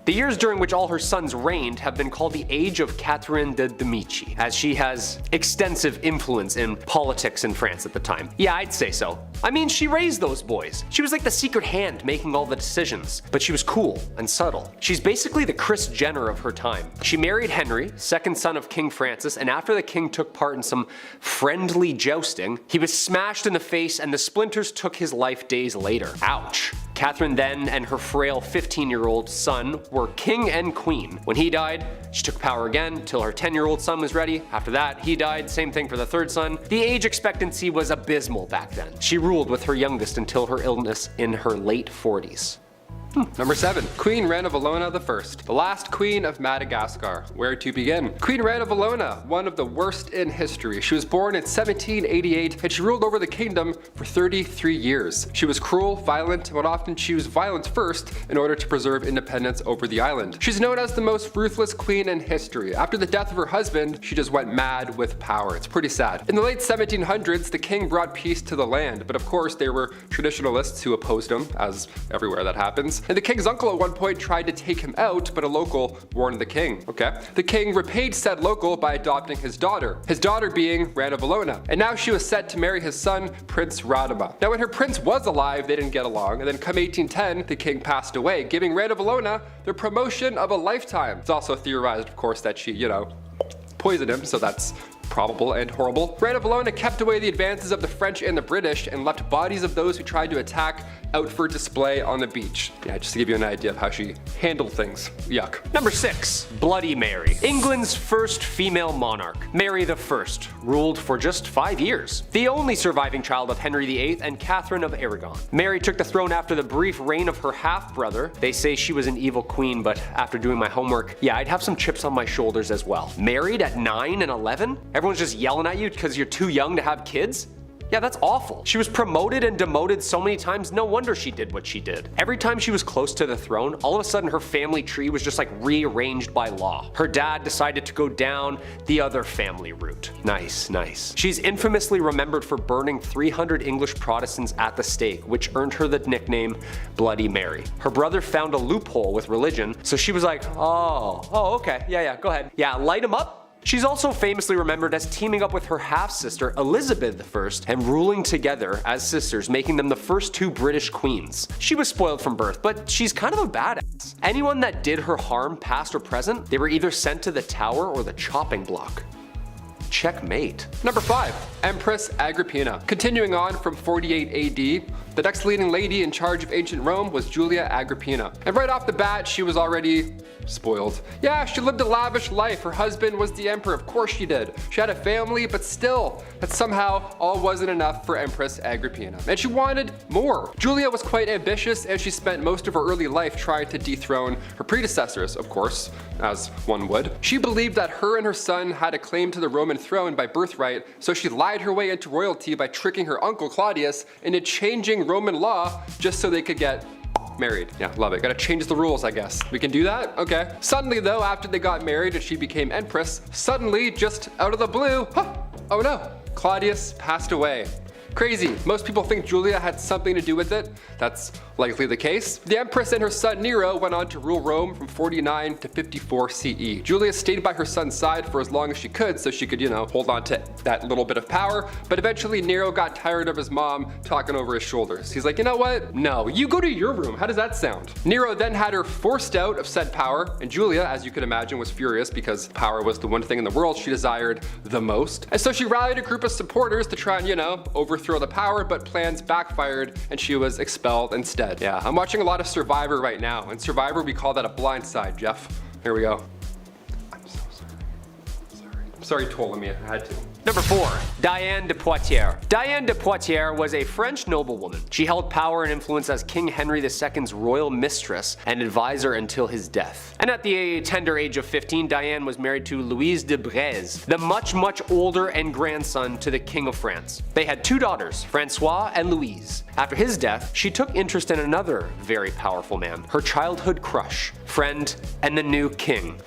The years during which all her sons reigned have been called the Age of Catherine de Medici, as she has extensive influence in politics in France at the time. Yeah, I'd say so. I mean, she raised those boys. She was like the secret hand making all the decisions, but she was cool and subtle. She's basically the Kris Jenner of her time. She married Henry, second son of King Francis, and after the king took part in some friendly jousting, he was smashed in the face and the splinters took his life days later. Ouch. Catherine then and her frail 15-year-old son were king and queen. When he died, she took power again till her 10-year-old son was ready. After that, he died, same thing for the third son. The age expectancy was abysmal back then. She ruled with her youngest until her illness in her late 40s. Number 7, Queen Ranavalona I, the last queen of Madagascar. Where to begin? Queen Ranavalona, one of the worst in history. She was born in 1788 and she ruled over the kingdom for 33 years. She was cruel, violent, and would often choose violence first in order to preserve independence over the island. She's known as the most ruthless queen in history. After the death of her husband, she just went mad with power. It's pretty sad. In the late 1700s, the king brought peace to the land, but of course there were traditionalists who opposed him, as everywhere that happens. And the king's uncle at one point tried to take him out, but a local warned the king. Okay. The king repaid said local by adopting his daughter being Ranavalona. And now she was set to marry his son, Prince Radama. Now when her prince was alive, they didn't get along, and then come 1810, the king passed away, giving Ranavalona the promotion of a lifetime. It's also theorized, of course, that she, you know, poisoned him, so that's probable and horrible. Ranavalona kept away the advances of the French and the British and left bodies of those who tried to attack out for display on the beach. Yeah, just to give you an idea of how she handled things. Yuck. Number 6, Bloody Mary. England's first female monarch, Mary I, ruled for just 5 years. The only surviving child of Henry VIII and Catherine of Aragon. Mary took the throne after the brief reign of her half-brother. They say she was an evil queen, but after doing my homework, yeah, I'd have some chips on my shoulders as well. Married at 9 and 11? Everyone's just yelling at you because you're too young to have kids? Yeah, that's awful. She was promoted and demoted so many times, no wonder she did what she did. Every time she was close to the throne, all of a sudden her family tree was just like rearranged by law. Her dad decided to go down the other family route. Nice, nice. She's infamously remembered for burning 300 English Protestants at the stake, which earned her the nickname Bloody Mary. Her brother found a loophole with religion, so she was like, oh, okay, yeah, go ahead. Yeah, light him up. She's also famously remembered as teaming up with her half-sister Elizabeth I and ruling together as sisters, making them the first 2 British queens. She was spoiled from birth, but she's kind of a badass. Anyone that did her harm, past or present, they were either sent to the Tower or the chopping block. Checkmate. Number 5, Empress Agrippina. Continuing on from 48 AD, the next leading lady in charge of ancient Rome was Julia Agrippina. And right off the bat, she was already spoiled. Yeah, she lived a lavish life. Her husband was the emperor, of course she did. She had a family, but still, that somehow all wasn't enough for Empress Agrippina. And she wanted more. Julia was quite ambitious, and she spent most of her early life trying to dethrone her predecessors, of course, as one would. She believed that her and her son had a claim to the Roman throne by birthright, so she lied her way into royalty by tricking her uncle Claudius into changing Roman law just so they could get married. Yeah, love it. Gotta change the rules, I guess. We can do that? Okay. Suddenly though, after they got married and she became empress, suddenly, just out of the blue, oh no, Claudius passed away. Crazy. Most people think Julia had something to do with it. That's likely the case. The Empress and her son Nero went on to rule Rome from 49 to 54 CE. Julia stayed by her son's side for as long as she could so she could, hold on to that little bit of power, but eventually Nero got tired of his mom talking over his shoulders. He's like, you know what? No, you go to your room. How does that sound? Nero then had her forced out of said power, and Julia, as you could imagine, was furious because power was the one thing in the world she desired the most. And so she rallied a group of supporters to try and, overthrow the power, but plans backfired and she was expelled instead. Yeah, I'm watching a lot of Survivor right now. In Survivor, we call that a blind side, Jeff. Here we go. I'm so sorry. I'm sorry, Ptolemy, I had to. Number 4, Diane de Poitiers. Diane de Poitiers was a French noblewoman. She held power and influence as King Henry II's royal mistress and advisor until his death. And at the tender age of 15, Diane was married to Louise de Breze, the much older and grandson to the King of France. They had 2 daughters, Francois and Louise. After his death, she took interest in another very powerful man, her childhood crush, friend, and the new king.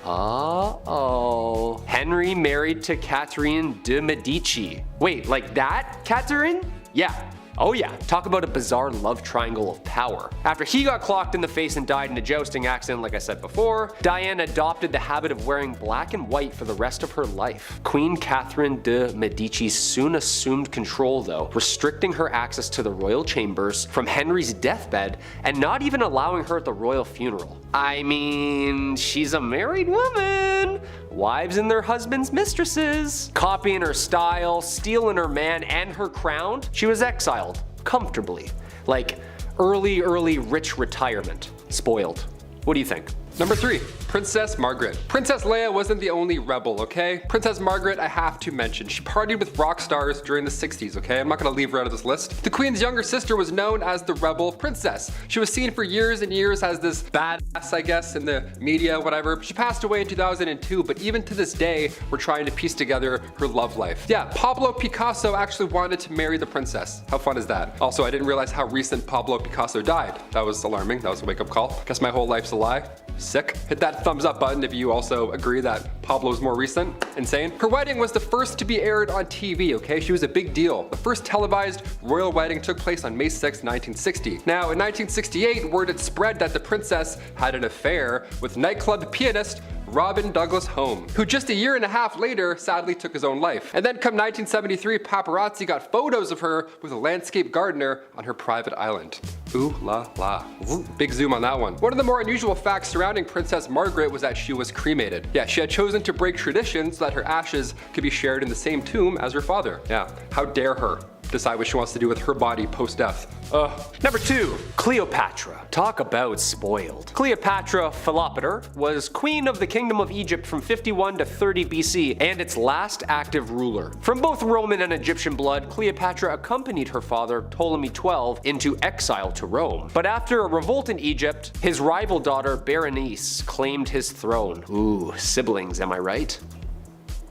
Henry married to Catherine de Medici. Wait, like that? Catherine? Yeah. Oh yeah, talk about a bizarre love triangle of power. After he got clocked in the face and died in a jousting accident like I said before, Diane adopted the habit of wearing black and white for the rest of her life. Queen Catherine de Medici soon assumed control though, restricting her access to the royal chambers from Henry's deathbed and not even allowing her at the royal funeral. I mean, she's a married woman. Wives and their husbands' mistresses. Copying her style, stealing her man and her crown, she was exiled, comfortably. Like early rich retirement. Spoiled. What do you think? Number 3, Princess Margaret. Princess Leia wasn't the only rebel, okay? Princess Margaret, I have to mention, she partied with rock stars during the 60s, okay? I'm not gonna leave her out of this list. The Queen's younger sister was known as the rebel princess. She was seen for years and years as this badass, I guess, in the media, whatever. She passed away in 2002, but even to this day, we're trying to piece together her love life. Yeah, Pablo Picasso actually wanted to marry the princess. How fun is that? Also, I didn't realize how recent Pablo Picasso died. That was alarming. That was a wake-up call. Guess my whole life's a lie. Sick. Hit that thumbs up button if you also agree that Pablo's more recent. Insane. Her wedding was the first to be aired on TV, okay? She was a big deal. The first televised royal wedding took place on May 6, 1960. Now, in 1968, word had spread that the princess had an affair with nightclub pianist Robin Douglas Home, who just a year and a half later sadly took his own life. And then come 1973, paparazzi got photos of her with a landscape gardener on her private island. Ooh la la. Ooh, big zoom on that one. One of the more unusual facts surrounding Princess Margaret was that she was cremated. Yeah, she had chosen to break tradition so that her ashes could be shared in the same tomb as her father. Yeah, how dare her decide what she wants to do with her body post-death. Number 2, Cleopatra. Talk about spoiled. Cleopatra Philopator was queen of the Kingdom of Egypt from 51 to 30 BC and its last active ruler. From both Roman and Egyptian blood, Cleopatra accompanied her father, Ptolemy XII, into exile to Rome. But after a revolt in Egypt, his rival daughter Berenice claimed his throne. Ooh, siblings, am I right?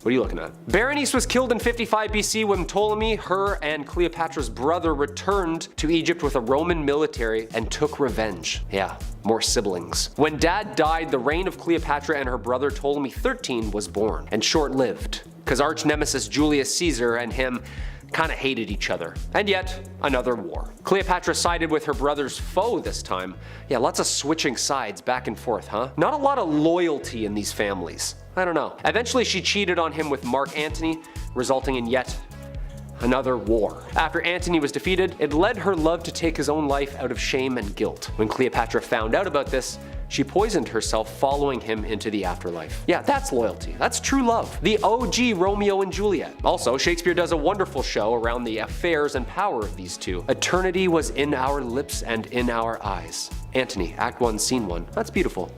What are you looking at? Berenice was killed in 55 BC when Ptolemy, her, and Cleopatra's brother returned to Egypt with a Roman military and took revenge. Yeah, more siblings. When dad died, the reign of Cleopatra and her brother Ptolemy XIII was born, and short-lived, because arch nemesis Julius Caesar and him kinda hated each other. And yet, another war. Cleopatra sided with her brother's foe this time. Yeah, lots of switching sides back and forth, huh? Not a lot of loyalty in these families. I don't know. Eventually she cheated on him with Mark Antony, resulting in yet another war. After Antony was defeated, it led her love to take his own life out of shame and guilt. When Cleopatra found out about this, she poisoned herself following him into the afterlife. Yeah, that's loyalty. That's true love. The OG Romeo and Juliet. Also, Shakespeare does a wonderful show around the affairs and power of these two. Eternity was in our lips and in our eyes. Antony, Act 1, Scene 1. That's beautiful.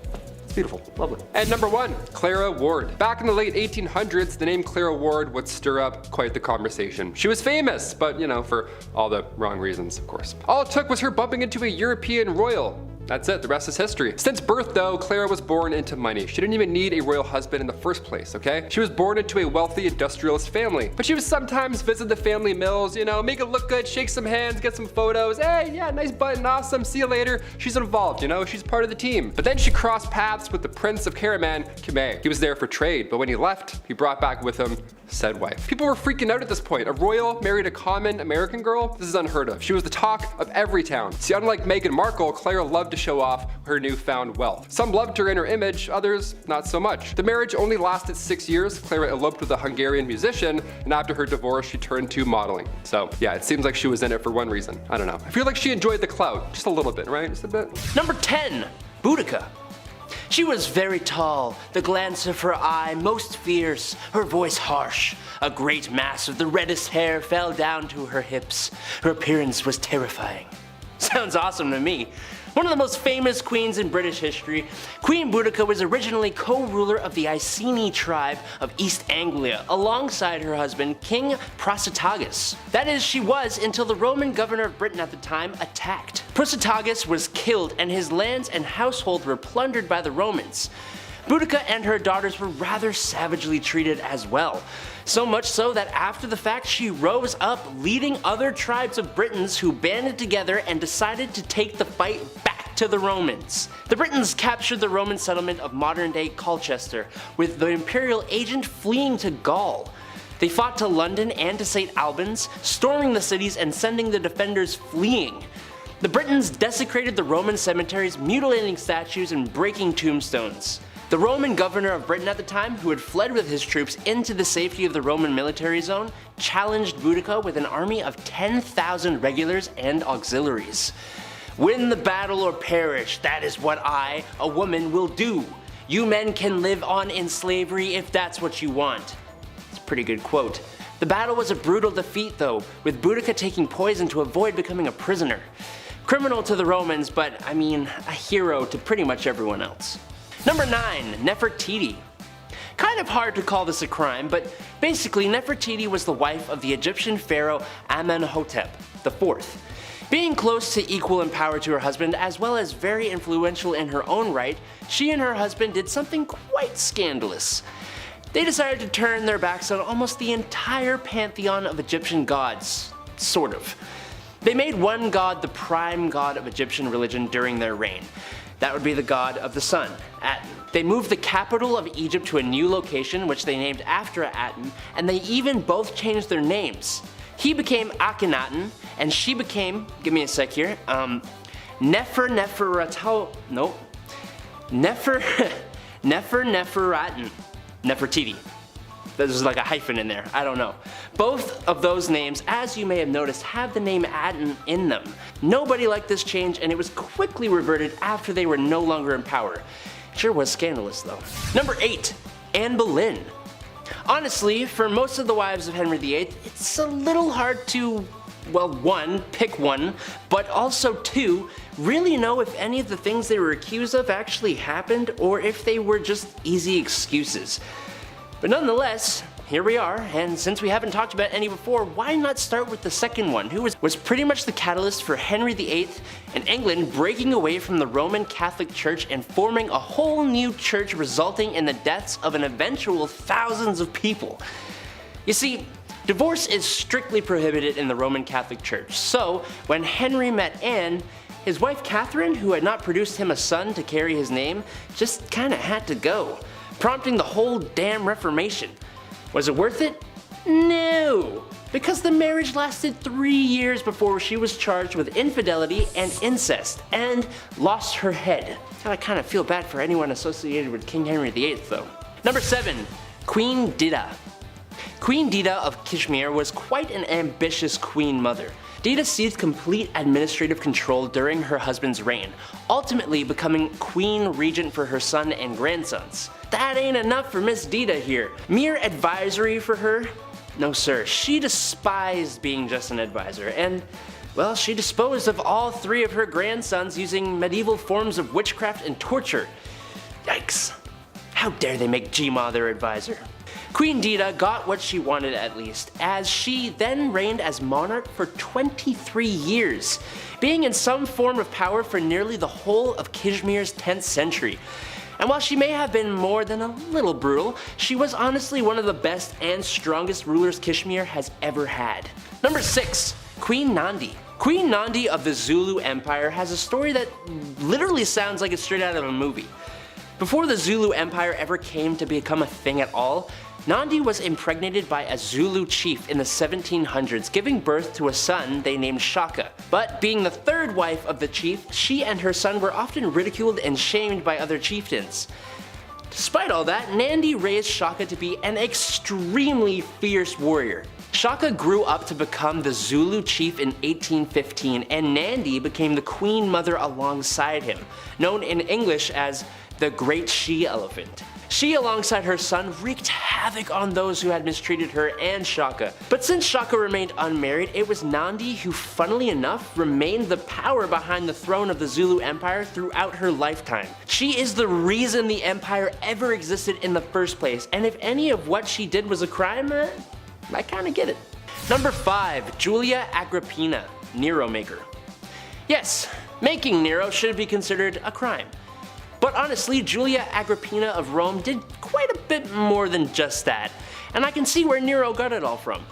It's beautiful. Lovely. And number 1, Clara Ward. Back in the late 1800s, the name Clara Ward would stir up quite the conversation. She was famous, but you know, for all the wrong reasons, of course. All it took was her bumping into a European royal. That's it, the rest is history. Since birth though, Clara was born into money. She didn't even need a royal husband in the first place, okay? She was born into a wealthy industrialist family. But she would sometimes visit the family mills, you know, make it look good, shake some hands, get some photos. Hey, yeah, nice button, awesome, see you later. She's involved, you know, she's part of the team. But then she crossed paths with the Prince of Caraman, Capone. He was there for trade, but when he left, he brought back with him said wife. People were freaking out at this point. A royal married a common American girl? This is unheard of. She was the talk of every town. See, unlike Meghan Markle, Clara loved to show off her newfound wealth. Some loved her in her image, others not so much. The marriage only lasted 6 years. Clara eloped with a Hungarian musician, and after her divorce, she turned to modeling. So yeah, it seems like she was in it for one reason. I don't know. I feel like she enjoyed the clout, just a little bit, right? Just a bit. Number 10, Boudica. She was very tall, the glance of her eye most fierce, her voice harsh. A great mass of the reddest hair fell down to her hips. Her appearance was terrifying. Sounds awesome to me. One of the most famous queens in British history, Queen Boudica was originally co-ruler of the Iceni tribe of East Anglia alongside her husband King Prasutagus. That is, she was until the Roman governor of Britain at the time attacked. Prasutagus was killed and his lands and household were plundered by the Romans. Boudica and her daughters were rather savagely treated as well. So much so that after the fact she rose up leading other tribes of Britons who banded together and decided to take the fight back to the Romans. The Britons captured the Roman settlement of modern-day Colchester, with the imperial agent fleeing to Gaul. They fought to London and to St. Albans, storming the cities and sending the defenders fleeing. The Britons desecrated the Roman cemeteries, mutilating statues and breaking tombstones. The Roman governor of Britain at the time, who had fled with his troops into the safety of the Roman military zone, challenged Boudica with an army of 10,000 regulars and auxiliaries. Win the battle or perish, that is what I, a woman, will do. You men can live on in slavery if that's what you want. It's a pretty good quote. The battle was a brutal defeat though, with Boudica taking poison to avoid becoming a prisoner. Criminal to the Romans, but I mean, a hero to pretty much everyone else. Number 9, Nefertiti. Kind of hard to call this a crime, but basically Nefertiti was the wife of the Egyptian pharaoh Amenhotep IV. Being close to equal in power to her husband, as well as very influential in her own right, she and her husband did something quite scandalous. They decided to turn their backs on almost the entire pantheon of Egyptian gods. Sort of. They made one god the prime god of Egyptian religion during their reign. That would be the god of the sun, Aten. They moved the capital of Egypt to a new location, which they named after Aten, and they even both changed their names. He became Akhenaten, and she became, give me a sec here, Nefertiti. Nefertiti. There's like a hyphen in there, I don't know. Both of those names, as you may have noticed, have the name Aten in them. Nobody liked this change and it was quickly reverted after they were no longer in power. Sure was scandalous though. Number 8, Anne Boleyn. Honestly, for most of the wives of Henry VIII, it's a little hard to, well, 1, pick one, but also 2, really know if any of the things they were accused of actually happened or if they were just easy excuses. But nonetheless, here we are, and since we haven't talked about any before, why not start with the second one, who was pretty much the catalyst for Henry VIII and England breaking away from the Roman Catholic Church and forming a whole new church, resulting in the deaths of an eventual thousands of people. You see, divorce is strictly prohibited in the Roman Catholic Church, so when Henry met Anne, his wife Catherine, who had not produced him a son to carry his name, just kinda had to go, prompting the whole damn Reformation. Was it worth it? No, because the marriage lasted 3 years before she was charged with infidelity and incest, and lost her head. I kind of feel bad for anyone associated with King Henry VIII though. Number 7, Queen Dida. Queen Dida of Kashmir was quite an ambitious queen mother. Dida seized complete administrative control during her husband's reign, ultimately becoming queen regent for her son and grandsons. That ain't enough for Miss Dida here. Mere advisory for her? No sir, she despised being just an advisor, and well, she disposed of all 3 of her grandsons using medieval forms of witchcraft and torture. Yikes. How dare they make Gma their advisor? Queen Dida got what she wanted at least, as she then reigned as monarch for 23 years, being in some form of power for nearly the whole of Kashmir's 10th century. And while she may have been more than a little brutal, she was honestly one of the best and strongest rulers Kashmir has ever had. Number 6. Queen Nandi. Queen Nandi of the Zulu Empire has a story that literally sounds like it's straight out of a movie. Before the Zulu Empire ever came to become a thing at all, Nandi was impregnated by a Zulu chief in the 1700s, giving birth to a son they named Shaka. But being the 3rd wife of the chief, she and her son were often ridiculed and shamed by other chieftains. Despite all that, Nandi raised Shaka to be an extremely fierce warrior. Shaka grew up to become the Zulu chief in 1815, and Nandi became the queen mother alongside him, known in English as the Great She-Elephant. She, alongside her son, wreaked havoc on those who had mistreated her and Shaka. But since Shaka remained unmarried, it was Nandi who, funnily enough, remained the power behind the throne of the Zulu Empire throughout her lifetime. She is the reason the empire ever existed in the first place, and if any of what she did was a crime, I kinda get it. Number 5. Julia Agrippina, Nero maker. Yes, making Nero should be considered a crime. But honestly, Julia Agrippina of Rome did quite a bit more than just that, and I can see where Nero got it all from.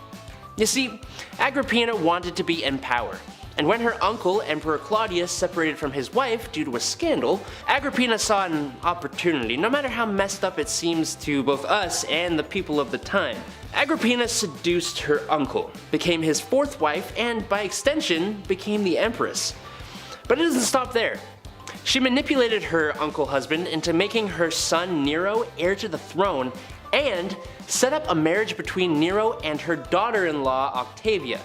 You see, Agrippina wanted to be in power, and when her uncle, Emperor Claudius, separated from his wife due to a scandal, Agrippina saw an opportunity, no matter how messed up it seems to both us and the people of the time. Agrippina seduced her uncle, became his 4th wife, and by extension, became the empress. But it doesn't stop there. She manipulated her uncle husband into making her son Nero heir to the throne, and set up a marriage between Nero and her daughter-in-law Octavia.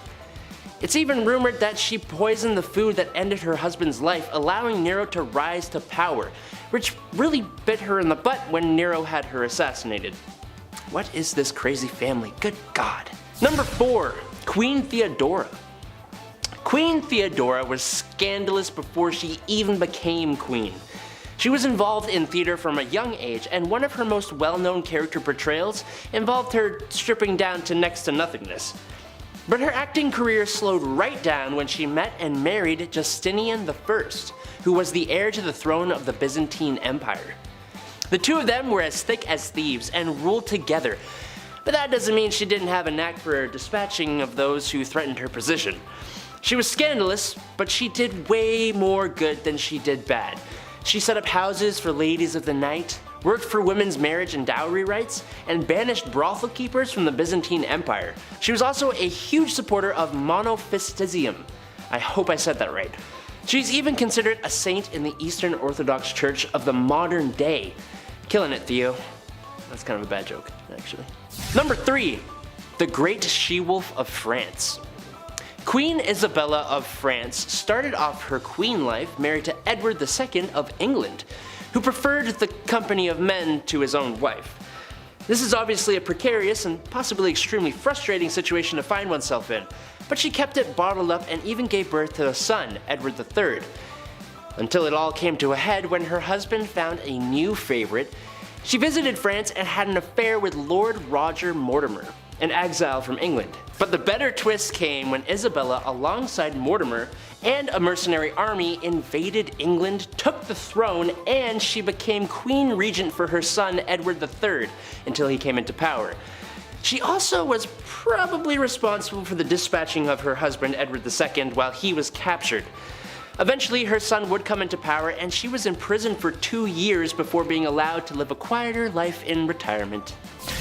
It's even rumored that she poisoned the food that ended her husband's life, allowing Nero to rise to power, which really bit her in the butt when Nero had her assassinated. What is this crazy family? Good God. Number 4. Queen Theodora. Queen Theodora was scandalous before she even became queen. She was involved in theater from a young age, and one of her most well-known character portrayals involved her stripping down to next to nothingness. But her acting career slowed right down when she met and married Justinian I, who was the heir to the throne of the Byzantine Empire. The 2 of them were as thick as thieves and ruled together, but that doesn't mean she didn't have a knack for dispatching of those who threatened her position. She was scandalous, but she did way more good than she did bad. She set up houses for ladies of the night, worked for women's marriage and dowry rights, and banished brothel keepers from the Byzantine Empire. She was also a huge supporter of monophysitism. I hope I said that right. She's even considered a saint in the Eastern Orthodox Church of the modern day. Killing it, Theo. That's kind of a bad joke, actually. Number 3. The Great She-Wolf of France. Queen Isabella of France started off her queen life married to Edward II of England, who preferred the company of men to his own wife. This is obviously a precarious and possibly extremely frustrating situation to find oneself in, but she kept it bottled up and even gave birth to a son, Edward III. Until it all came to a head when her husband found a new favorite. She visited France and had an affair with Lord Roger Mortimer, an exile from England. But the better twist came when Isabella, alongside Mortimer and a mercenary army, invaded England, took the throne, and she became queen regent for her son Edward III until he came into power. She also was probably responsible for the dispatching of her husband Edward II while he was captured. Eventually her son would come into power, and she was imprisoned for 2 years before being allowed to live a quieter life in retirement.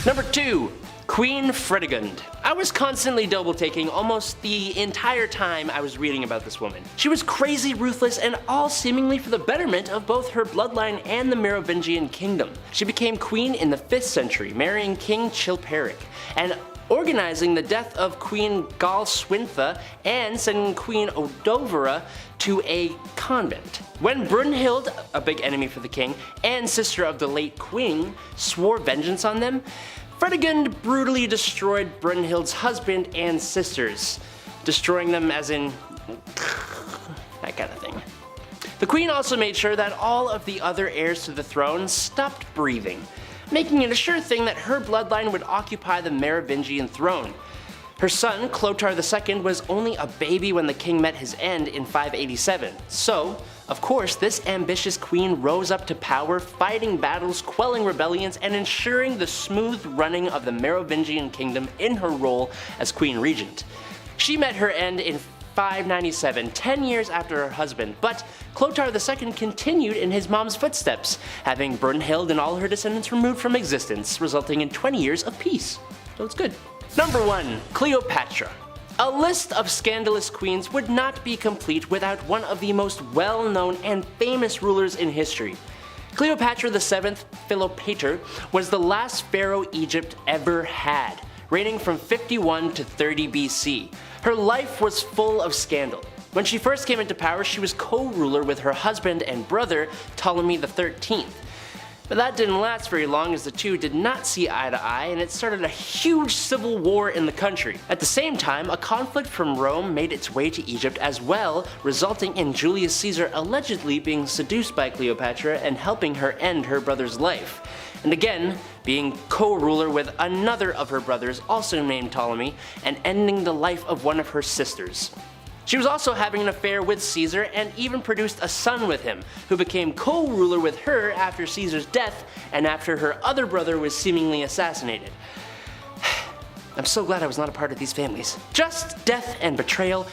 Number 2. Queen Fredegund. I was constantly double-taking almost the entire time I was reading about this woman. She was crazy ruthless, and all seemingly for the betterment of both her bloodline and the Merovingian kingdom. She became queen in the 5th century, marrying King Chilperic, and organizing the death of Queen Galswintha and sending Queen Odovera to a convent. When Brunhild, a big enemy for the king, and sister of the late queen, swore vengeance on them, Fredegund brutally destroyed Brunhild's husband and sisters, destroying them as in that kind of thing. The queen also made sure that all of the other heirs to the throne stopped breathing, making it a sure thing that her bloodline would occupy the Merovingian throne. Her son, Clotaire II, was only a baby when the king met his end in 587, so, of course, this ambitious queen rose up to power, fighting battles, quelling rebellions, and ensuring the smooth running of the Merovingian kingdom in her role as queen regent. She met her end in 597, 10 years after her husband, but Clotaire II continued in his mom's footsteps, having Brunhild and all her descendants removed from existence, resulting in 20 years of peace. So it's good. Number 1. Cleopatra. A list of scandalous queens would not be complete without one of the most well-known and famous rulers in history. Cleopatra VII Philopator was the last pharaoh Egypt ever had, reigning from 51 to 30 BC. Her life was full of scandal. When she first came into power, she was co-ruler with her husband and brother, Ptolemy XIII. But that didn't last very long, as the two did not see eye to eye, and it started a huge civil war in the country. At the same time, a conflict from Rome made its way to Egypt as well, resulting in Julius Caesar allegedly being seduced by Cleopatra and helping her end her brother's life. And again, being co-ruler with another of her brothers, also named Ptolemy, and ending the life of one of her sisters. She was also having an affair with Caesar and even produced a son with him, who became co-ruler with her after Caesar's death and after her other brother was seemingly assassinated. I'm so glad I was not a part of these families. Just death and betrayal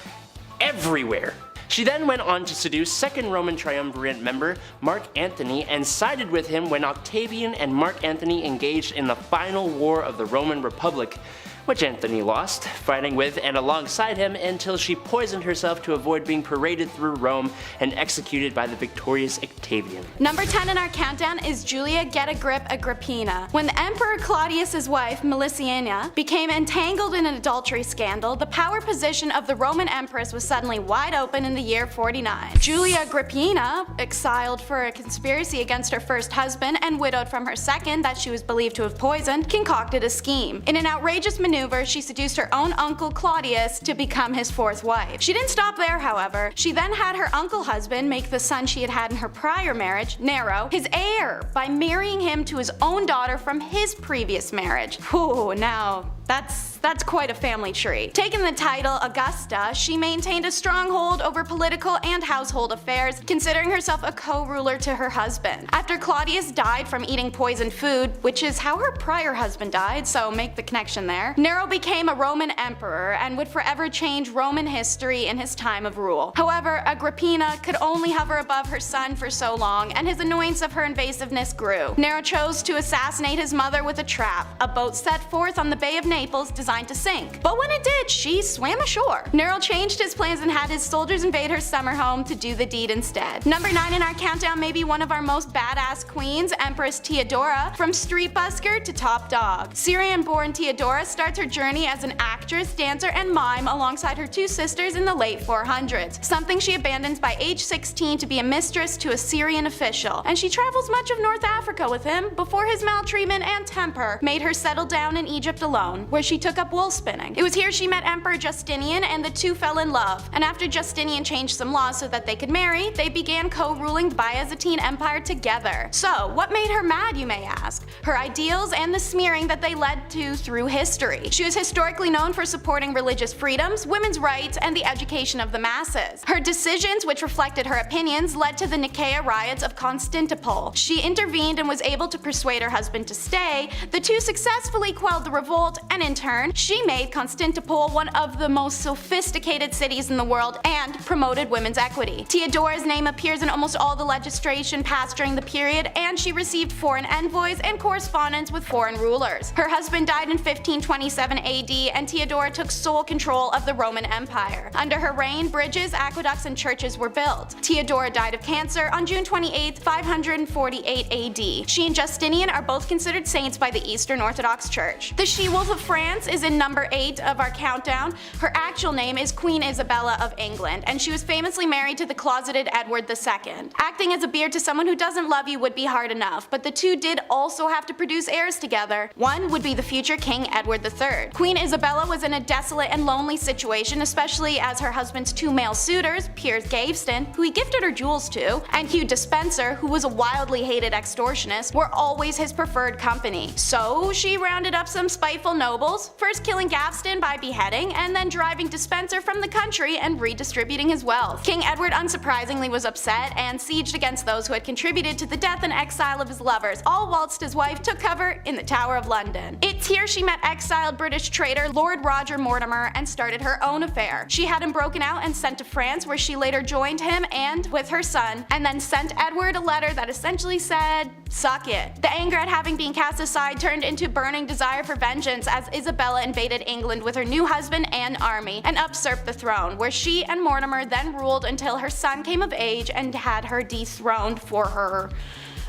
everywhere. She then went on to seduce second Roman triumvirate member Mark Antony and sided with him when Octavian and Mark Antony engaged in the final war of the Roman Republic, which Antony lost, fighting with and alongside him until she poisoned herself to avoid being paraded through Rome and executed by the victorious Octavian. Number 10 in our countdown is Julia Agrippina. When the Emperor Claudius's wife, Melissina, became entangled in an adultery scandal, the power position of the Roman Empress was suddenly wide open in the year 49. Julia Agrippina, exiled for a conspiracy against her first husband and widowed from her second that she was believed to have poisoned, concocted a scheme. In an outrageous maneuver, she seduced her own uncle Claudius to become his fourth wife. She didn't stop there, however. She then had her uncle husband make the son she had had in her prior marriage, Nero, his heir by marrying him to his own daughter from his previous marriage. Whew, now that's quite a family tree. Taking the title Augusta, she maintained a stronghold over political and household affairs, considering herself a co-ruler to her husband. After Claudius died from eating poisoned food, which is how her prior husband died, so make the connection there, Nero became a Roman emperor and would forever change Roman history in his time of rule. However, Agrippina could only hover above her son for so long, and his annoyance of her invasiveness grew. Nero chose to assassinate his mother with a trap, a boat set forth on the Bay of Naples designed to sink. But when it did, she swam ashore. Nero changed his plans and had his soldiers invade her summer home to do the deed instead. Number 9 in our countdown may be one of our most badass queens, Empress Theodora, from street busker to top dog. Syrian-born Theodora starts her journey as an actress, dancer, and mime alongside her two sisters in the late 400s, something she abandons by age 16 to be a mistress to a Syrian official, and she travels much of North Africa with him before his maltreatment and temper made her settle down in Egypt alone, where she took up wool spinning. It was here she met Emperor Justinian and the two fell in love, and after Justinian changed some laws so that they could marry, they began co-ruling the Byzantine Empire together. So, what made her mad, you may ask? Her ideals and the smearing that they led to through history. She was historically known for supporting religious freedoms, women's rights, and the education of the masses. Her decisions, which reflected her opinions, led to the Nicaea riots of Constantinople. She intervened and was able to persuade her husband to stay. The two successfully quelled the revolt, and in turn, she made Constantinople one of the most sophisticated cities in the world and promoted women's equity. Theodora's name appears in almost all the legislation passed during the period, and she received foreign envoys and correspondence with foreign rulers. Her husband died in 1526 227 AD, and Theodora took sole control of the Roman Empire. Under her reign, bridges, aqueducts, and churches were built. Theodora died of cancer on June 28, 548 AD. She and Justinian are both considered saints by the Eastern Orthodox Church. The She-Wolf of France is in number 8 of our countdown. Her actual name is Queen Isabella of England, and she was famously married to the closeted Edward II. Acting as a beard to someone who doesn't love you would be hard enough, but the two did also have to produce heirs together. One would be the future King Edward III. Queen Isabella was in a desolate and lonely situation, especially as her husband's two male suitors, Piers Gaveston, who he gifted her jewels to, and Hugh Despenser, who was a wildly hated extortionist, were always his preferred company. So she rounded up some spiteful nobles, first killing Gaveston by beheading, and then driving Despenser from the country and redistributing his wealth. King Edward unsurprisingly was upset and sieged against those who had contributed to the death and exile of his lovers, all whilst his wife took cover in the Tower of London. It's here she met exiled British traitor Lord Roger Mortimer and started her own affair. She had him broken out and sent to France, where she later joined him and with her son, and then sent Edward a letter that essentially said, "Suck it." The anger at having been cast aside turned into burning desire for vengeance as Isabella invaded England with her new husband and army and usurped the throne, where she and Mortimer then ruled until her son came of age and had her dethroned for her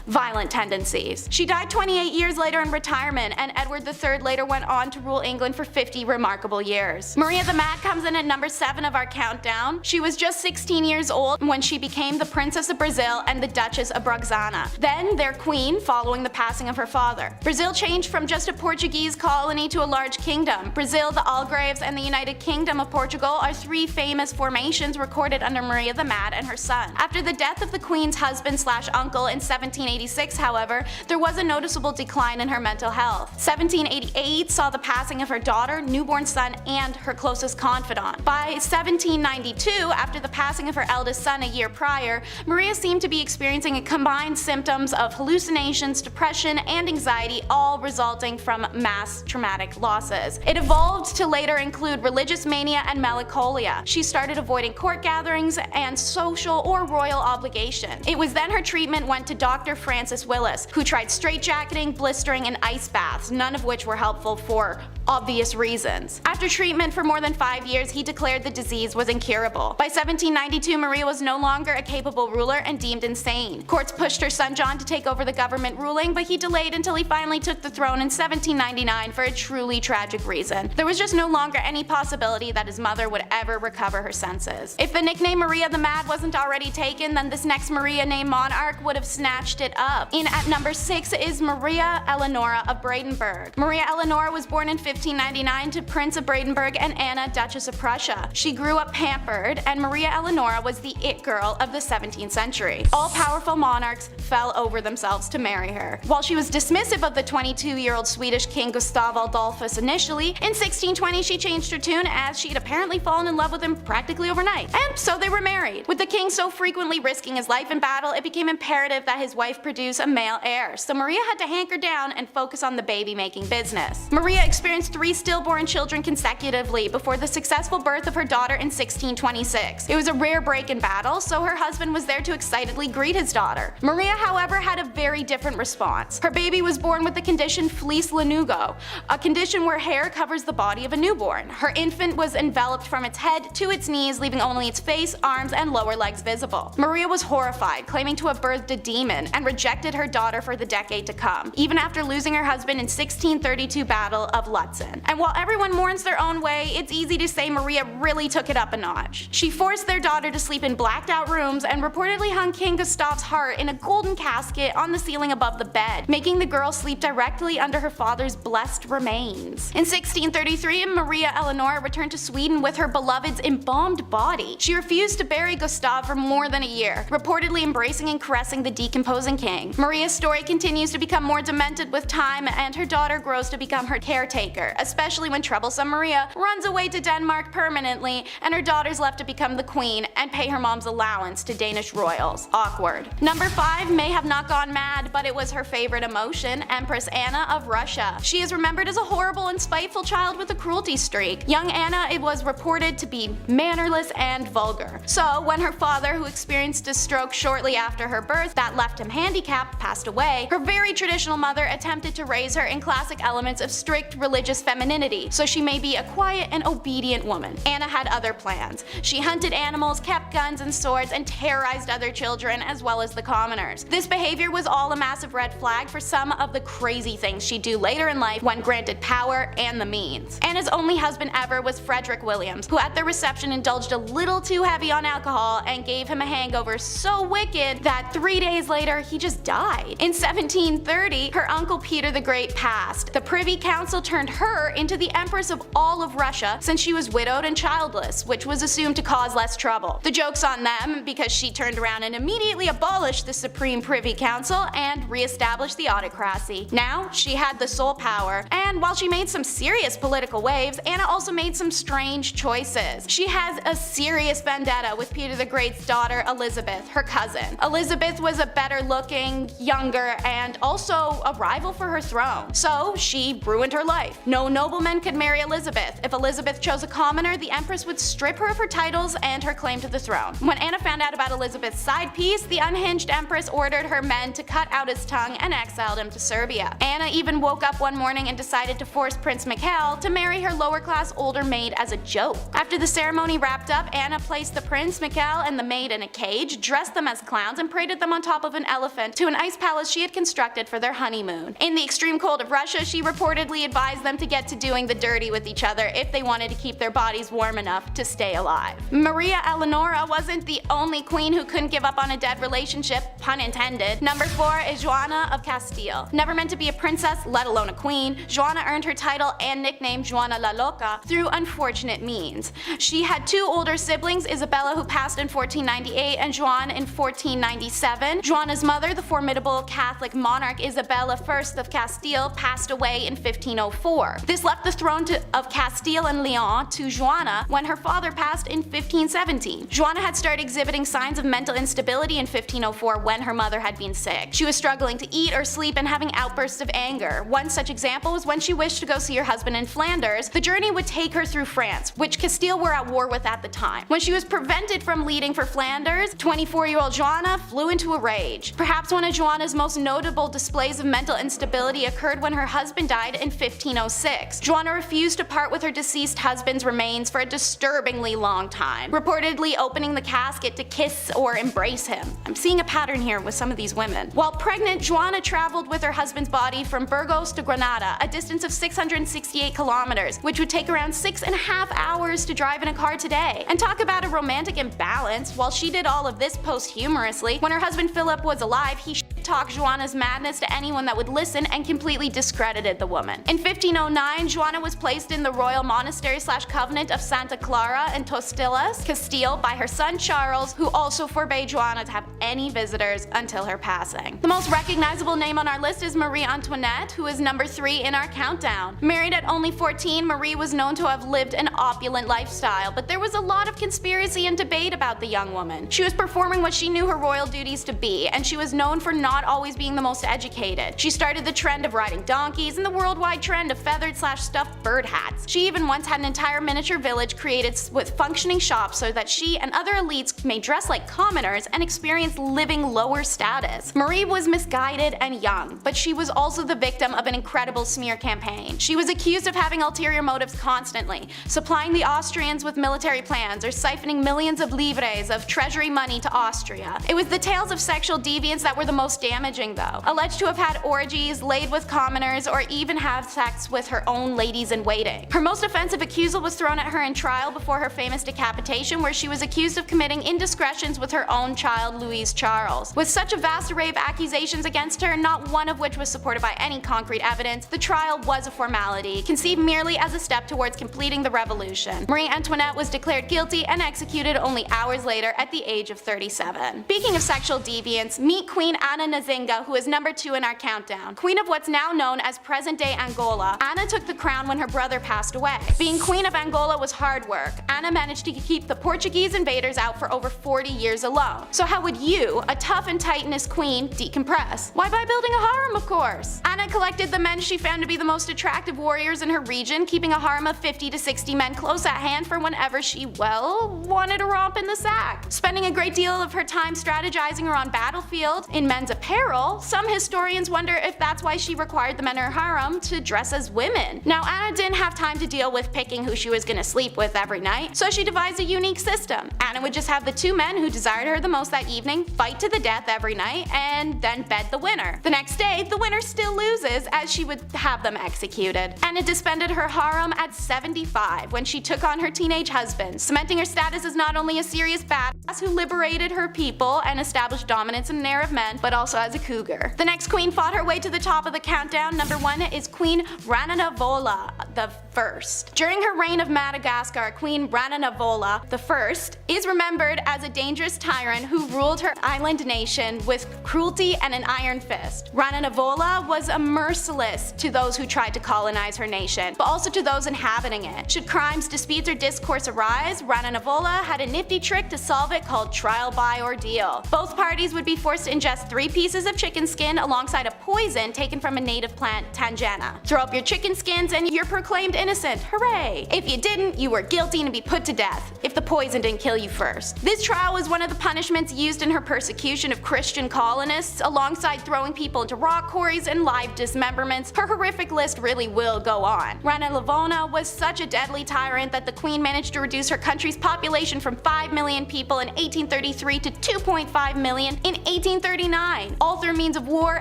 violent tendencies. She died 28 years later in retirement, and Edward III later went on to rule England for 50 remarkable years. Maria the Mad comes in at number 7 of our countdown. She was just 16 years old when she became the Princess of Brazil and the Duchess of Braganza, then their queen following the passing of her father. Brazil changed from just a Portuguese colony to a large kingdom. Brazil, the Algarves, and the United Kingdom of Portugal are 3 famous formations recorded under Maria the Mad and her son. After the death of the queen's husband/uncle in 1786, however, there was a noticeable decline in her mental health. 1788 saw the passing of her daughter, newborn son, and her closest confidant. By 1792, after the passing of her eldest son a year prior, Maria seemed to be experiencing a combined symptoms of hallucinations, depression, and anxiety, all resulting from mass traumatic losses. It evolved to later include religious mania and melancholia. She started avoiding court gatherings and social or royal obligation. It was then her treatment went to Dr. Francis Willis, who tried straitjacketing, blistering, and ice baths, none of which were helpful for obvious reasons. After treatment for more than 5 years, he declared the disease was incurable. By 1792, Maria was no longer a capable ruler and deemed insane. Courts pushed her son John to take over the government ruling, but he delayed until he finally took the throne in 1799 for a truly tragic reason. There was just no longer any possibility that his mother would ever recover her senses. If the nickname Maria the Mad wasn't already taken, then this next Maria named monarch would have snatched it up. In at number 6 is Maria Eleonora of Brandenburg. Maria Eleonora was born in 1599 to Prince of Brandenburg and Anna, Duchess of Prussia. She grew up pampered, and Maria Eleonora was the it girl of the 17th century. All powerful monarchs fell over themselves to marry her. While she was dismissive of the 22-year-old Swedish king Gustav Adolphus initially, in 1620 she changed her tune as she'd apparently fallen in love with him practically overnight. And so they were married. With the king so frequently risking his life in battle, it became imperative that his wife produce a male heir, so Maria had to hanker down and focus on the baby-making business. Maria experienced 3 stillborn children consecutively before the successful birth of her daughter in 1626. It was a rare break in battle, so her husband was there to excitedly greet his daughter. Maria, however, had a very different response. Her baby was born with the condition fleece lanugo, a condition where hair covers the body of a newborn. Her infant was enveloped from its head to its knees, leaving only its face, arms, and lower legs visible. Maria was horrified, claiming to have birthed a demon, and rejected her daughter for the decade to come, even after losing her husband in 1632 Battle of Lutzen. And while everyone mourns their own way, it's easy to say Maria really took it up a notch. She forced their daughter to sleep in blacked out rooms and reportedly hung King Gustav's heart in a golden casket on the ceiling above the bed, making the girl sleep directly under her father's blessed remains. In 1633, Maria Eleonora returned to Sweden with her beloved's embalmed body. She refused to bury Gustav for more than a year, reportedly embracing and caressing the decomposing king. Maria's story continues to become more demented with time, and her daughter grows to become her caretaker, especially when troublesome Maria runs away to Denmark permanently and her daughter's left to become the queen and pay her mom's allowance to Danish royals. Awkward. Number 5 may have not gone mad, but it was her favorite emotion, Empress Anna of Russia. She is remembered as a horrible and spiteful child with a cruelty streak. Young Anna was reported to be mannerless and vulgar. So when her father, who experienced a stroke shortly after her birth that left him handicapped, passed away, her very traditional mother attempted to raise her in classic elements of strict religious contagious femininity, so she may be a quiet and obedient woman. Anna had other plans. She hunted animals, kept guns and swords, and terrorized other children as well as the commoners. This behavior was all a massive red flag for some of the crazy things she'd do later in life when granted power and the means. Anna's only husband ever was Frederick Williams, who at their reception indulged a little too heavy on alcohol and gave him a hangover so wicked that 3 days later he just died. In 1730, her uncle Peter the Great passed. The Privy Council turned her into the Empress of all of Russia since she was widowed and childless, which was assumed to cause less trouble. The joke's on them because she turned around and immediately abolished the Supreme Privy Council and re-established the autocracy. Now, she had the sole power, and while she made some serious political waves, Anna also made some strange choices. She has a serious vendetta with Peter the Great's daughter Elizabeth, her cousin. Elizabeth was a better looking, younger, and also a rival for her throne. So she ruined her life. No nobleman could marry Elizabeth. If Elizabeth chose a commoner, the Empress would strip her of her titles and her claim to the throne. When Anna found out about Elizabeth's side piece, the unhinged Empress ordered her men to cut out his tongue and exiled him to Serbia. Anna even woke up one morning and decided to force Prince Mikhail to marry her lower-class older maid as a joke. After the ceremony wrapped up, Anna placed the prince, Mikhail, and the maid in a cage, dressed them as clowns, and paraded them on top of an elephant to an ice palace she had constructed for their honeymoon. In the extreme cold of Russia, she reportedly advised them to get to doing the dirty with each other if they wanted to keep their bodies warm enough to stay alive. Maria Eleonora wasn't the only queen who couldn't give up on a dead relationship, pun intended. Number 4 is Joanna of Castile. Never meant to be a princess, let alone a queen, Joanna earned her title and nickname Joanna la Loca through unfortunate means. She had 2 older siblings, Isabella, who passed in 1498, and Joan in 1497. Joanna's mother, the formidable Catholic monarch Isabella I of Castile, passed away in 1504. This left the throne of Castile and Leon to Joanna when her father passed in 1517. Joanna had started exhibiting signs of mental instability in 1504 when her mother had been sick. She was struggling to eat or sleep and having outbursts of anger. One such example was when she wished to go see her husband in Flanders. The journey would take her through France, which Castile were at war with at the time. When she was prevented from leaving for Flanders, 24-year-old Joanna flew into a rage. Perhaps one of Joanna's most notable displays of mental instability occurred when her husband died in 1506. Joanna refused to part with her deceased husband's remains for a disturbingly long time, reportedly opening the casket to kiss or embrace him. I'm seeing a pattern here with some of these women. While pregnant, Joanna traveled with her husband's body from Burgos to Granada, a distance of 668 kilometers, which would take around 6.5 hours to drive in a car today. And talk about a romantic imbalance. While she did all of this posthumously, when her husband Philip was alive, he talked Joanna's madness to anyone that would listen and completely discredited the woman. In 1509, Joanna was placed in the royal monastery/convent of Santa Clara in Tostillas, Castile, by her son Charles, who also forbade Joanna to have any visitors until her passing. The most recognizable name on our list is Marie Antoinette, who is number 3 in our countdown. Married at only 14, Marie was known to have lived an opulent lifestyle, but there was a lot of conspiracy and debate about the young woman. She was performing what she knew her royal duties to be, and she was known for not always being the most educated. She started the trend of riding donkeys and the worldwide trend of feathered/stuffed bird hats. She even once had an entire miniature village created with functioning shops so that she and other elites may dress like commoners and experience living lower status. Marie was misguided and young, but she was also the victim of an incredible smear campaign. She was accused of having ulterior motives constantly, supplying the Austrians with military plans or siphoning millions of livres of treasury money to Austria. It was the tales of sexual deviance that were the most damaging though. Alleged to have had orgies, laid with commoners, or even have sex with her own ladies-in-waiting. Her most offensive accusal was thrown at her in trial before her famous decapitation, where she was accused of committing indiscretions with her own child, Louise Charles. With such a vast array of accusations against her, not one of which was supported by any concrete evidence, the trial was a formality, conceived merely as a step towards completing the revolution. Marie Antoinette was declared guilty and executed only hours later at the age of 37. Speaking of sexual deviance, meet Queen Anna Nzinga, who is number 2 in our countdown. Queen of what's now known as present-day Angola, Anna took the crown when her brother passed away. Being Queen of Angola was hard work. Anna managed to keep the Portuguese invaders out for over 40 years alone. So how would you, a tough and titanous queen, decompress? Why, by building a harem, of course. Anna collected the men she found to be the most attractive warriors in her region, keeping a harem of 50 to 60 men close at hand for whenever she, well, wanted to romp in the sack. Spending a great deal of her time strategizing around battlefield, in men's apparel, some historians wonder if that's why she required the men in her harem to dress as women. Now, Anna didn't have time to deal with picking who she was gonna sleep with every night, so she devised a unique system. Anna would just have the two men who desired her the most that evening fight to the death every night and then bed the winner. The next day, the winner still loses as she would have them executed. Anna disbanded her harem at 75 when she took on her teenage husband, cementing her status as not only a serious badass who liberated her people and established dominance in an era of men, but also as a cougar. The next queen fought her way to the top of the countdown. Number 1 is Queen Rananavola the First. During her reign of Madagascar, Queen Rananavola the First is remembered as a dangerous tyrant who ruled her island nation with cruelty and an iron fist. Rananavola was a merciless to those who tried to colonize her nation, but also to those inhabiting it. Should crimes, disputes, or discourse arise, Rananavola had a nifty trick to solve it called trial by ordeal. Both parties would be forced to ingest 3 pieces of chicken skin alongside a poison taken from a native plant, Tanjana. Throw up your chicken skins and you're proclaimed innocent. Hooray! If you didn't, you were guilty and to be put to death, if the poison didn't kill you first. This trial was one of the punishments used in her persecution of Christian colonists, alongside throwing people into rock quarries and live dismemberments. Her horrific list really will go on. Rananavola was such a deadly tyrant that the queen managed to reduce her country's population from 5 million people in 1833 to 2.5 million in 1839, all through means of war,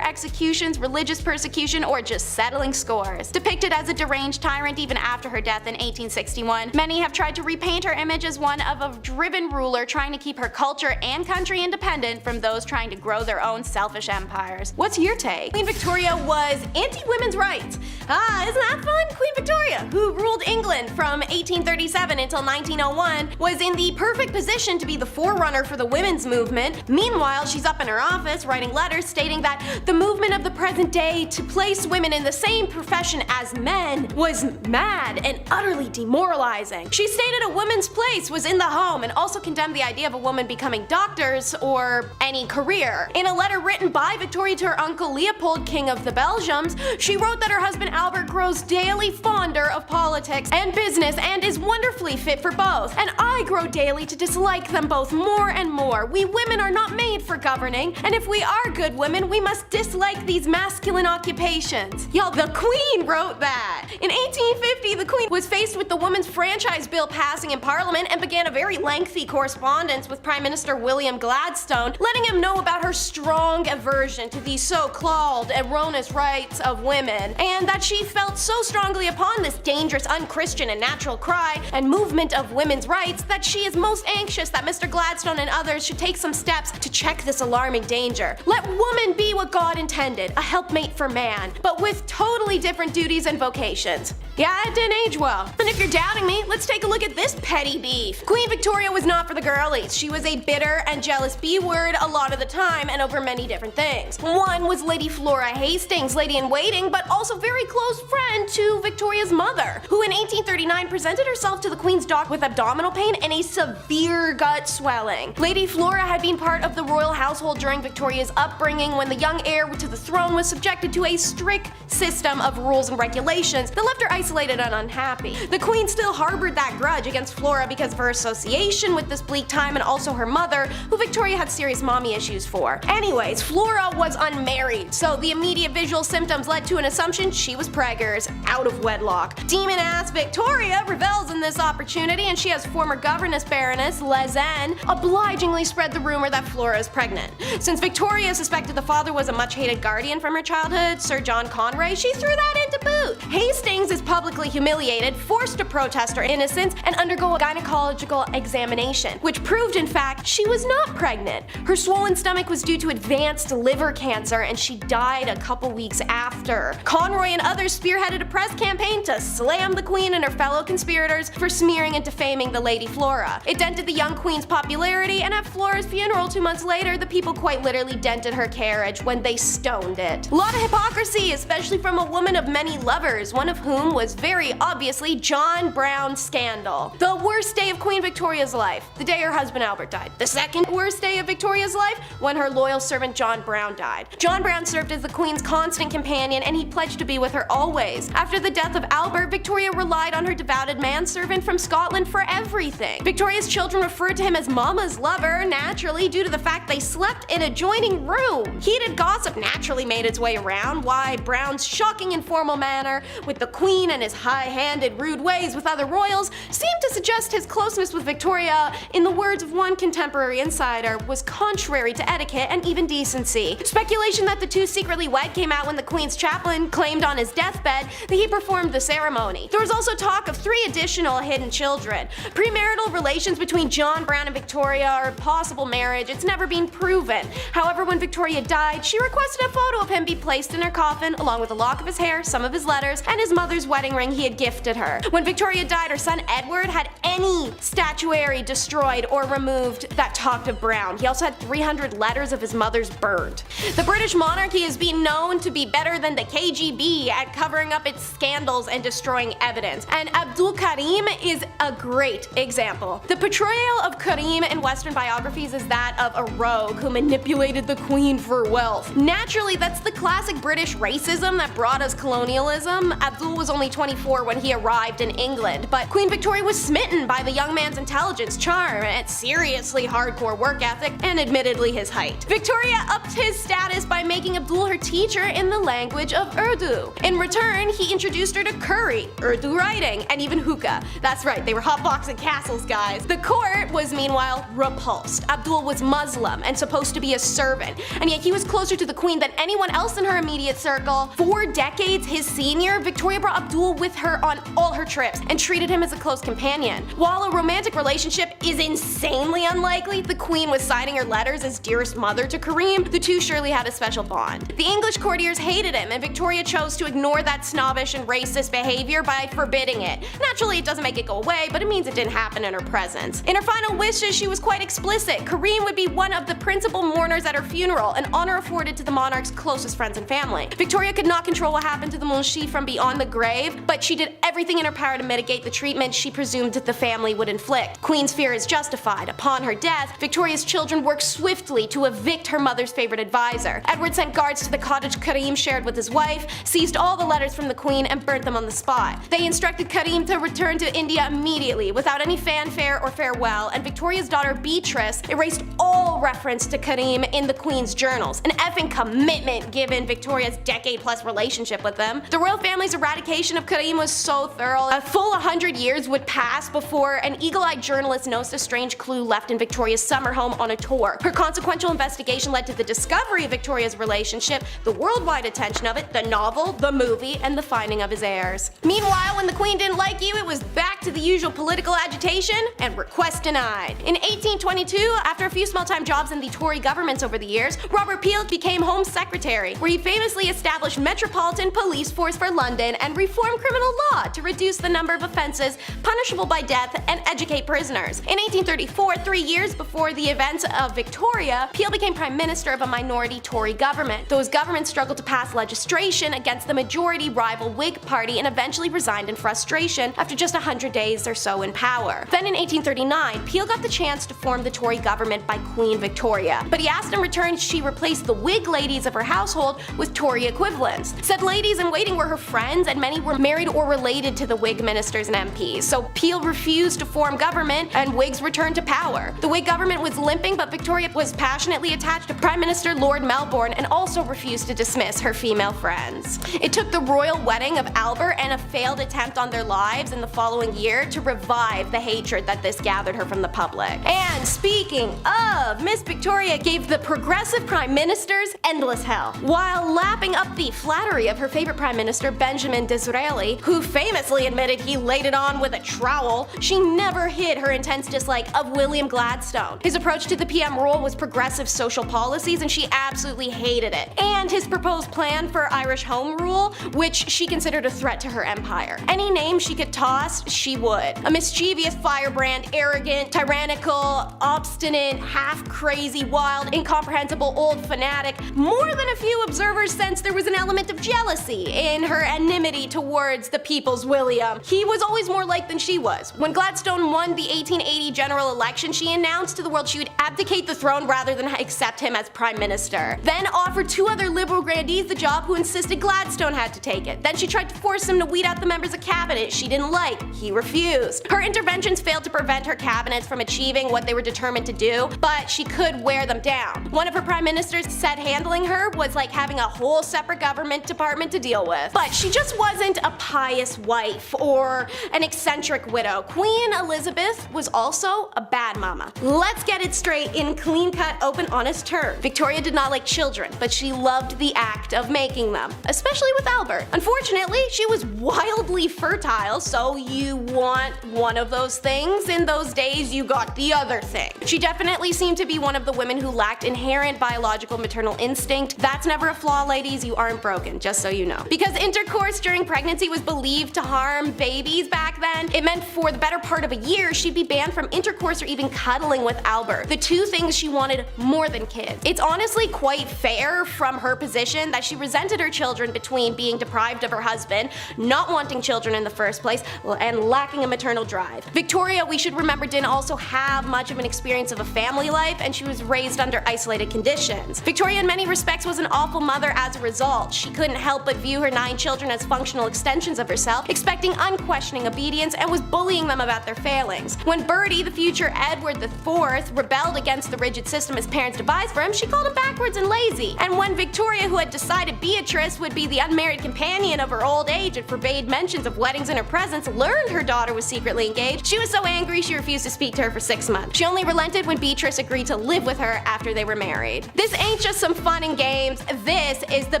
executions, religious persecution, or just settling scores. Depicted as a deranged tyrant even after her death in 1861, many have tried to repaint her image as one of a driven ruler trying to keep her culture and country independent from those trying to grow their own selfish empires. What's your take? Queen Victoria was anti-women's rights. Isn't that fun? Queen Victoria, who ruled England from 1837 until 1901, was in the perfect position to be the forerunner for the women's movement. Meanwhile, she's up in her office writing letters stating that the movement of the present day to place women in the same profession as men was mad and utterly demoralizing. She stated a woman's place was in the home and also condemned the idea of a woman becoming doctors or any career. In a letter written by Victoria to her uncle Leopold, King of the Belgians, she wrote that her husband Albert grows daily fonder of politics and business and is wonderfully fit for both, and I grow daily to dislike them both more and more. We women are not made for governing, and if we are good women, we must dislike these masculine occupations. Y'all, the Queen wrote that! In 1850, the Queen was faced with the Women's Franchise Bill passing in Parliament and began a very lengthy correspondence with Prime Minister William Gladstone, letting him know about her strong aversion to these so-called erroneous rights of women, and that she felt so strongly upon this dangerous, unchristian, and natural cry and movement of women's rights that she is most anxious that Mr. Gladstone and others should take some steps to check this alarming danger. Let woman be what God intended, a helpmate for man, but with totally different duties and vocations. Yeah, it didn't age well. And if you're doubting me, let's take a look at this petty beef. Queen Victoria was not for the girlies. She was a bitter and jealous B-word a lot of the time and over many different things. One was Lady Flora Hastings, lady-in-waiting, but also very close friend to Victoria's mother, who in 1839 presented herself to the Queen's dock with abdominal pain and a severe gut swelling. Lady Flora had been part of the royal household during Victoria's upbringing when the young heir to the throne was subjected to a strict system of rules and regulations that left her isolated and unhappy. The Queen still harbored that grudge against Flora because of her association with this bleak time and also her mother, who Victoria had serious mommy issues for. Anyways, Flora was unmarried, so the immediate visual symptoms led to an assumption she was preggers, out of wedlock. Demon-ass Victoria revels in this opportunity, and she has former governess Baroness Lezen obligingly spread the rumor that Flora is pregnant. Since Victoria suspected the father was a much-hated guardian from her childhood, Sir John Conrad, she threw that into boot. Hastings is publicly humiliated, forced to protest her innocence, and undergo a gynecological examination, which proved in fact she was not pregnant. Her swollen stomach was due to advanced liver cancer, and she died a couple weeks after. Conroy and others spearheaded a press campaign to slam the Queen and her fellow conspirators for smearing and defaming the Lady Flora. It dented the young Queen's popularity, and at Flora's funeral 2 months later, the people quite literally dented her carriage when they stoned it. A lot of hypocrisy, especially from a woman of many lovers, one of whom was very obviously John Brown's scandal. The worst day of Queen Victoria's life, the day her husband Albert died. The second worst day of Victoria's life, when her loyal servant John Brown died. John Brown served as the Queen's constant companion, and he pledged to be with her always. After After the death of Albert, Victoria relied on her devoted manservant from Scotland for everything. Victoria's children referred to him as Mama's lover, naturally due to the fact they slept in adjoining rooms. Heated gossip naturally made its way around why Brown's shocking informal manner with the Queen and his high-handed rude ways with other royals seemed to suggest his closeness with Victoria, in the words of one contemporary insider, was contrary to etiquette and even decency. Speculation that the two secretly wed came out when the Queen's chaplain claimed on his deathbed that he performed the ceremony. There was also talk of 3 additional hidden children. Premarital relations between John Brown and Victoria, or possible marriage, it's never been proven. However, when Victoria died, she requested a photo of him be placed in her coffin, along with a lock of his hair, some of his letters, and his mother's wedding ring he had gifted her. When Victoria died, her son Edward had any statuary destroyed or removed that talked of Brown. He also had 300 letters of his mother's burned. The British monarchy has been known to be better than the KGB at covering up its scandals and destroying evidence, and Abdul Karim is a great example. The portrayal of Karim in Western biographies is that of a rogue who manipulated the Queen for wealth. Naturally, that's the classic British racism that brought us colonialism. Abdul was only 24 when he arrived in England, but Queen Victoria was smitten by the young man's intelligence, charm, and seriously hardcore work ethic, and admittedly his height. Victoria upped his status by making Abdul her teacher in the language of Urdu. In return, he introduced her to curry, Urdu writing, and even hookah. That's right, they were hotboxing castles, guys. The court was meanwhile repulsed. Abdul was Muslim and supposed to be a servant, and yet he was closer to the Queen than anyone else in her immediate circle. 4 decades his senior, Victoria brought Abdul with her on all her trips and treated him as a close companion. While a romantic relationship is insanely unlikely, the Queen was signing her letters as dearest mother to Karim. The two surely had a special bond. The English courtiers hated him, and Victoria chose to ignore that snobbish and racist behavior by forbidding it. Naturally, it doesn't make it go away, but it means it didn't happen in her presence. In her final wishes, she was quite explicit. Karim would be one of the principal mourners at her funeral, an honor afforded to the monarch's closest friends and family. Victoria could not control what happened to the Monarchy from beyond the grave, but she did everything in her power to mitigate the treatment she presumed that the family would inflict. Queen's fear is justified. Upon her death, Victoria's children worked swiftly to evict her mother's favorite advisor. Edward sent guards to the cottage Karim shared with his wife, seized all the letters from the Queen, and burnt them on the spot. They instructed Karim to return to India immediately, without any fanfare or farewell, and Victoria's daughter Beatrice erased all reference to Karim in the Queen's journals. An effing commitment given Victoria's decade-plus relationship with them. The royal family's eradication of Karim was so thorough, a full 100 years would pass before an eagle-eyed journalist noticed a strange clue left in Victoria's summer home on a tour. Her consequential investigation led to the discovery of Victoria's relationship, the worldwide attention of it, the novel, the movie, and the finding of his heirs. Meanwhile, when the Queen didn't like you, it was back to the usual political agitation and request denied. In 1822, after a few small-time jobs in the Tory governments over the years, Robert Peel became Home Secretary, where he famously established Metropolitan Police Force for London and reformed criminal law to reduce the number of offences punishable by death and educate prisoners. In 1834, 3 years before the events of Victoria, Peel became Prime Minister of a minority Tory government. Those governments struggled to pass legislation against the majority rival Whig Party and eventually resigned in frustration after just 100 days or so in power. Then in 1839, Peel got the chance to form the Tory government by Queen Victoria, but he asked in return she replace the Whig ladies of her household with Tory equivalents. Said ladies in waiting were her friends, and many were married or related to the Whig ministers and MPs, so Peel refused to form government and Whigs returned to power. The Whig government was limping, but Victoria was passionately attached to Prime Minister Lord Melbourne and also refused to dismiss her female friends. It took the royal wedding of Albert and a failed attempt on their lives in the following year to revive the hatred that this gathered her from the public. And speaking of, Miss Victoria gave the progressive prime ministers endless hell, while lapping up the flattery of her favorite prime minister Benjamin Disraeli, who famously admitted he laid it on with a trowel. She never hid her intense dislike of William Gladstone. His approach to the PM role was progressive social policies, and she absolutely hated it. And his proposed plan for Irish Home Rule, which she considered a threat to her empire. Any name she could toss, she would. A mischievous firebrand, arrogant, tyrannical, obstinate, half-crazy, wild, incomprehensible old fanatic. More than a few observers sensed there was an element of jealousy in her enmity towards the people's William. He was always more liked than she was. When Gladstone won the 1880 general election, she announced to the world she would abdicate the throne rather than accept him as prime minister. Then offered 2 other liberal grandees the job who insisted Gladstone had to take it. Then Then she tried to force him to weed out the members of cabinet she didn't like. He refused. Her interventions failed to prevent her cabinets from achieving what they were determined to do, but she could wear them down. One of her prime ministers said handling her was like having a whole separate government department to deal with. But she just wasn't a pious wife or an eccentric widow. Queen Elizabeth was also a bad mama. Let's get it straight in clean-cut, open, honest terms. Victoria did not like children, but she loved the act of making them, especially with Albert. Unfortunately, she was wildly fertile, so you want one of those things. In those days, you got the other thing. She definitely seemed to be one of the women who lacked inherent biological maternal instinct. That's never a flaw, ladies. You aren't broken, just so you know. Because intercourse during pregnancy was believed to harm babies back then, it meant for the better part of a year she'd be banned from intercourse or even cuddling with Albert, the two things she wanted more than kids. It's honestly quite fair from her position that she resented her children between being deprived of her husband, not wanting children in the first place, and lacking a maternal drive. Victoria, we should remember, didn't also have much of an experience of a family life, and she was raised under isolated conditions. Victoria in many respects was an awful mother as a result. She couldn't help but view her 9 children as functional extensions of herself, expecting unquestioning obedience, and was bullying them about their failings. When Bertie, the future Edward IV, rebelled against the rigid system his parents devised for him, she called him backwards and lazy. And when Victoria, who had decided Beatrice would be the unmarried companion of her old age and forbade mentions of weddings in her presence, learned her daughter was secretly engaged, she was so angry she refused to speak to her for 6 months. She only relented when Beatrice agreed to live with her after they were married. This ain't just some fun and games, this is the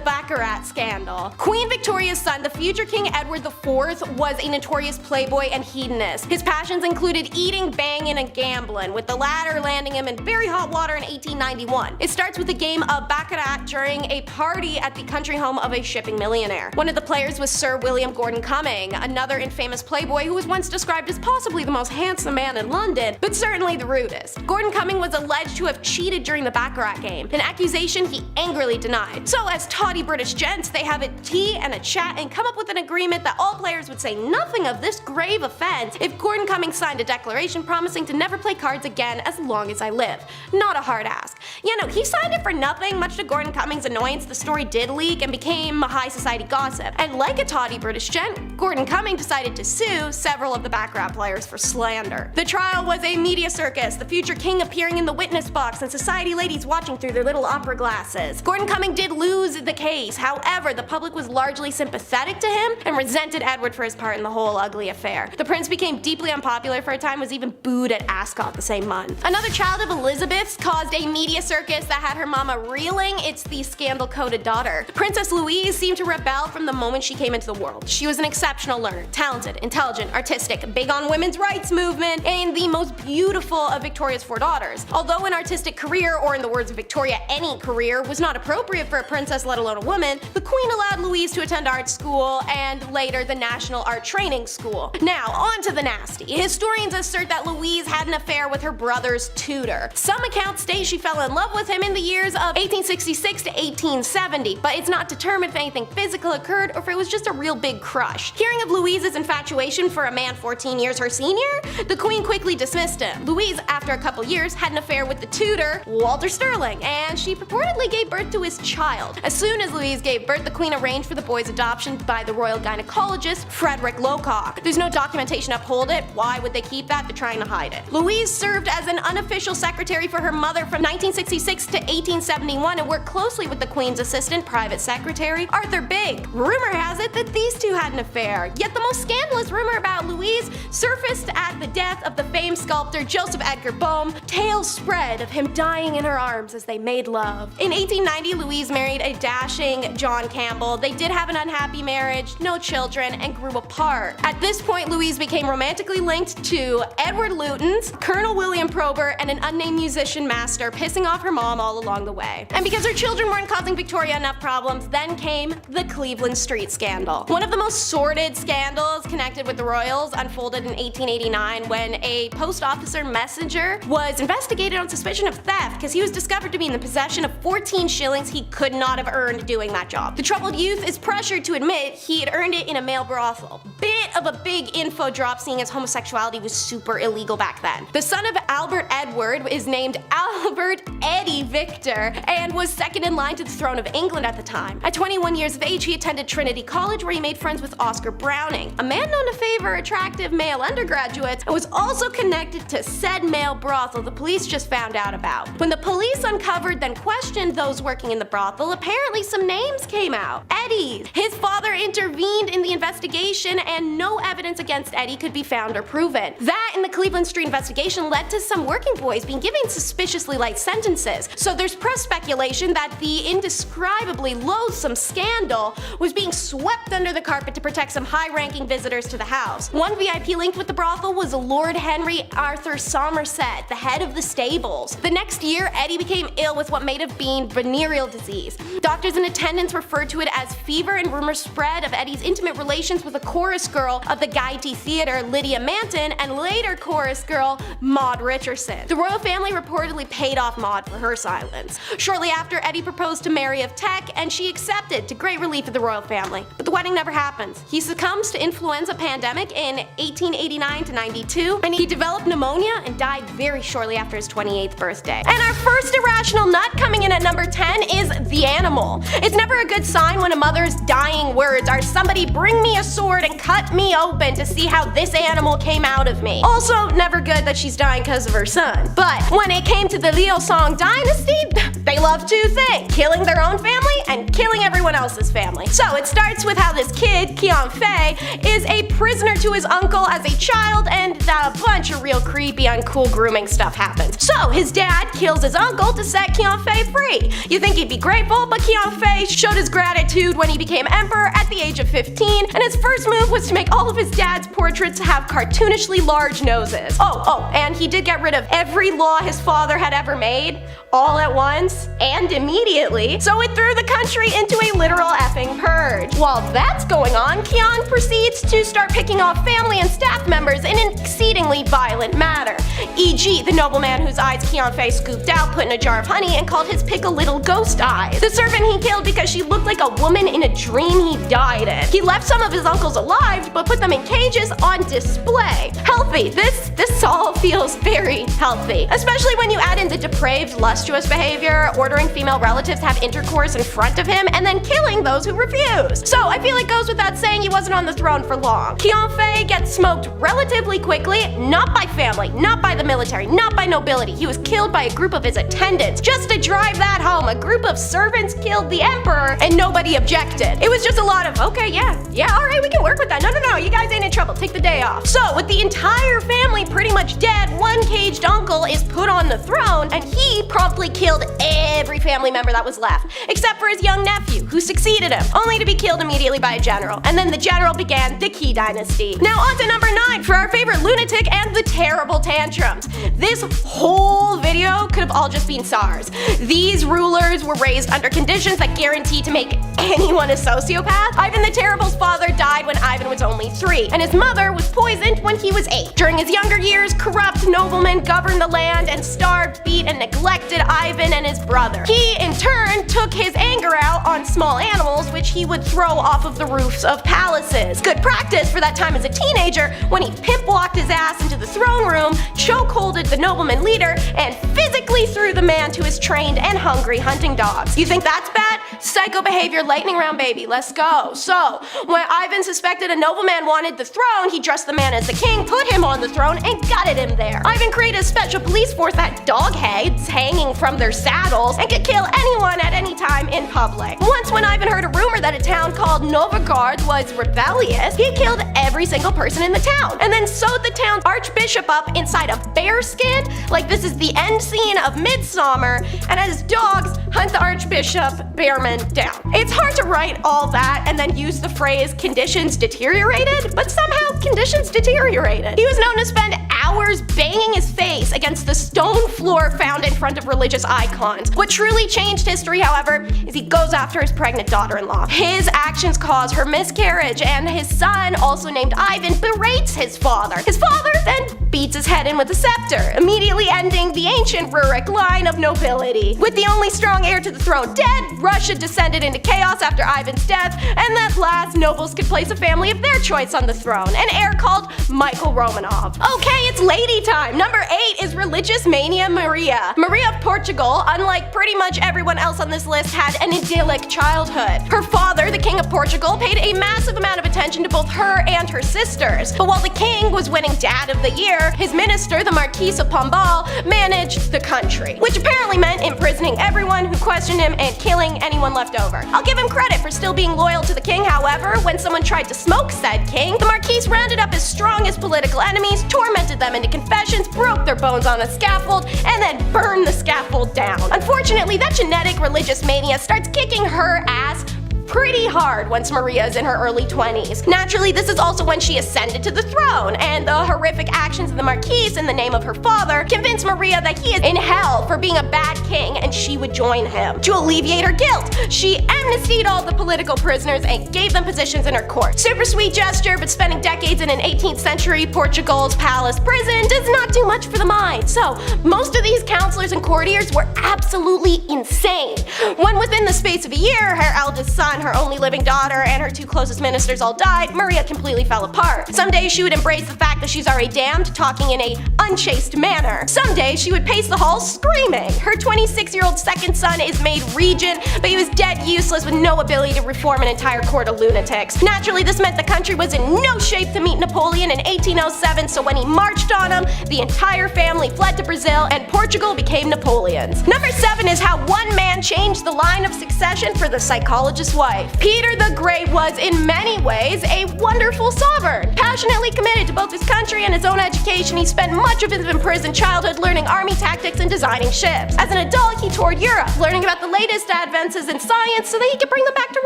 Baccarat scandal. Queen Victoria's son, the future King Edward IV, was a notorious playboy and hedonist. His passions included eating, banging, and gambling, with the latter landing him in very hot water in 1891. It starts with a game of Baccarat during a party at the country home of a shipping millionaire. One of the players was Sir William Gordon Cumming, another infamous playboy who was once described as possibly the most handsome man in London, but certainly the rudest. Gordon Cumming was alleged to have cheated during the Baccarat game, an accusation he angrily denied. So as tawdy British gents, they have a tea and a chat and come up with an agreement that all players would say nothing of this grave offense if Gordon Cumming signed a declaration promising to never play cards again as long as I live. Not a hard ask. You know, he signed it for nothing. Much to Gordon Cumming's annoyance, the story did leak and became high society gossip. And like a tawdy British gent, Gordon Cumming decided to sue several of the Baccarat players for slander. The trial was a media circus, the future king appearing in the witness box and society ladies watching through their little opera glasses. Gordon Cumming did lose the case. However, the public was largely sympathetic to him and resented Edward for his part in the whole ugly affair. The prince became deeply unpopular for a time, was even booed at Ascot the same month. Another child of Elizabeth's caused a media circus that had her mama reeling. It's the scandal-coated daughter. Princess Louise seemed to rebel from the moment she came into the world. She was an exceptional learner, talented, intelligent, artistic, big on women's rights movement, and the most beautiful of Victoria's 4 daughters. Although an artistic career, or in the words of Victoria, any career, was not appropriate for a princess, let alone a woman, the queen allowed Louise to attend art school and later the National Art Training School. Now, on to the nasty. Historians assert that Louise had an affair with her brother's tutor. Some accounts state she fell in love with him in the years of 1866 to 1870, but it's not determined if anything physical occurred or if it was just a real big crush. Hearing of Louise's infatuation for a man 14 years her senior, the queen quickly dismissed him. Louise, after a couple years, had an affair with the tutor, Walter Sterling, and she purportedly gave birth to his child. As soon as Louise gave birth, the queen arranged for the boy's adoption by the royal gynecologist, Frederick Locock. There's no documentation to uphold it. Why would they keep that? They're trying to hide it. Louise served as an unofficial secretary for her mother from 1966 to 1871 and worked closely with the queen's assistant, private secretary, Arthur Big. Rumor has it that these two had an affair, yet the most scandalous rumor about Louise surfaced at the death of the famed sculptor Joseph Edgar Bohm. Tales spread of him dying in her arms as they made love. In 1890, Louise married a dashing John Campbell. They did have an unhappy marriage, no children, and grew apart. At this point, Louise became romantically linked to Edward Lutyens, Colonel William Prober, and an unnamed musician master, pissing off her mom all along the way. And because her children weren't causing Victoria enough problems, then came the Cleveland Street scandal. One of the most sordid scandals connected with the royals unfolded in 1889 when a post officer messenger was investigated on suspicion of theft because he was discovered to be in the possession of 14 shillings he could not have earned doing that job. The troubled youth is pressured to admit he had earned it in a male brothel. Big bit of a big info drop, seeing as homosexuality was super illegal back then. The son of Albert Edward is named Albert Eddie Victor and was second in line to the throne of England at the time. At 21 years of age, he attended Trinity College, where he made friends with Oscar Browning, a man known to favor attractive male undergraduates, and was also connected to said male brothel the police just found out about. When the police uncovered then questioned those working in the brothel, apparently some names came out. Eddie. His father intervened in the investigation, and no evidence against Eddie could be found or proven. That and the Cleveland Street investigation led to some working boys being given suspiciously light sentences. So there's press speculation that the indescribably loathsome scandal was being swept under the carpet to protect some high-ranking visitors to the house. One VIP linked with the brothel was Lord Henry Arthur Somerset, the head of the stables. The next year, Eddie became ill with what may have been venereal disease. Doctors in attendance referred to it as fever, and rumors spread of Eddie's intimate relations with a chorus girl of the Gaiety Theater, Lydia Manton, and later chorus girl Maud Richardson. The royal family reportedly paid off Maud for her silence. Shortly after, Eddie proposed to Mary of Teck, and she accepted, to great relief of the royal family. But the wedding never happens. He succumbs to influenza pandemic in 1889 to 92, and he developed pneumonia and died very shortly after his 28th birthday. And our first irrational nut coming in at number 10 is the animal. It's never a good sign when a mother's dying words are, "Somebody bring me a sword and cut me open to see how this animal came out of me." Also, never good that she's dying because of her son. But when it came to the Liu-Song dynasty, they love two things: killing their own family and killing everyone else's family. So it starts with how this kid, Qian Fei, is a prisoner to his uncle as a child, and a bunch of real creepy, uncool grooming stuff happens. So his dad kills his uncle to set Qian Fei free. You think he'd be grateful, but Qian Fei showed his gratitude when he became emperor at the age of 15, and his first move was to make all of his dad's portraits have cartoonishly large noses. Oh, and he did get rid of every law his father had ever made, all at once, and immediately, so it threw the country into a literal effing purge. While that's going on, Qian proceeds to start picking off family and staff members in an exceedingly violent manner. E.g., the nobleman whose eyes Qian Fei scooped out, put in a jar of honey, and called his pickle little ghost eyes. The servant he killed because she looked like a woman in a dream he died in. He left some of his uncles alive, but put them in cages on display. Healthy. This all feels very healthy. Especially when you add in the depraved, lustuous behavior, ordering female relatives to have intercourse in front of him, and then killing those who refuse. So I feel it goes without saying he wasn't on the throne for long. Qian Fei gets smoked relatively quickly, not by family, not by the military, not by nobility. He was killed by a group of his attendants. Just to drive that home, a group of servants killed the emperor, and nobody objected. It was just a lot of, okay, yeah, alright, we can work with that. No, you guys ain't in trouble, take the day off. So, with the entire family pretty much dead, one caged uncle is put on the throne, and he promptly killed every family member that was left, except for his young nephew, who succeeded him, only to be killed immediately by a general. And then the general began the Qi dynasty. Now on to number 9 for our favorite lunatic and the terrible tantrums. This whole video could have all just been SARS. These rulers were raised under conditions that guaranteed to make anyone a sociopath. Ivan the Terrible's father died when Ivan was only 3, and his mother was poisoned when he was 8. During his younger years, corrupt noblemen governed the land and starved, beat, and neglected Ivan and his brother. He, in turn, took his anger out on small animals, which he would throw off of the roofs of palaces. Good practice for that time as a teenager, when he pimp-walked his ass into the throne room, chokeholded the nobleman leader, and physically threw the man to his trained and hungry hunting dogs. You think that's bad? Psycho behavior, lightning round, baby. Let's go. So, when Ivan suspected a nobleman wanted the throne, he dressed the man as the king, put him on the throne, and gutted him there. Ivan created a special police force that dog heads hanging from their saddles and could kill anyone at any time in public. Once, when Ivan heard a rumor that a town called Novgorod was rebellious, he killed every single person in the town, and then sewed the town's archbishop up inside a bear skin, like this is the end scene of Midsummer, and as dogs hunt the archbishop Bearman down. It's hard to write all that and then use the phrase conditions deteriorated, but somehow conditions deteriorated. He was known to spend hours banging his face against the stone floor found in front of religious icons. What truly changed history, however, is he goes after his pregnant daughter-in-law. His actions cause her miscarriage, and his son, also named Ivan, berates his father. His father then beats his head in with a scepter, immediately ending the ancient Rurik line of nobility. With the only strong heir to the throne dead, Russia descended into chaos after Ivan's death, and at last nobles could place a family of their choice on the throne, an heir called Michael Romanov. Okay, it's lady time. Number 8 is religious mania Maria. Maria of Portugal, unlike pretty much everyone else on this list, had an idyllic childhood. Her father, the King of Portugal, paid a massive amount of attention to both her and her sisters. But while the king was winning Dad of the Year, his minister, the Marquis of Pombal, managed the country, which apparently meant imprisoning everyone who questioned him and killing anyone left over. I'll give him credit for still being loyal to the king, however, when someone tried to smoke said king, the Marquis rounded up his strongest political enemies, tormented them into confessions, broke their bones on a scaffold, and then burned the scaffold down. Unfortunately, that genetic religious mania starts kicking her ass pretty hard once Maria is in her early 20s. Naturally, this is also when she ascended to the throne, and the horrific actions of the Marquis in the name of her father convinced Maria that he is in hell for being a bad king and she would join him. To alleviate her guilt, she amnestied all the political prisoners and gave them positions in her court. Super sweet gesture, but spending decades in an 18th century Portugal's palace prison does not do much for the mind. So, most of these counselors and courtiers were absolutely insane. When within the space of a year, her eldest son, her only living daughter, and her 2 closest ministers all died, Maria completely fell apart. Some days she would embrace the fact that she's already damned, talking in a unchaste manner. Some days she would pace the halls screaming. Her 26-year-old second son is made regent, but he was dead useless with no ability to reform an entire court of lunatics. Naturally, this meant the country was in no shape to meet Napoleon in 1807, so when he marched on him, the entire family fled to Brazil and Portugal became Napoleon's. Number 7 is how one man changed the line of succession for the psychologist's wife. Peter the Great was, in many ways, a wonderful sovereign. Passionately committed to both his country and his own education, he spent much of his imprisoned childhood learning army tactics and designing ships. As an adult, he toured Europe, learning about the latest advances in science so that he could bring them back to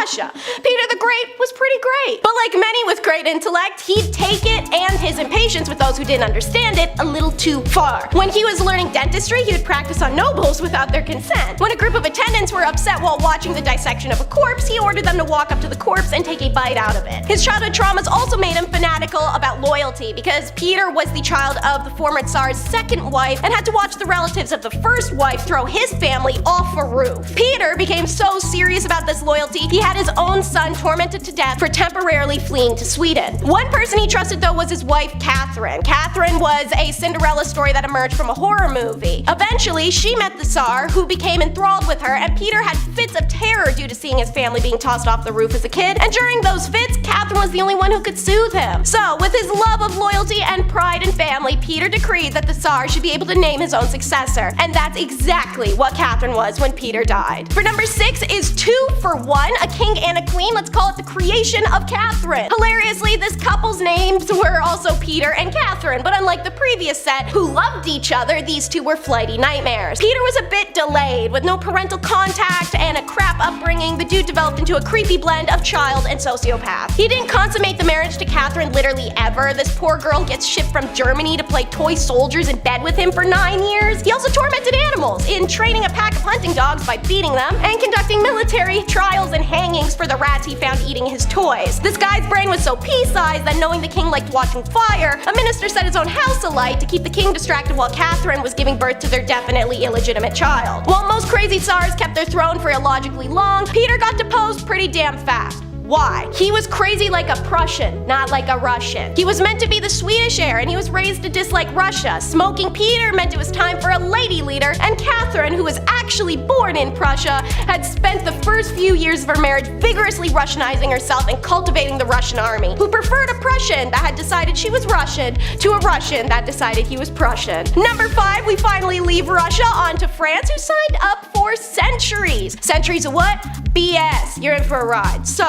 Russia. Peter the Great was pretty great. But like many with great intellect, he'd take it and his impatience with those who didn't understand it a little too far. When he was learning dentistry, he would practice on nobles without their consent. When a group of attendants were upset while watching the dissection of a corpse, he ordered them to walk up to the corpse and take a bite out of it. His childhood traumas also made him fanatical about loyalty, because Peter was the child of the former Tsar's second wife and had to watch the relatives of the first wife throw his family off a roof. Peter became so serious about this loyalty, he had his own son tormented to death for temporarily fleeing to Sweden. One person he trusted though was his wife, Catherine. Catherine was a Cinderella story that emerged from a horror movie. Eventually, she met the Tsar, who became enthralled with her, and Peter had fits of terror due to seeing his family being tossed off the roof as a kid, and during those fits, Catherine was the only one who could soothe him. So, with his love of loyalty and pride in family, Peter decreed that the Tsar should be able to name his own successor, and that's exactly what Catherine was when Peter died. For number 6 is 2 for 1, a king and a queen. Let's call it the creation of Catherine. Hilariously, this couple's names were also Peter and Catherine, but unlike the previous set, who loved each other, these two were flighty nightmares. Peter was a bit delayed. With no parental contact and a crap upbringing, the dude developed into a creepy blend of child and sociopath. He didn't consummate the marriage to Catherine literally ever. This poor girl gets shipped from Germany to play toy soldiers in bed with him for 9 years. He also tormented animals in training a pack of hunting dogs by beating them and conducting military trials and hangings for the rats he found eating his toys. This guy's brain was so pea-sized that knowing the king liked watching fire, a minister set his own house alight to keep the king distracted while Catherine was giving birth to their definitely illegitimate child. While most crazy tsars kept their throne for illogically long, Peter got deposed pretty damn fast. Why? He was crazy like a Prussian, not like a Russian. He was meant to be the Swedish heir, and he was raised to dislike Russia. Smoking Peter meant it was time for a lady leader, and Catherine, who was actually born in Prussia, had spent the first few years of her marriage vigorously Russianizing herself and cultivating the Russian army, who preferred a Prussian that had decided she was Russian to a Russian that decided he was Prussian. Number 5, we finally leave Russia onto France, who signed up for centuries. Centuries of what? BS. You're in for a ride. So,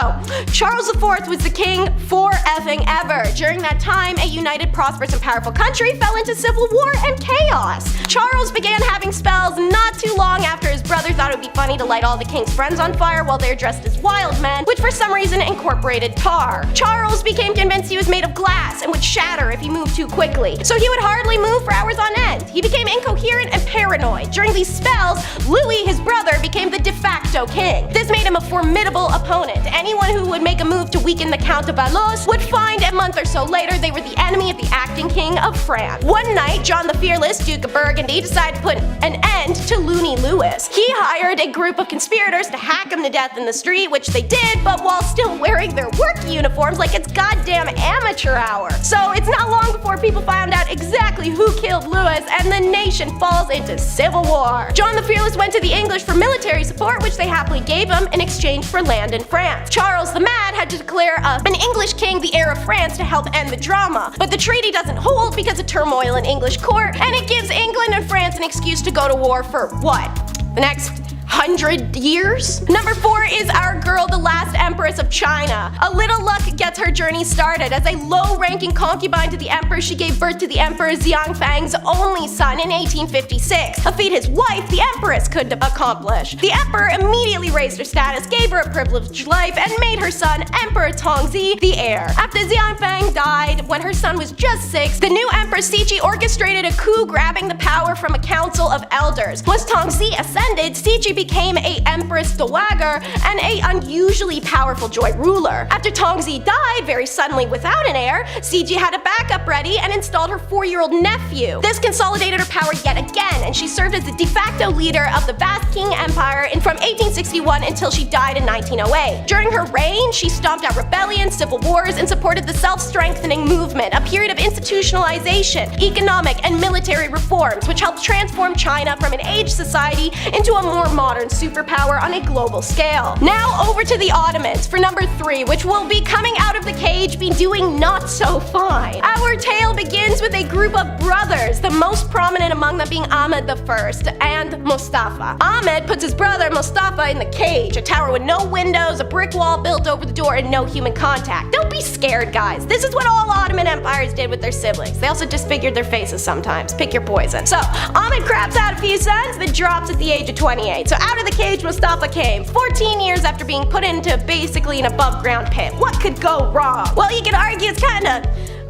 Charles IV was the king for effing ever. During that time, a united, prosperous, and powerful country fell into civil war and chaos. Charles began having spells not too long after his brother thought it would be funny to light all the king's friends on fire while they're dressed as wild men, which for some reason incorporated tar. Charles became convinced he was made of glass and would shatter if he moved too quickly, so he would hardly move for hours on end. He became incoherent and paranoid. During these spells, Louis, his brother, became the de facto king. This made made him a formidable opponent. Anyone who would make a move to weaken the Count of Valois would find a month or so later they were the enemy of the acting king of France. One night, John the Fearless, Duke of Burgundy, decided to put an end to Looney Lewis. He hired a group of conspirators to hack him to death in the street, which they did, but while still wearing their work uniforms like it's goddamn amateur hour. So it's not long before people found out exactly who killed Lewis, and the nation falls into civil war. John the Fearless went to the English for military support, which they happily gave him in exchange for land in France. Charles the Mad had to declare an English king the heir of France to help end the drama, but the treaty doesn't hold because of turmoil in English court, and it gives England and France an excuse to go to war for what? The next 100 years? Number 4 is our girl, the last empress of China. A little luck gets her journey started. As a low-ranking concubine to the emperor, she gave birth to the emperor Xianfang's only son in 1856, a feat his wife, the empress, couldn't accomplish. The emperor immediately raised her status, gave her a privileged life, and made her son, Emperor Tongzi, the heir. After Xianfang died, when her son was just 6, the new empress Cixi orchestrated a coup, grabbing the power from a council of elders. Once Tongzi ascended, Cixi became a empress dowager and a unusually powerful joint ruler. After Tongzi died very suddenly without an heir, Cixi had a backup ready and installed her 4-year-old nephew. This consolidated her power yet again, and she served as the de facto leader of the vast Qing Empire from 1861 until she died in 1908. During her reign, she stomped out rebellions, civil wars, and supported the self-strengthening movement, a period of institutionalization, economic, and military reforms, which helped transform China from an aged society into a more modern superpower on a global scale. Now over to the Ottomans for number 3, which will be coming out of the cage be doing not so fine. Our tale begins with a group of brothers, the most prominent among them being Ahmed I and Mustafa. Ahmed puts his brother Mustafa in the cage, a tower with no windows, a brick wall built over the door, and no human contact. Don't be scared, guys. This is what all Ottoman empires did with their siblings. They also disfigured their faces sometimes. Pick your poison. So, Ahmed craps out a few sons, then drops at the age of 28. So out of the cage Mustafa came, 14 years after being put into basically an above-ground pit. What could go wrong? Well, you could argue it's kinda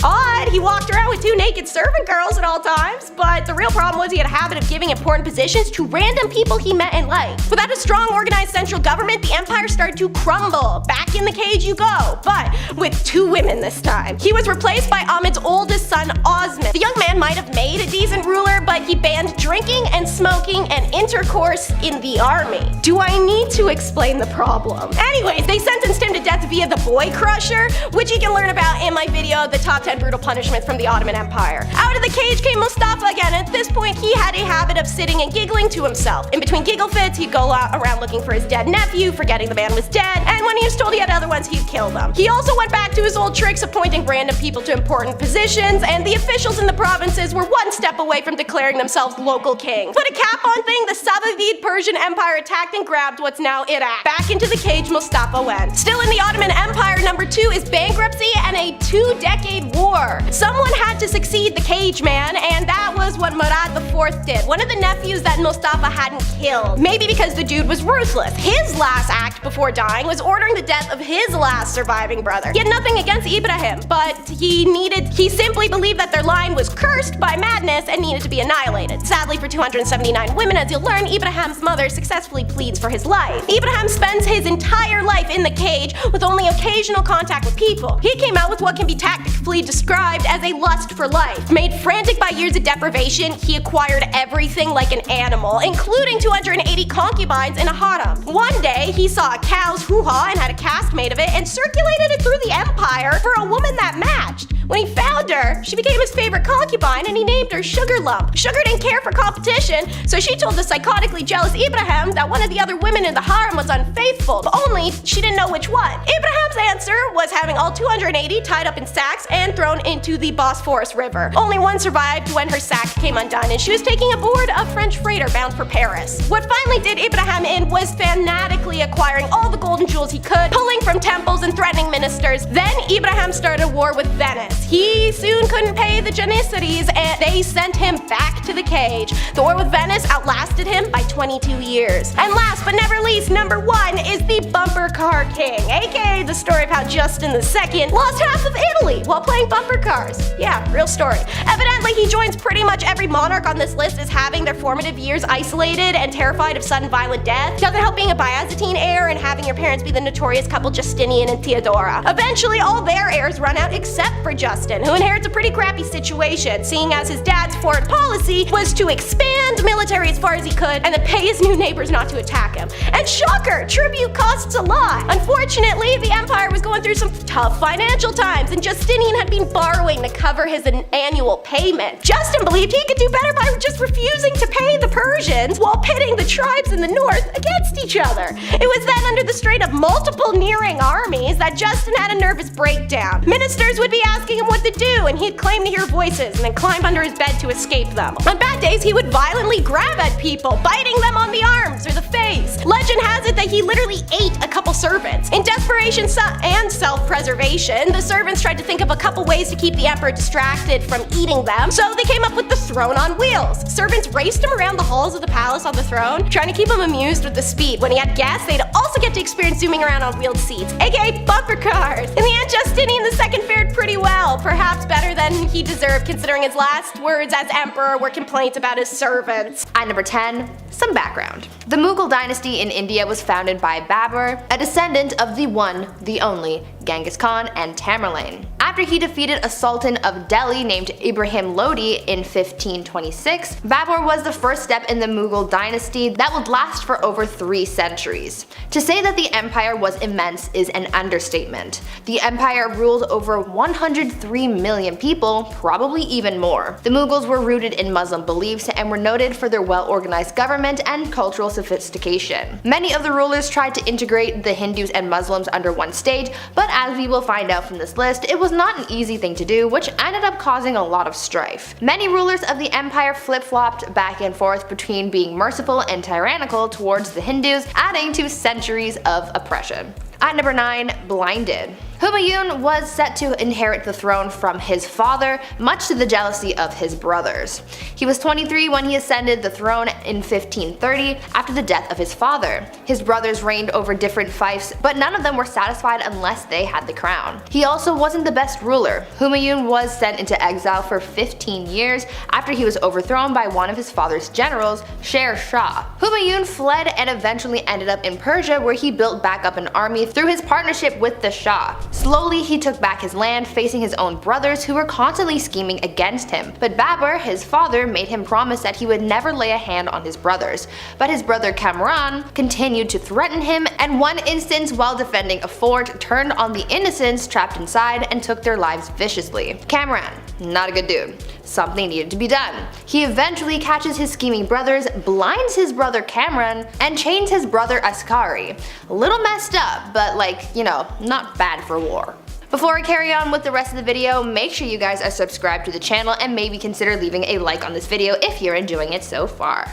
odd. He walked around with 2 naked servant girls at all times, but the real problem was he had a habit of giving important positions to random people he met in life. Without a strong, organized central government, the empire started to crumble. Back in the cage you go, but with 2 women this time. He was replaced by Ahmed's oldest son, Osman. The young man might have made a decent ruler, but he banned drinking and smoking and intercourse in the army. Do I need to explain the problem? Anyways, they sentenced him to death via the boy crusher, which you can learn about in my video, the top 10 brutal punishments from the Ottoman Empire. Out of the cage came Mustafa again. At this point, he had a habit of sitting and giggling to himself. In between giggle fits, he'd go around looking for his dead nephew, forgetting the man was dead, and when he was told he had other ones, he'd kill them. He also went back to his old tricks, appointing random people to important positions, and the officials in the provinces were one step away from declaring themselves local kings. Put a cap on thing, the Safavid Persian Empire attacked and grabbed what's now Iraq. Back into the cage Mustafa went. Still in the Ottoman Empire, number 2 is bankruptcy and a 2-decade war. Someone had to succeed the cage man, and that was what Murad IV did, one of the nephews that Mustafa hadn't killed. Maybe because the dude was ruthless. His last act before dying was ordering the death of his last surviving brother. He had nothing against Ibrahim, but he simply believed that their line was cursed by madness and needed to be annihilated. Sadly for 279 women, as you'll learn, Ibrahim's mother successfully pleads for his life. Ibrahim spends his entire life in the cage with only occasional contact with people. He came out with what can be tactfully described as a lust for life. Made frantic by years of deprivation, he acquired everything like an animal, including 280 concubines in a harem. One day, he saw a cow's hoo-ha and had a cast made of it and circulated it through the empire for a woman that matched. When he found her, she became his favorite concubine and he named her Sugar Lump. Sugar didn't care for competition, so she told the psychotically jealous Ibrahim that one of the other women in the harem was unfaithful, but only she didn't know which one. Ibrahim's answer was having all 280 tied up in sacks and thrown into the Bosphorus River. Only one survived when her sack came undone and she was taking aboard a French freighter bound for Paris. What finally did Ibrahim in was fanatically acquiring all the golden jewels he could, pulling from temples and threatening ministers. Then Ibrahim started a war with Venice. He soon couldn't pay the Janissaries and they sent him back to the cage. The war with Venice outlasted him by 22 years. And last but never least, number 1 is the Bumper Car King, aka the story of of how Justin II lost half of Italy while playing bumper cars. Yeah, real story. Evidently, he joins pretty much every monarch on this list as having their formative years isolated and terrified of sudden violent death. Doesn't help being a Byzantine heir and having your parents be the notorious couple Justinian and Theodora. Eventually, all their heirs run out except for Justin, who inherits a pretty crappy situation, seeing as his dad's foreign policy was to expand military as far as he could and then pay his new neighbors not to attack him. And shocker, tribute costs a lot. Unfortunately, the empire was going through some tough financial times, and Justinian had been borrowing to cover his annual payment. Justin believed he could do better by just refusing to pay the Persians while pitting the tribes in the north against each other. It was then under the strain of multiple nearing armies that Justin had a nervous breakdown. Ministers would be asking him what to do, and he'd claim to hear voices and then climb under his bed to escape them. On bad days, he would violently grab at people, biting them on the arms or the face. Legend has it that he literally ate a couple servants. In desperation and self-preservation, the servants tried to think of a couple ways to keep the emperor distracted from eating them, so they came up with the throne on wheels. Servants raced him around the halls of the palace on the throne, trying to keep him amused with the speed. When he had guests, they'd also get to experience zooming around on wheeled seats, aka bumper cars. In the end, Justinian II fared pretty well, perhaps better than he deserved considering his last words as emperor were complaints about his servants. At number 10, some background. The Mughal dynasty in India was founded by Babur, a descendant of the one, the only, Genghis Khan and Tamerlane. After he defeated a sultan of Delhi named Ibrahim Lodi in 1526, Babur was the first step in the Mughal dynasty that would last for over 3 centuries. To say that the empire was immense is an understatement. The empire ruled over 103 million people, probably even more. The Mughals were rooted in Muslim beliefs and were noted for their well-organized government and cultural sophistication. Many of the rulers tried to integrate the Hindus and Muslims under one state, but as we will find out from this list, it was not an easy thing to do, which ended up causing a lot of strife. Many rulers of the empire flip-flopped back and forth between being merciful and tyrannical towards the Hindus, adding to centuries of oppression. At number 9, blinded. Humayun was set to inherit the throne from his father, much to the jealousy of his brothers. He was 23 when he ascended the throne in 1530 after the death of his father. His brothers reigned over different fiefs, but none of them were satisfied unless they had the crown. He also wasn't the best ruler. Humayun was sent into exile for 15 years after he was overthrown by one of his father's generals, Sher Shah. Humayun fled and eventually ended up in Persia, where he built back up an army through his partnership with the Shah. Slowly, he took back his land, facing his own brothers who were constantly scheming against him. But Babur, his father, made him promise that he would never lay a hand on his brothers. But his brother Kamran continued to threaten him, and one instance while defending a fort turned on the innocents trapped inside and took their lives viciously. Kamran, not a good dude. Something needed to be done. He eventually catches his scheming brothers, blinds his brother Kamran, and chains his brother Askari. A little messed up, but not bad for war. Before I carry on with the rest of the video, make sure you guys are subscribed to the channel and maybe consider leaving a like on this video if you're enjoying it so far.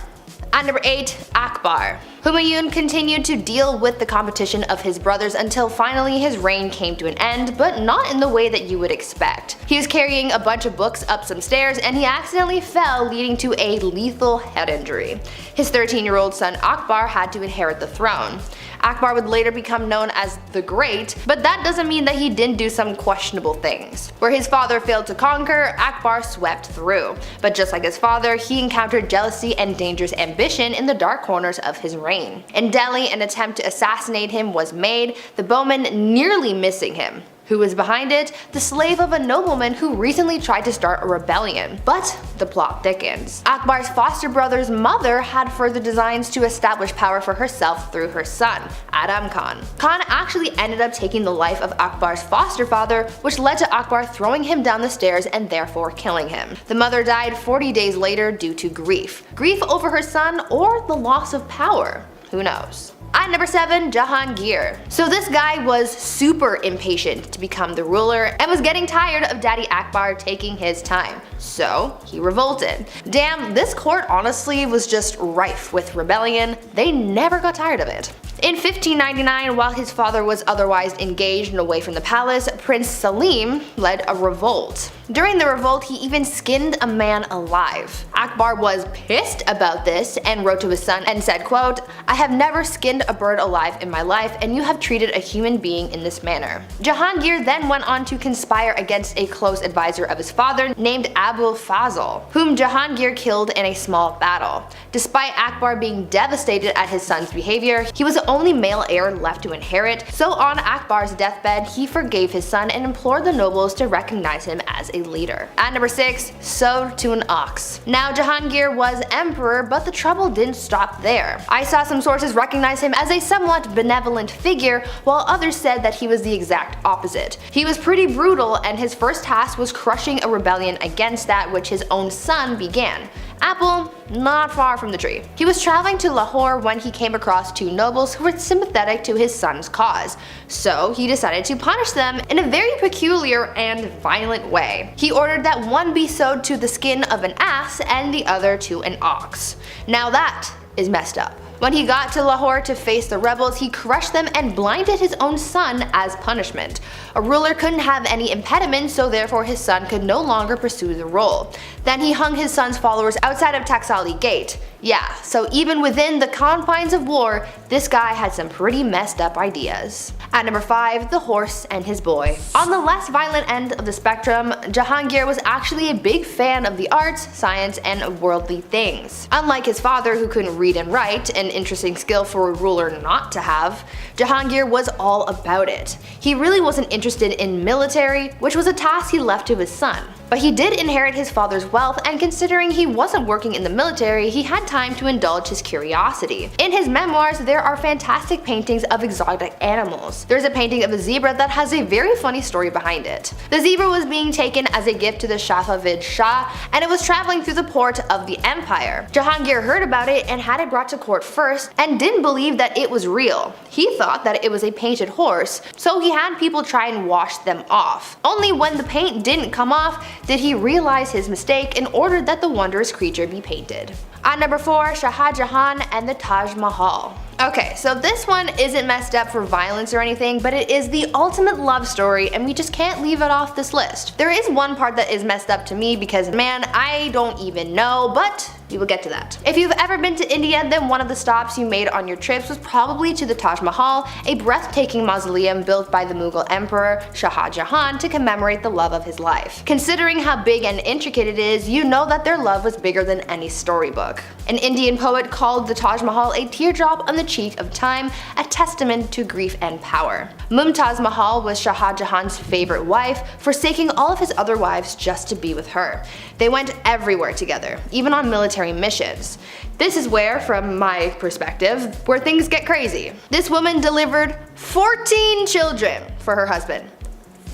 At number 8, Akbar. Humayun continued to deal with the competition of his brothers until finally his reign came to an end, but not in the way that you would expect. He was carrying a bunch of books up some stairs and he accidentally fell, leading to a lethal head injury. His 13-year-old son Akbar had to inherit the throne. Akbar would later become known as the Great, but that doesn't mean that he didn't do some questionable things. Where his father failed to conquer, Akbar swept through. But just like his father, he encountered jealousy and dangerous ambition in the dark corners of his reign. In Delhi, an attempt to assassinate him was made, the bowman nearly missing him. Who was behind it? The slave of a nobleman who recently tried to start a rebellion. But the plot thickens. Akbar's foster brother's mother had further designs to establish power for herself through her son, Adam Khan. Khan actually ended up taking the life of Akbar's foster father, which led to Akbar throwing him down the stairs and therefore killing him. The mother died 40 days later due to grief. Grief over her son or the loss of power? Who knows? At number 7, Jahangir. So this guy was super impatient to become the ruler and was getting tired of Daddy Akbar taking his time. So he revolted. Damn, this court honestly was just rife with rebellion. They never got tired of it. In 1599, while his father was otherwise engaged and away from the palace, Prince Salim led a revolt. During the revolt, he even skinned a man alive. Akbar was pissed about this and wrote to his son and said, quote, "I have never skinned a bird alive in my life, and you have treated a human being in this manner." Jahangir then went on to conspire against a close advisor of his father named Abul Fazl, whom Jahangir killed in a small battle. Despite Akbar being devastated at his son's behavior, he was the only male heir left to inherit, so on Akbar's deathbed, he forgave his son and implored the nobles to recognize him as a leader. At number 6, sewed to an ox. Now Jahangir was emperor, but the trouble didn't stop there. I saw some sources recognize him as a somewhat benevolent figure, while others said that he was the exact opposite. He was pretty brutal, and his first task was crushing a rebellion against that which his own son began. Apple, not far from the tree. He was traveling to Lahore when he came across two nobles who were sympathetic to his son's cause, so he decided to punish them in a very peculiar and violent way. He ordered that one be sewed to the skin of an ass and the other to an ox. Now that is messed up. When he got to Lahore to face the rebels, he crushed them and blinded his own son as punishment. A ruler couldn't have any impediment, so therefore his son could no longer pursue the role. Then he hung his son's followers outside of Castile Gate. Yeah, so even within the confines of war, this guy had some pretty messed up ideas. At number 5, the horse and his boy. On the less violent end of the spectrum, Jahangir was actually a big fan of the arts, science, and worldly things. Unlike his father, who couldn't read and write, an interesting skill for a ruler not to have, Jahangir was all about it. He really wasn't interested in military, which was a task he left to his son. But he did inherit his father's wealth, and considering he wasn't working in the military, he had time to indulge his curiosity. In his memoirs, there are fantastic paintings of exotic animals. There's a painting of a zebra that has a very funny story behind it. The zebra was being taken as a gift to the Safavid Shah, and it was traveling through the port of the empire. Jahangir heard about it and had it brought to court first, and didn't believe that it was real. He thought that it was a painted horse, so he had people try and wash them off. Only when the paint didn't come off did he realize his mistake and ordered that the wondrous creature be painted. At number 4, Shah Jahan and the Taj Mahal. Okay, so this one isn't messed up for violence or anything, but it is the ultimate love story, and we just can't leave it off this list. There is one part that is messed up to me because, man, I don't even know, but we will get to that. If you've ever been to India, then one of the stops you made on your trips was probably to the Taj Mahal, a breathtaking mausoleum built by the Mughal Emperor Shah Jahan to commemorate the love of his life. Considering how big and intricate it is, you know that their love was bigger than any storybook. An Indian poet called the Taj Mahal a teardrop on the cheek of time, a testament to grief and power. Mumtaz Mahal was Shah Jahan's favorite wife, forsaking all of his other wives just to be with her. They went everywhere together, even on military missions. This is where, from my perspective, where things get crazy. This woman delivered 14 children for her husband.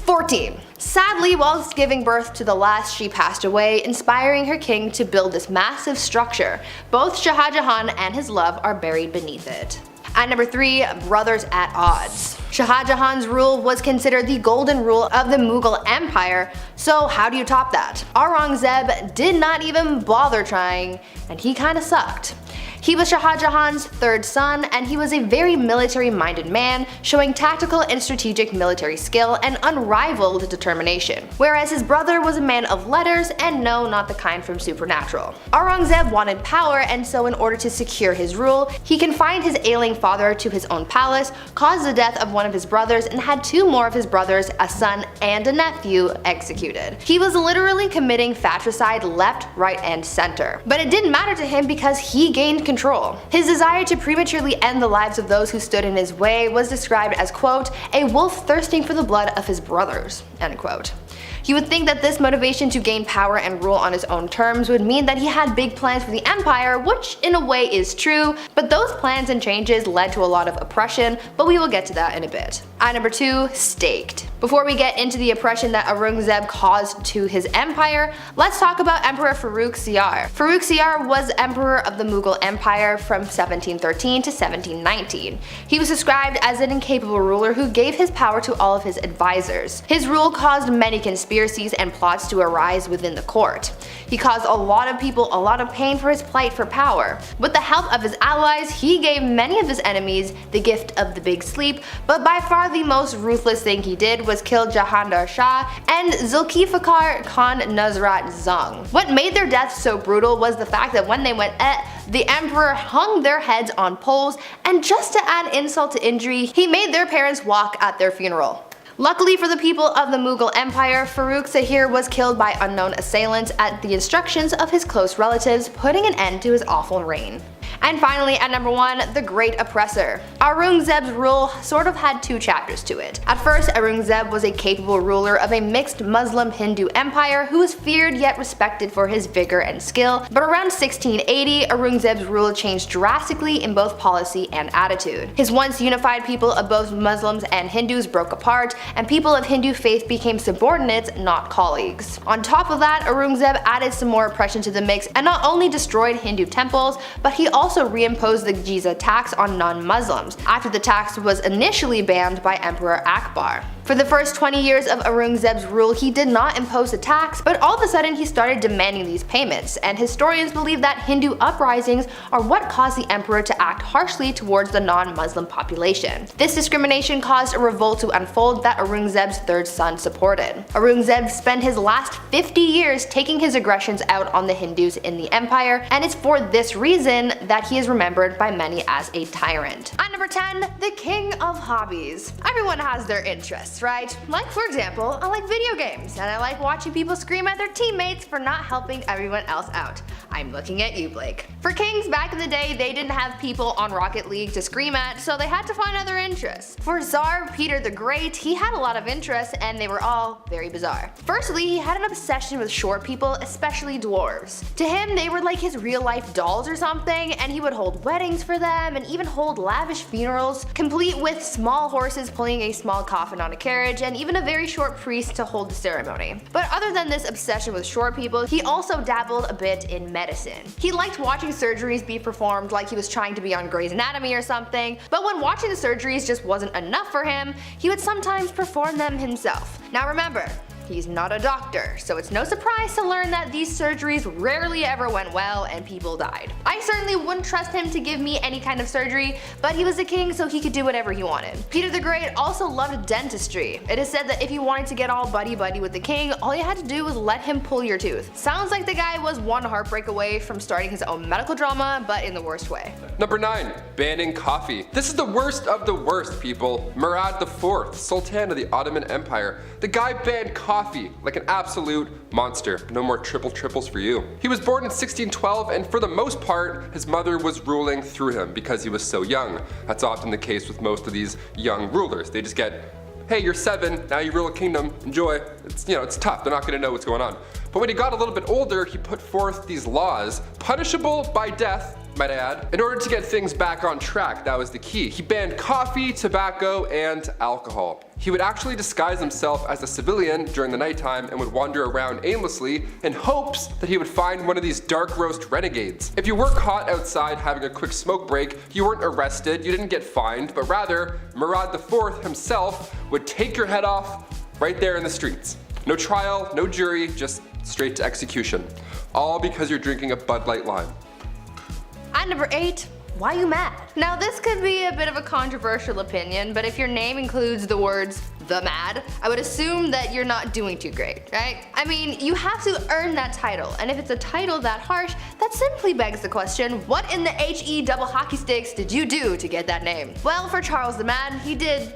14. Sadly, whilst giving birth to the last, she passed away, inspiring her king to build this massive structure. Both Shah Jahan and his love are buried beneath it. At number 3, brothers at odds. Shah Jahan's rule was considered the golden rule of the Mughal Empire, so how do you top that? Aurangzeb did not even bother trying, and he kinda sucked. He was Shah Jahan's third son, and he was a very military-minded man, showing tactical and strategic military skill and unrivaled determination. Whereas his brother was a man of letters, and no, not the kind from Supernatural. Aurangzeb wanted power, and so in order to secure his rule, he confined his ailing father to his own palace, caused the death of one of his brothers, and had 2 more of his brothers, a son and a nephew, executed. He was literally committing fratricide left, right, and center. But it didn't matter to him because he gained control. His desire to prematurely end the lives of those who stood in his way was described as, quote, a wolf thirsting for the blood of his brothers, end quote. You would think that this motivation to gain power and rule on his own terms would mean that he had big plans for the empire, which in a way is true, but those plans and changes led to a lot of oppression, but we will get to that in a bit. At number 2, staked. Before we get into the oppression that Aurangzeb caused to his empire, let's talk about Emperor Farrukh Siyar. Farrukh Siyar was emperor of the Mughal Empire from 1713 to 1719. He was described as an incapable ruler who gave his power to all of his advisors. His rule caused many conspiracies conspiracies and plots to arise within the court. He caused a lot of people a lot of pain for his plight for power. With the help of his allies, he gave many of his enemies the gift of the big sleep, but by far the most ruthless thing he did was kill Jahandar Shah and Zulfikar Khan Nusrat Jung. What made their deaths so brutal was the fact that when they went the emperor hung their heads on poles, and just to add insult to injury, he made their parents walk at their funeral. Luckily for the people of the Mughal Empire, Farrukh Sahir was killed by unknown assailants at the instructions of his close relatives, putting an end to his awful reign. And finally, at number 1, the Great Oppressor. Aurangzeb's rule sort of had 2 chapters to it. At first, Aurangzeb was a capable ruler of a mixed Muslim-Hindu empire who was feared yet respected for his vigor and skill, but around 1680, Aurangzeb's rule changed drastically in both policy and attitude. His once unified people of both Muslims and Hindus broke apart, and people of Hindu faith became subordinates, not colleagues. On top of that, Aurangzeb added some more oppression to the mix and not only destroyed Hindu temples, but he also reimposed the Jizya tax on non-Muslims, after the tax was initially banned by Emperor Akbar. For the first 20 years of Aurangzeb's rule, he did not impose a tax, but all of a sudden he started demanding these payments, and historians believe that Hindu uprisings are what caused the emperor to act harshly towards the non-Muslim population. This discrimination caused a revolt to unfold that Aurangzeb's third son supported. Aurangzeb spent his last 50 years taking his aggressions out on the Hindus in the empire, and it's for this reason that he is remembered by many as a tyrant. At number 10, the king of hobbies. Everyone has their interests, right? Like, for example, I like video games, and I like watching people scream at their teammates for not helping everyone else out. I'm looking at you, Blake. For kings back in the day, they didn't have people on Rocket League to scream at, so they had to find other interests. For Tsar Peter the Great, he had a lot of interests, and they were all very bizarre. Firstly, he had an obsession with short people, especially dwarves. To him, they were like his real-life dolls or something, and he would hold weddings for them, and even hold lavish funerals, complete with small horses pulling a small coffin on a carriage, and even a very short priest to hold the ceremony. But other than this obsession with short people, he also dabbled a bit in medicine. He liked watching surgeries be performed like he was trying to be on Grey's Anatomy or something, but when watching the surgeries just wasn't enough for him, he would sometimes perform them himself. Now remember, he's not a doctor, so it's no surprise to learn that these surgeries rarely ever went well and people died. I certainly wouldn't trust him to give me any kind of surgery, but he was a king so he could do whatever he wanted. Peter the Great also loved dentistry. It is said that if you wanted to get all buddy-buddy with the king, all you had to do was let him pull your tooth. Sounds like the guy was one heartbreak away from starting his own medical drama, but in the worst way. Number 9. Banning coffee. This is the worst of the worst, people. Murad IV, Sultan of the Ottoman Empire. The guy banned coffee like an absolute monster. No more triples for you. He was born in 1612, and for the most part, his mother was ruling through him because he was so young. That's often the case with most of these young rulers. They just get, hey, you're 7, now you rule a kingdom, enjoy. It's tough, they're not gonna know what's going on. But when he got a little bit older, he put forth these laws, punishable by death, might I add, in order to get things back on track. That was the key. He banned coffee, tobacco, and alcohol. He would actually disguise himself as a civilian during the nighttime and would wander around aimlessly in hopes that he would find one of these dark roast renegades. If you were caught outside having a quick smoke break, you weren't arrested, you didn't get fined, but rather, Murad IV himself would take your head off right there in the streets. No trial, no jury, just straight to execution. All because you're drinking a Bud Light Lime. At number 8, why you mad? Now this could be a bit of a controversial opinion, but if your name includes the words the mad, I would assume that you're not doing too great, right? I mean, you have to earn that title, and if it's a title that harsh, that simply begs the question, what in the HE double hockey sticks did you do to get that name? Well, for Charles the Mad, he did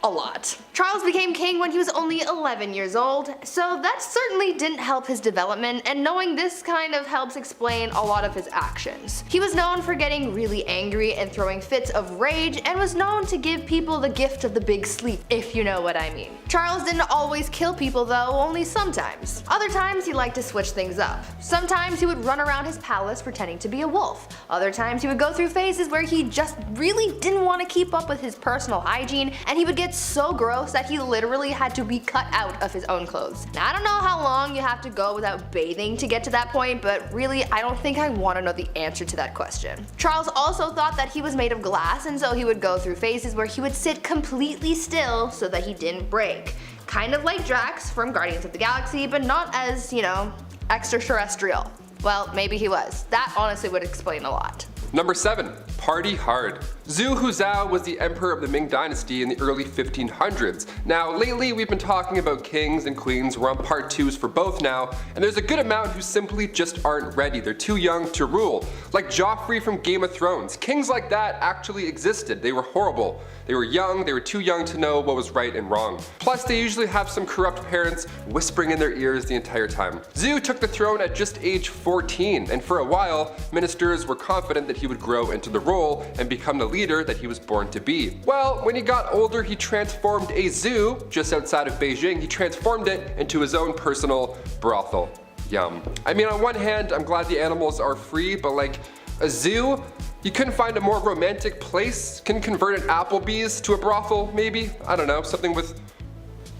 a lot. Charles became king when he was only 11 years old, so that certainly didn't help his development, and knowing this kind of helps explain a lot of his actions. He was known for getting really angry and throwing fits of rage, and was known to give people the gift of the big sleep, if you know what I mean. Charles didn't always kill people though, only sometimes. Other times he liked to switch things up. Sometimes he would run around his palace pretending to be a wolf. Other times he would go through phases where he just really didn't want to keep up with his personal hygiene, and he would get so gross that he literally had to be cut out of his own clothes. Now I don't know how long you have to go without bathing to get to that point, but really I don't think I want to know the answer to that question. Charles also thought that he was made of glass, and so he would go through phases where he would sit completely still so that he didn't break. kind of like Drax from Guardians of the Galaxy, but not as, you know, extraterrestrial. Well, maybe he was. That honestly would explain a lot. Number 7. Party hard. Zhu Huzhou was the emperor of the Ming Dynasty in the early 1500s. Now, lately we've been talking about kings and queens. We're on part 2s for both now, and there's a good amount who simply just aren't ready. They're too young to rule. Like Joffrey from Game of Thrones. Kings like that actually existed. They were horrible. They were young, they were too young to know what was right and wrong. Plus, they usually have some corrupt parents whispering in their ears the entire time. Zhu took the throne at just age 14, and for a while, ministers were confident that he would grow into the role and become the leader that he was born to be. Well, when he got older, he transformed a zoo just outside of Beijing. He transformed it into his own personal brothel. Yum. I mean, on one hand, I'm glad the animals are free, but like, a zoo? You couldn't find a more romantic place? Can convert an Applebee's to a brothel, maybe? I don't know, something with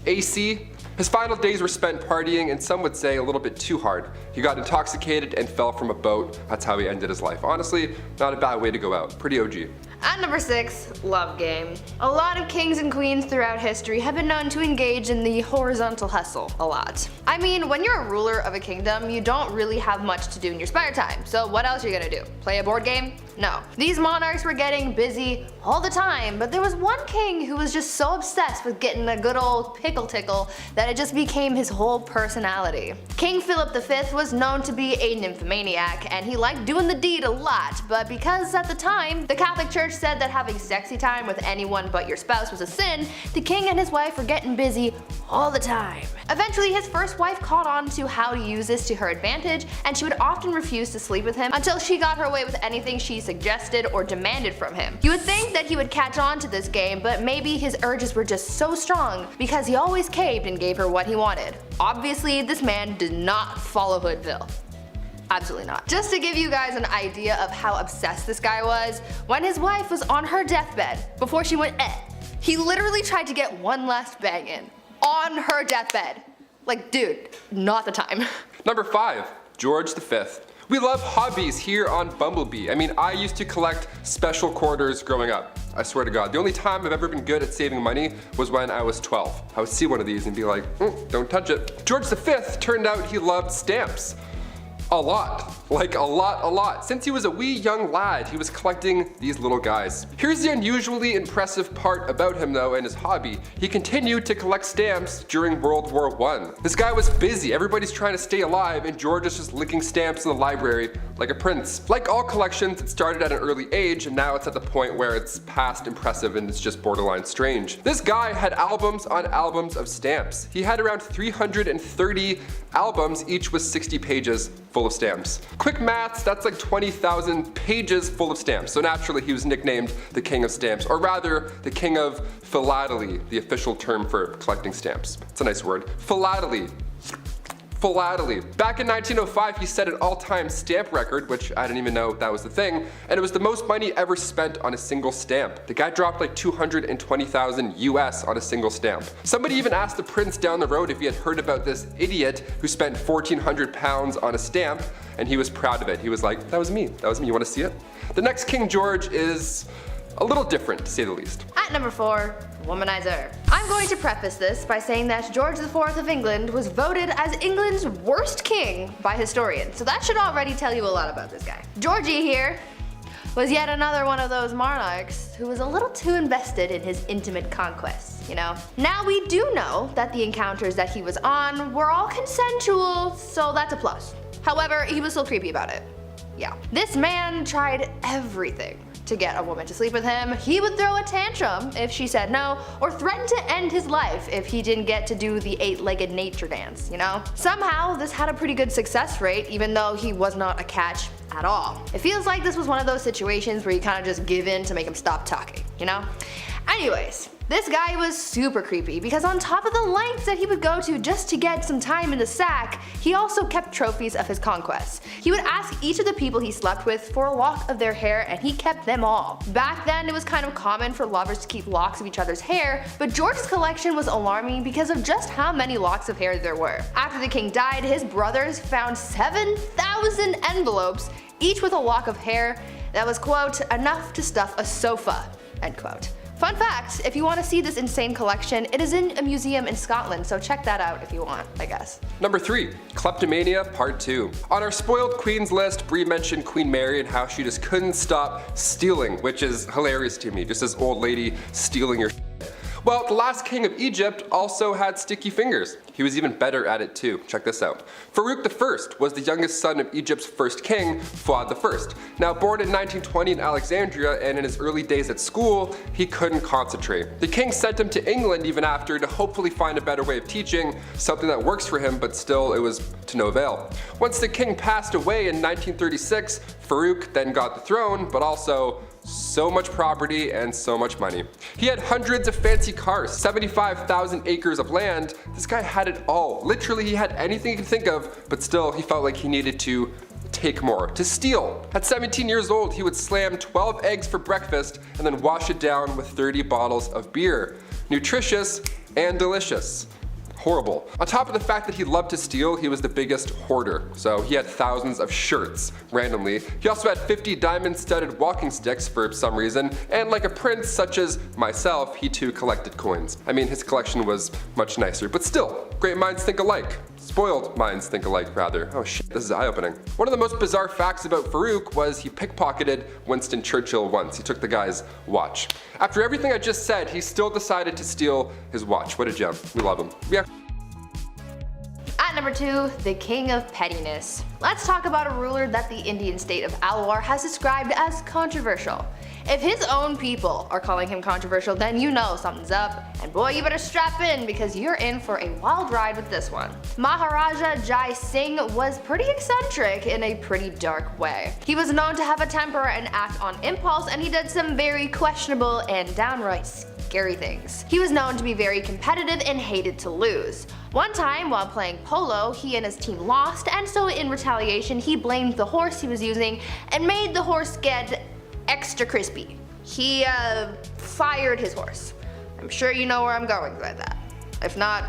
AC? His final days were spent partying, and some would say a little bit too hard. He got intoxicated and fell from a boat. That's how he ended his life. Honestly, not a bad way to go out. Pretty OG. At number 6, love game. A lot of kings and queens throughout history have been known to engage in the horizontal hustle a lot. I mean, when you're a ruler of a kingdom, you don't really have much to do in your spare time, so what else are you gonna do? Play a board game? No. These monarchs were getting busy all the time, but there was one king who was just so obsessed with getting a good old pickle tickle that it just became his whole personality. King Philip V was known to be a nymphomaniac, and he liked doing the deed a lot, but because at the time, the Catholic Church said that having sexy time with anyone but your spouse was a sin, the king and his wife were getting busy all the time. Eventually, his first wife caught on to how to use this to her advantage, and she would often refuse to sleep with him until she got her way with anything she suggested or demanded from him. You would think that he would catch on to this game, but maybe his urges were just so strong because he always caved and gave her what he wanted. Obviously, this man did not follow Hoodville. Absolutely not. Just to give you guys an idea of how obsessed this guy was, when his wife was on her deathbed, before she went he literally tried to get one last bang in. On her deathbed. Like, dude, not the time. Number 5. George V. We love hobbies here on Bumblebee. I mean, I used to collect special quarters growing up. I swear to God. The only time I've ever been good at saving money was when I was 12. I would see one of these and be like, don't touch it. George V turned out he loved stamps. A lot. Like a lot. Since he was a wee young lad, he was collecting these little guys. Here's the unusually impressive part about him though and his hobby. He continued to collect stamps during World War I. This guy was busy, everybody's trying to stay alive, and George is just licking stamps in the library like a prince. Like all collections, it started at an early age, and now it's at the point where it's past impressive and it's just borderline strange. This guy had albums on albums of stamps. He had around 330 albums, each with 60 pages full of stamps. Quick maths, that's like 20,000 pages full of stamps. So naturally he was nicknamed the King of Stamps, or rather the King of Philately, the official term for collecting stamps. It's a nice word. Philately. Back in 1905, he set an all-time stamp record, which I didn't even know that was the thing, and it was the most money ever spent on a single stamp. The guy dropped like 220,000 US on a single stamp. Somebody even asked the prince down the road if he had heard about this idiot who spent 1,400 pounds on a stamp, and he was proud of it. He was like, that was me, you wanna see it? The next King George is a little different, to say the least. At number 4, womanizer. I'm going to preface this by saying that George IV of England was voted as England's worst king by historians, so that should already tell you a lot about this guy. Georgie here was yet another one of those monarchs who was a little too invested in his intimate conquests, you know? Now we do know that the encounters that he was on were all consensual, so that's a plus. However, he was still creepy about it. Yeah. This man tried everything to get a woman to sleep with him. He would throw a tantrum if she said no, or threaten to end his life if he didn't get to do the 8-legged nature dance, you know? Somehow, this had a pretty good success rate, even though he was not a catch at all. It feels like this was one of those situations where you kind of just give in to make him stop talking, you know? Anyways, this guy was super creepy because on top of the lengths that he would go to just to get some time in the sack, he also kept trophies of his conquests. He would ask each of the people he slept with for a lock of their hair, and he kept them all. Back then, it was kind of common for lovers to keep locks of each other's hair, but George's collection was alarming because of just how many locks of hair there were. After the king died, his brothers found 7,000 envelopes, each with a lock of hair that was, quote, enough to stuff a sofa, end quote. Fun fact, if you want to see this insane collection, it is in a museum in Scotland, so check that out if you want, I guess. Number 3, Kleptomania Part 2. On our spoiled queens list, Brie mentioned Queen Mary and how she just couldn't stop stealing, which is hilarious to me, just this old lady stealing your shit. Well, the last king of Egypt also had sticky fingers. He was even better at it too. Check this out. Farouk I was the youngest son of Egypt's first king, Vlad I. Now born in 1920 in Alexandria, and in his early days at school, he couldn't concentrate. The king sent him to England even after to hopefully find a better way of teaching, something that works for him, but still it was to no avail. Once the king passed away in 1936, Farouk then got the throne, but also so much property and so much money. He had hundreds of fancy cars, 75,000 acres of land. This guy had it all. Literally, he had anything he could think of, but still he felt like he needed to take more, to steal. At 17 years old, he would slam 12 eggs for breakfast and then wash it down with 30 bottles of beer. Nutritious and delicious. Horrible. On top of the fact that he loved to steal, he was the biggest hoarder. So he had thousands of shirts, randomly. He also had 50 diamond-studded walking sticks for some reason, and like a prince such as myself, he too collected coins. I mean, his collection was much nicer, but still, great minds think alike. Spoiled minds think alike, rather. Oh shit, this is eye-opening. One of the most bizarre facts about Farouk was he pickpocketed Winston Churchill once. He took the guy's watch. After everything I just said, he still decided to steal his watch. What a gem. We love him. Yeah. At number 2, the king of pettiness. Let's talk about a ruler that the Indian state of Alwar has described as controversial. If his own people are calling him controversial, then you know something's up, and boy, you better strap in because you're in for a wild ride with this one. Maharaja Jai Singh was pretty eccentric in a pretty dark way. He was known to have a temper and act on impulse, and he did some very questionable and downright scary things. He was known to be very competitive and hated to lose. One time while playing polo, he and his team lost, and so in retaliation he blamed the horse he was using and made the horse get extra crispy. He fired his horse. I'm sure you know where I'm going with that. If not,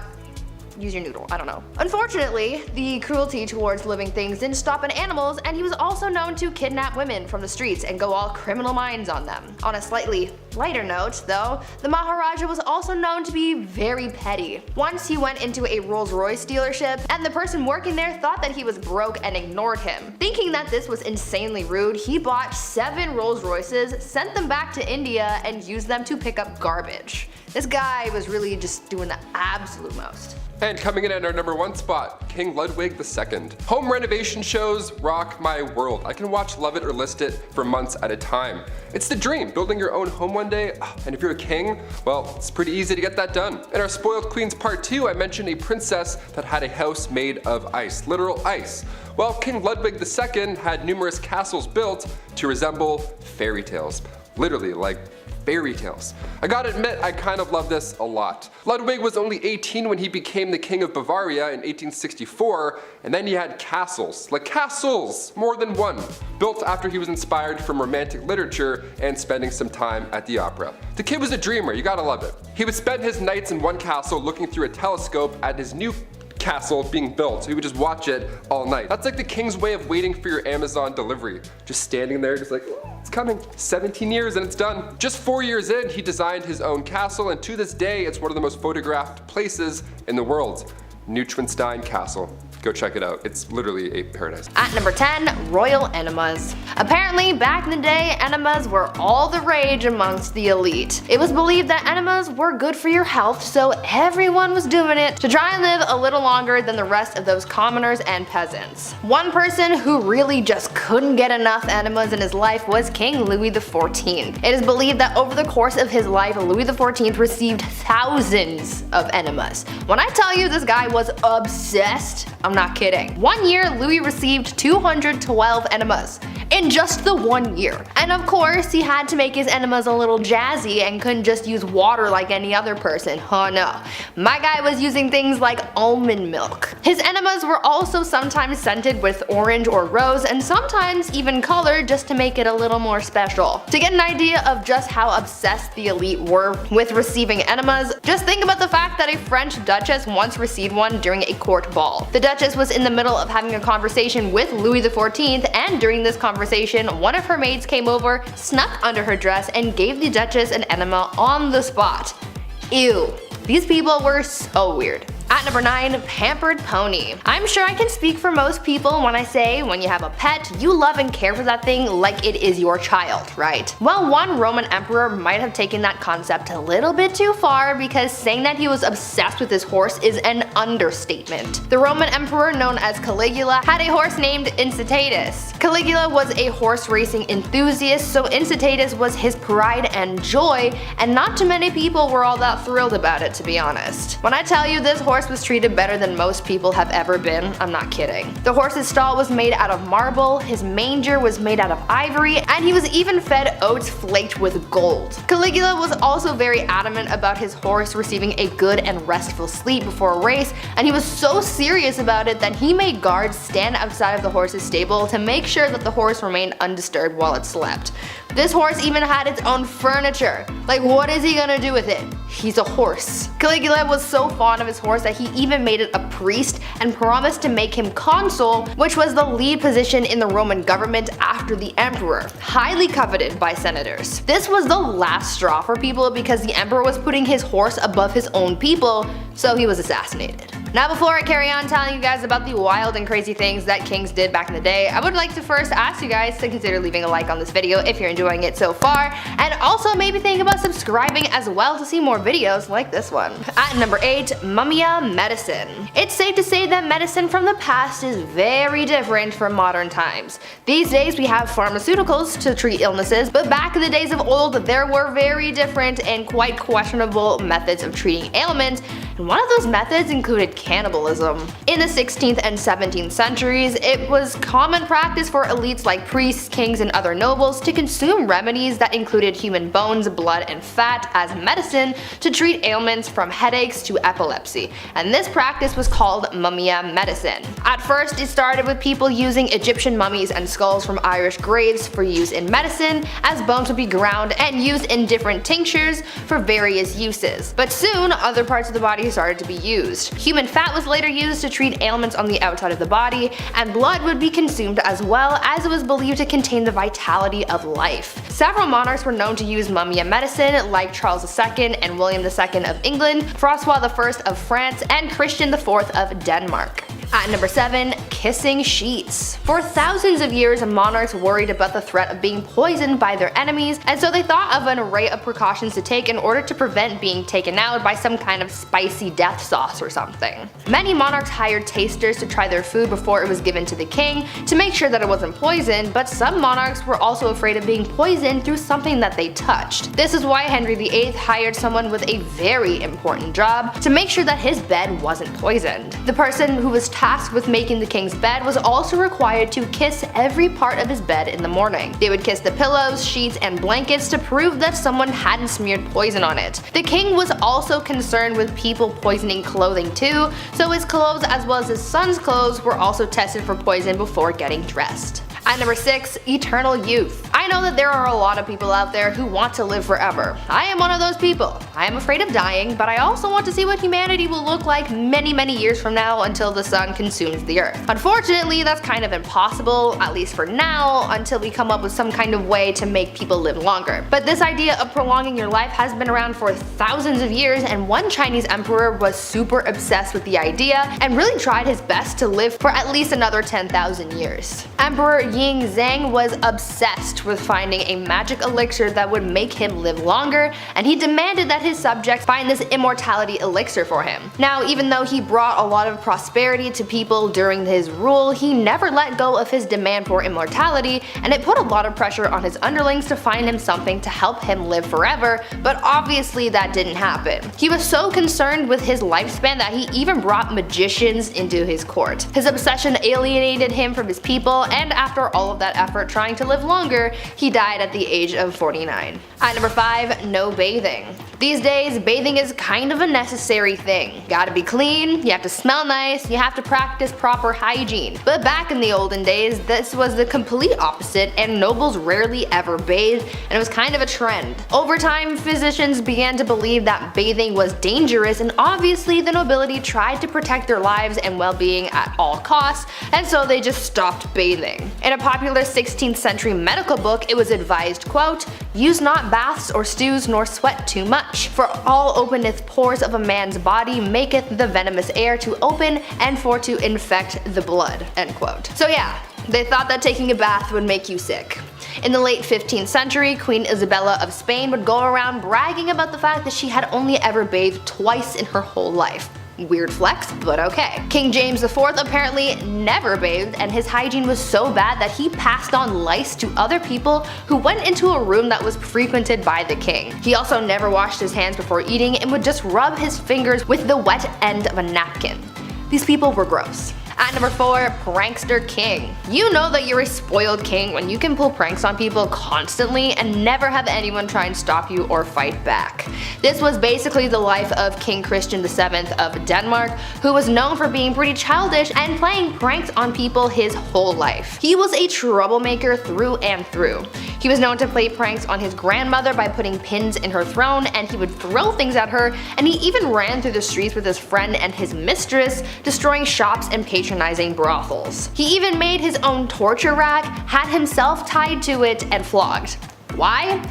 use your noodle, I don't know. Unfortunately, the cruelty towards living things didn't stop at animals, and he was also known to kidnap women from the streets and go all criminal minds on them. On a slightly lighter note, though, the Maharaja was also known to be very petty. Once he went into a Rolls-Royce dealership, and the person working there thought that he was broke and ignored him. Thinking that this was insanely rude, he bought 7 Rolls-Royces, sent them back to India, and used them to pick up garbage. This guy was really just doing the absolute most. And coming in at our number 1 spot, King Ludwig II. Home renovation shows rock my world. I can watch Love It or List It for months at a time. It's the dream, building your own home one day, and if you're a king, well, it's pretty easy to get that done. In our Spoiled Queens Part 2, I mentioned a princess that had a house made of ice, literal ice. Well, King Ludwig II had numerous castles built to resemble fairy tales. Literally, like fairy tales. I gotta admit, I kind of love this a lot. Ludwig was only 18 when he became the king of Bavaria in 1864, and then he had castles, like castles, more than one, built after he was inspired from romantic literature and spending some time at the opera. The kid was a dreamer, you gotta love it. He would spend his nights in one castle looking through a telescope at his new castle being built, so he would just watch it all night. That's like the king's way of waiting for your Amazon delivery. Just standing there, just like, oh, it's coming. 17 years and it's done. Just 4 years in, he designed his own castle, and to this day, it's one of the most photographed places in the world. Neuschwanstein Castle. Go check it out. It's literally a paradise. At number 10, royal enemas. Apparently, back in the day, enemas were all the rage amongst the elite. It was believed that enemas were good for your health, so everyone was doing it to try and live a little longer than the rest of those commoners and peasants. One person who really just couldn't get enough enemas in his life was King Louis XIV. It is believed that over the course of his life, Louis XIV received thousands of enemas. When I tell you this guy was obsessed, I'm not kidding. One year, Louis received 212 enemas in just the 1 year. And of course, he had to make his enemas a little jazzy and couldn't just use water like any other person. Oh no. My guy was using things like almond milk. His enemas were also sometimes scented with orange or rose, and sometimes even colored just to make it a little more special. To get an idea of just how obsessed the elite were with receiving enemas, just think about the fact that a French duchess once received one during a court ball. The duchess was in the middle of having a conversation with Louis XIV, and during this conversation, conversation, one of her maids came over, snuck under her dress, and gave the Duchess an enema on the spot. Ew. These people were so weird. At number 9, Pampered Pony. I'm sure I can speak for most people when I say when you have a pet, you love and care for that thing like it is your child, right? Well, one Roman emperor might have taken that concept a little bit too far, because saying that he was obsessed with his horse is an understatement. The Roman emperor known as Caligula had a horse named Incitatus. Caligula was a horse racing enthusiast, so Incitatus was his pride and joy, and not too many people were all that thrilled about it, to be honest. When I tell you this horse was treated better than most people have ever been, I'm not kidding. The horse's stall was made out of marble, his manger was made out of ivory, and he was even fed oats flaked with gold. Caligula was also very adamant about his horse receiving a good and restful sleep before a race, and he was so serious about it that he made guards stand outside of the horse's stable to make sure that the horse remained undisturbed while it slept. This horse even had its own furniture. Like, what is he gonna do with it? He's a horse. Caligula was so fond of his horse that he even made it a priest and promised to make him consul, which was the lead position in the Roman government after the emperor, highly coveted by senators. This was the last straw for people because the emperor was putting his horse above his own people, so he was assassinated. Now, before I carry on telling you guys about the wild and crazy things that kings did back in the day, I would like to first ask you guys to consider leaving a like on this video if you're enjoying it so far, and also maybe think about subscribing as well to see more videos like this one. At number 8, Mumia Medicine. It's safe to say that medicine from the past is very different from modern times. These days we have pharmaceuticals to treat illnesses, but back in the days of old there were very different and quite questionable methods of treating ailments, and one of those methods included cannibalism. In the 16th and 17th centuries, it was common practice for elites like priests, kings, and other nobles to consume remedies that included human bones, blood, and fat as medicine to treat ailments from headaches to epilepsy, and this practice was called Mumia medicine. At first, it started with people using Egyptian mummies and skulls from Irish graves for use in medicine, as bones would be ground and used in different tinctures for various uses. But soon, other parts of the body started to be used. Human fat was later used to treat ailments on the outside of the body, and blood would be consumed as well, as it was believed to contain the vitality of life. Several monarchs were known to use Mumia medicine, like Charles II and William II of England, Francois I of France, and Christian IV of Denmark. At number 7, kissing sheets. For thousands of years, monarchs worried about the threat of being poisoned by their enemies, and so they thought of an array of precautions to take in order to prevent being taken out by some kind of spicy death sauce or something. Many monarchs hired tasters to try their food before it was given to the king to make sure that it wasn't poisoned, but some monarchs were also afraid of being poisoned through something that they touched. This is why Henry VIII hired someone with a very important job to make sure that his bed wasn't poisoned. The person who was tasked with making the king's bed was also required to kiss every part of his bed in the morning. They would kiss the pillows, sheets, and blankets to prove that someone hadn't smeared poison on it. The king was also concerned with people poisoning clothing too, so his clothes as well as his son's clothes were also tested for poison before getting dressed. At number 6, eternal youth. I know that there are a lot of people out there who want to live forever. I am one of those people. I am afraid of dying, but I also want to see what humanity will look like many years from now until the sun consumes the earth. Unfortunately, that's kind of impossible, at least for now, until we come up with some kind of way to make people live longer. But this idea of prolonging your life has been around for thousands of years, and one Chinese emperor was super obsessed with the idea and really tried his best to live for at least another 10,000 years. Emperor Ying Zhang was obsessed with finding a magic elixir that would make him live longer, and he demanded that his subjects find this immortality elixir for him. Now, even though he brought a lot of prosperity to people during his rule, he never let go of his demand for immortality, and it put a lot of pressure on his underlings to find him something to help him live forever, but obviously that didn't happen. He was so concerned with his lifespan that he even brought magicians into his court. His obsession alienated him from his people, and after all of that effort trying to live longer, he died at the age of 49. At number 5, no bathing. These days, bathing is kind of a necessary thing. Gotta be clean, you have to smell nice, you have to practice proper hygiene. But back in the olden days, this was the complete opposite, and nobles rarely ever bathed, and it was kind of a trend. Over time, physicians began to believe that bathing was dangerous, and obviously the nobility tried to protect their lives and well-being at all costs, and so they just stopped bathing. In a popular 16th century medical book, it was advised, quote, "Use not baths or stews nor sweat too much, for all openeth pores of a man's body maketh the venomous air to open and for to infect the blood," end quote. So yeah, they thought that taking a bath would make you sick. In the late 15th century, Queen Isabella of Spain would go around bragging about the fact that she had only ever bathed twice in her whole life. Weird flex, but okay. King James IV apparently never bathed, and his hygiene was so bad that he passed on lice to other people who went into a room that was frequented by the king. He also never washed his hands before eating and would just rub his fingers with the wet end of a napkin. These people were gross. At number 4, Prankster King. You know that you're a spoiled king when you can pull pranks on people constantly and never have anyone try and stop you or fight back. This was basically the life of King Christian VII of Denmark, who was known for being pretty childish and playing pranks on people his whole life. He was a troublemaker through and through. He was known to play pranks on his grandmother by putting pins in her throne, and he would throw things at her, and he even ran through the streets with his friend and his mistress, destroying shops and patronizing brothels. He even made his own torture rack, had himself tied to it, and flogged. Why?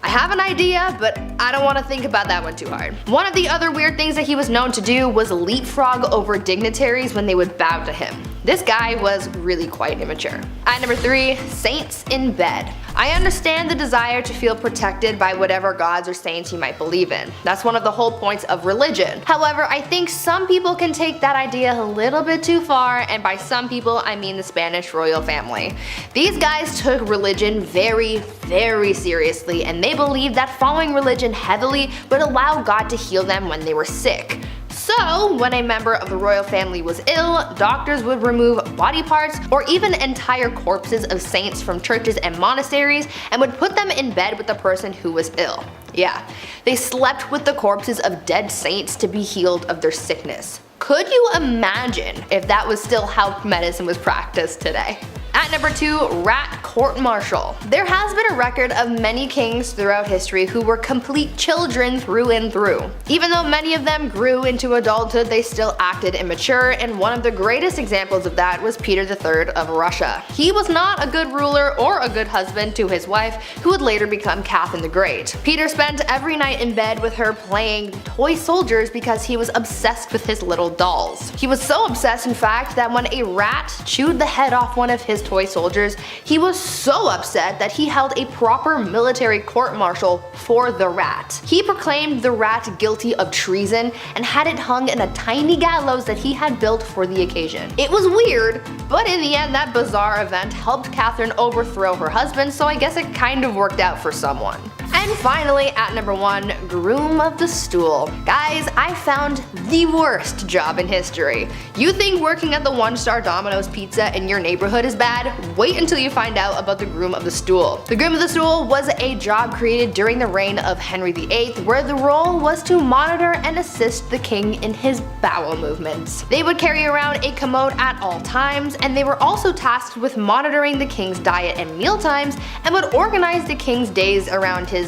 I have an idea, but I don't want to think about that one too hard. One of the other weird things that he was known to do was leapfrog over dignitaries when they would bow to him. This guy was really quite immature. At number 3, Saints in Bed. I understand the desire to feel protected by whatever gods or saints you might believe in. That's one of the whole points of religion. However, I think some people can take that idea a little bit too far, and by some people I mean the Spanish royal family. These guys took religion very, very seriously, and they believed that following religion heavily would allow God to heal them when they were sick. So, when a member of the royal family was ill, doctors would remove body parts or even entire corpses of saints from churches and monasteries and would put them in bed with the person who was ill. Yeah, they slept with the corpses of dead saints to be healed of their sickness. Could you imagine if that was still how medicine was practiced today? At number 2, Rat Court Martial. There has been a record of many kings throughout history who were complete children through and through. Even though many of them grew into adulthood, they still acted immature, and one of the greatest examples of that was Peter III of Russia. He was not a good ruler or a good husband to his wife, who would later become Catherine the Great. Peter spent every night in bed with her playing toy soldiers because he was obsessed with his little dolls. He was so obsessed, in fact, that when a rat chewed the head off one of his toy soldiers, he was so upset that he held a proper military court-martial for the rat. He proclaimed the rat guilty of treason and had it hung in a tiny gallows that he had built for the occasion. It was weird, but in the end that bizarre event helped Catherine overthrow her husband, so I guess it kind of worked out for someone. And finally, at number 1, Groom of the Stool. Guys, I found the worst job in history. You think working at the 1-star Domino's Pizza in your neighborhood is bad? Wait until you find out about the Groom of the Stool. The Groom of the Stool was a job created during the reign of Henry VIII, where the role was to monitor and assist the king in his bowel movements. They would carry around a commode at all times, and they were also tasked with monitoring the king's diet and meal times, and would organize the king's days around his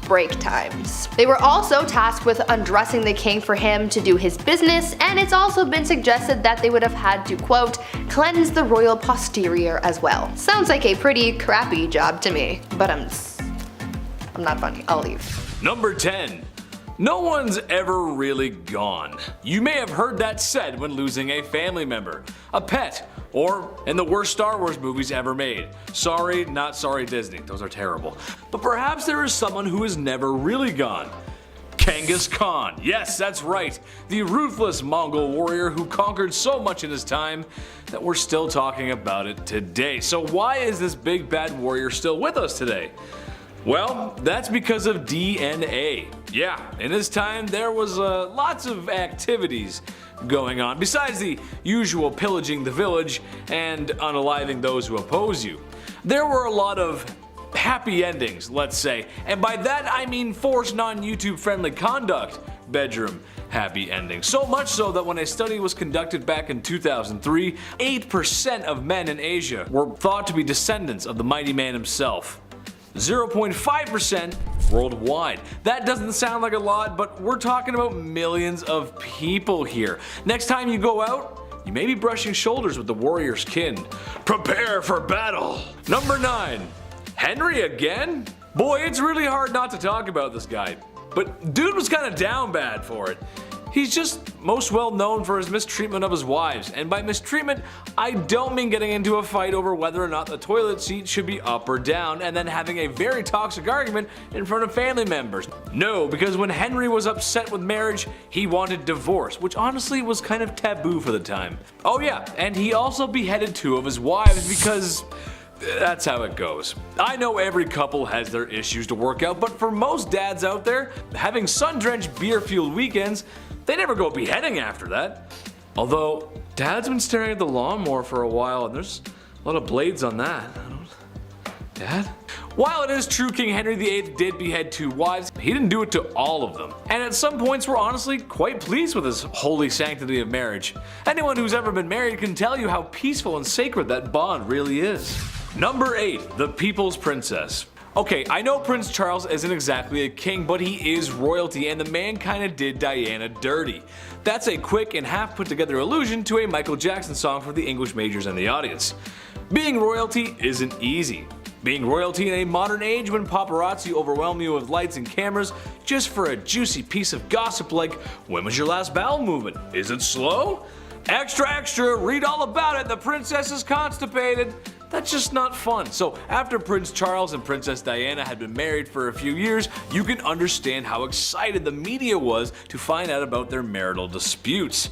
break times. They were also tasked with undressing the king for him to do his business, and it's also been suggested that they would have had to, quote, cleanse the royal posterior as well. Sounds like a pretty crappy job to me, but I'm not funny. I'll leave. Number 10. No one's ever really gone. You may have heard that said when losing a family member, a pet, or in the worst Star Wars movies ever made. Sorry, not sorry Disney, those are terrible. But perhaps there is someone who is never really gone. Genghis Khan. Yes, that's right. The ruthless Mongol warrior who conquered so much in his time that we're still talking about it today. So why is this big bad warrior still with us today? Well, that's because of DNA. Yeah, in his time there was lots of activities going on, besides the usual pillaging the village and unaliving those who oppose you. There were a lot of happy endings, let's say. And by that I mean forced non-YouTube friendly conduct bedroom happy endings. So much so that when a study was conducted back in 2003, 8% of men in Asia were thought to be descendants of the mighty man himself. 0.5% worldwide. That doesn't sound like a lot, but we're talking about millions of people here. Next time you go out, you may be brushing shoulders with the warrior's kin. Prepare for battle! Number 9. Henry again? Boy, it's really hard not to talk about this guy. But dude was kinda down bad for it. He's just most well known for his mistreatment of his wives, and by mistreatment, I don't mean getting into a fight over whether or not the toilet seat should be up or down and then having a very toxic argument in front of family members. No, because when Henry was upset with marriage, he wanted divorce, which honestly was kind of taboo for the time. Oh yeah, and he also beheaded 2 of his wives because that's how it goes. I know every couple has their issues to work out, but for most dads out there, having sun-drenched beer-fueled weekends, they never go beheading after that. Although, Dad's been staring at the lawnmower for a while and there's a lot of blades on that. Dad? While it is true King Henry VIII did behead 2 wives, he didn't do it to all of them. And at some points we're honestly quite pleased with his holy sanctity of marriage. Anyone who's ever been married can tell you how peaceful and sacred that bond really is. Number 8. The People's Princess. Okay, I know Prince Charles isn't exactly a king, but he is royalty and the man kinda did Diana dirty. That's a quick and half put together allusion to a Michael Jackson song for the English majors and the audience. Being royalty isn't easy. Being royalty in a modern age when paparazzi overwhelm you with lights and cameras just for a juicy piece of gossip like, when was your last bowel movement? Is it slow? Extra extra, read all about it, the princess is constipated. That's just not fun. So after Prince Charles and Princess Diana had been married for a few years, you can understand how excited the media was to find out about their marital disputes.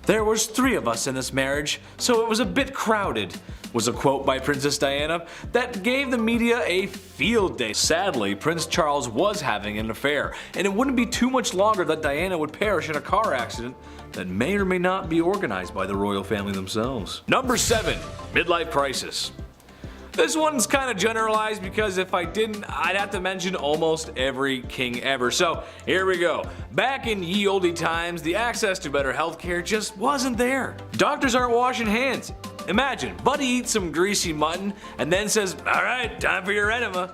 There was 3 of us in this marriage, so it was a bit crowded, was a quote by Princess Diana that gave the media a field day. Sadly, Prince Charles was having an affair, and it wouldn't be too much longer that Diana would perish in a car accident that may or may not be organized by the royal family themselves. Number 7. Midlife crisis. This one's kinda generalized because if I didn't, I'd have to mention almost every king ever. So here we go. Back in ye olde times, the access to better healthcare just wasn't there. Doctors aren't washing hands. Imagine, Buddy eats some greasy mutton and then says, alright, time for your enema.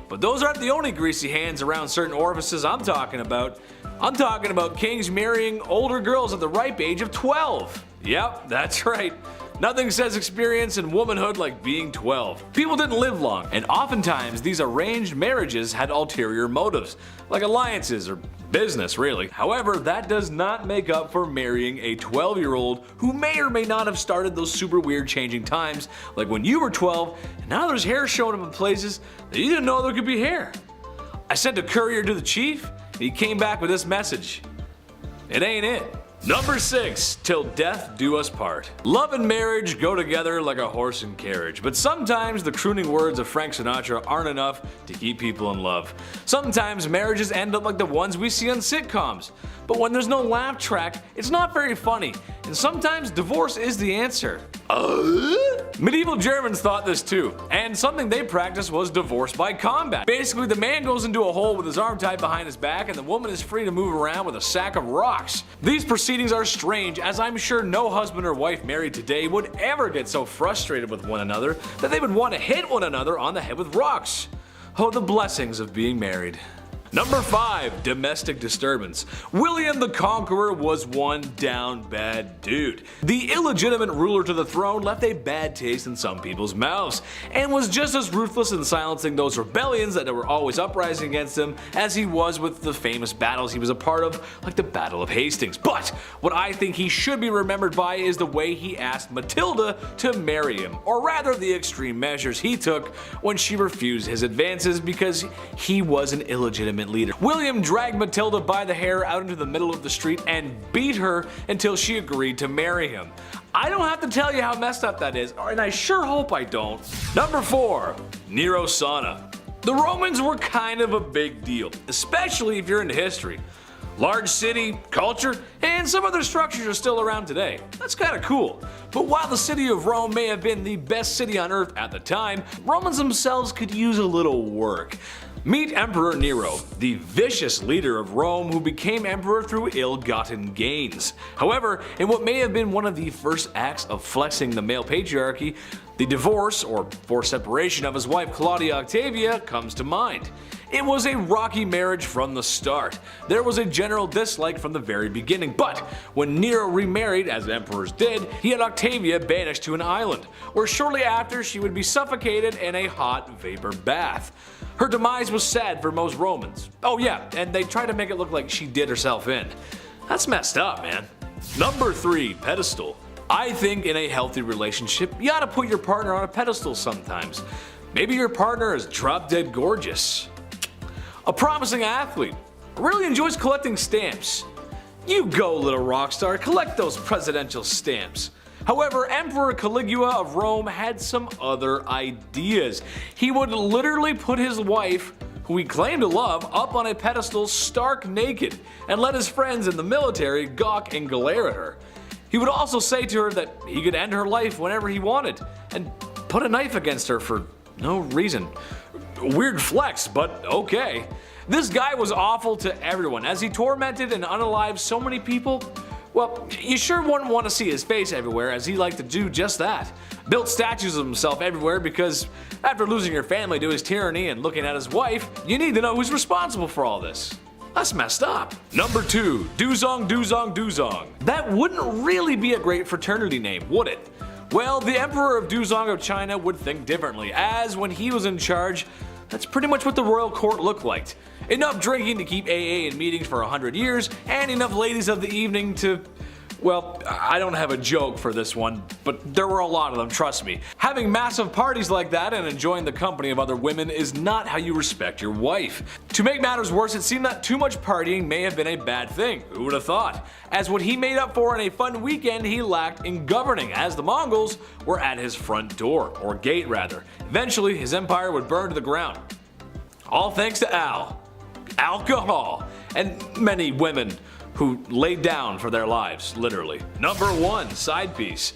But those aren't the only greasy hands around certain orifices I'm talking about. I'm talking about kings marrying older girls at the ripe age of 12. Yep, that's right. Nothing says experience in womanhood like being 12. People didn't live long, and oftentimes these arranged marriages had ulterior motives, like alliances or business really. However, that does not make up for marrying a 12-year-old who may or may not have started those super weird changing times, like when you were 12 and now there's hair showing up in places that you didn't know there could be hair. I sent a courier to the chief and he came back with this message. It ain't it. Number 6. Till death do us part. Love and marriage go together like a horse and carriage, but sometimes the crooning words of Frank Sinatra aren't enough to keep people in love. Sometimes marriages end up like the ones we see on sitcoms, but when there's no laugh track, it's not very funny, and sometimes divorce is the answer. Medieval Germans thought this too, and something they practiced was divorce by combat. Basically, the man goes into a hole with his arm tied behind his back and the woman is free to move around with a sack of rocks. These proceedings are strange, as I'm sure no husband or wife married today would ever get so frustrated with one another that they would want to hit one another on the head with rocks. Oh, the blessings of being married. Number 5. Domestic disturbance. William the Conqueror was one down bad dude. The illegitimate ruler to the throne left a bad taste in some people's mouths, and was just as ruthless in silencing those rebellions that were always uprising against him as he was with the famous battles he was a part of, like the Battle of Hastings. But what I think he should be remembered by is the way he asked Matilda to marry him, or rather the extreme measures he took when she refused his advances because he was an illegitimate leader. William dragged Matilda by the hair out into the middle of the street and beat her until she agreed to marry him. I don't have to tell you how messed up that is, and I sure hope I don't. Number 4. Nero Sauna. The Romans were kind of a big deal, especially if you're into history. Large city, culture, and some other structures are still around today. That's kinda cool. But while the city of Rome may have been the best city on earth at the time, Romans themselves could use a little work. Meet Emperor Nero, the vicious leader of Rome who became emperor through ill-gotten gains. However, in what may have been one of the first acts of flexing the male patriarchy, the divorce, or forced separation of his wife Claudia Octavia, comes to mind. It was a rocky marriage from the start. There was a general dislike from the very beginning, but when Nero remarried, as emperors did, he had Octavia banished to an island, where shortly after she would be suffocated in a hot vapor bath. Her demise was sad for most Romans. Oh yeah, and they tried to make it look like she did herself in. That's messed up, man. Number 3, pedestal. I think in a healthy relationship, you ought to put your partner on a pedestal sometimes. Maybe your partner is drop dead gorgeous. A promising athlete, really enjoys collecting stamps. You go, little rock star, collect those presidential stamps. However, Emperor Caligula of Rome had some other ideas. He would literally put his wife, who he claimed to love, up on a pedestal stark naked and let his friends in the military gawk and glare at her. He would also say to her that he could end her life whenever he wanted and put a knife against her for no reason. Weird flex, but okay. This guy was awful to everyone as he tormented and unalived so many people. Well, you sure wouldn't want to see his face everywhere as he liked to do just that. Built statues of himself everywhere because after losing your family to his tyranny and looking at his wife, you need to know who's responsible for all this. That's messed up. Number 2, Duzong Duzong Duzong. That wouldn't really be a great fraternity name, would it? Well, the Emperor of Duzong of China would think differently, as when he was in charge, that's pretty much what the royal court looked like. Enough drinking to keep AA in meetings for 100 years, and enough ladies of the evening to... Well, I don't have a joke for this one, but there were a lot of them, trust me. Having massive parties like that and enjoying the company of other women is not how you respect your wife. To make matters worse, it seemed that too much partying may have been a bad thing. Who would have thought? As what he made up for in a fun weekend, he lacked in governing, as the Mongols were at his front door, or gate rather. Eventually, his empire would burn to the ground. All thanks to alcohol, and many women who laid down for their lives, literally. Number 1, side piece.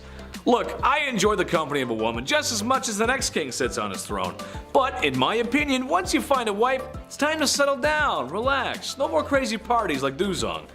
Look, I enjoy the company of a woman just as much as the next king sits on his throne. But in my opinion, once you find a wife, it's time to settle down, relax. No more crazy parties like Duzong.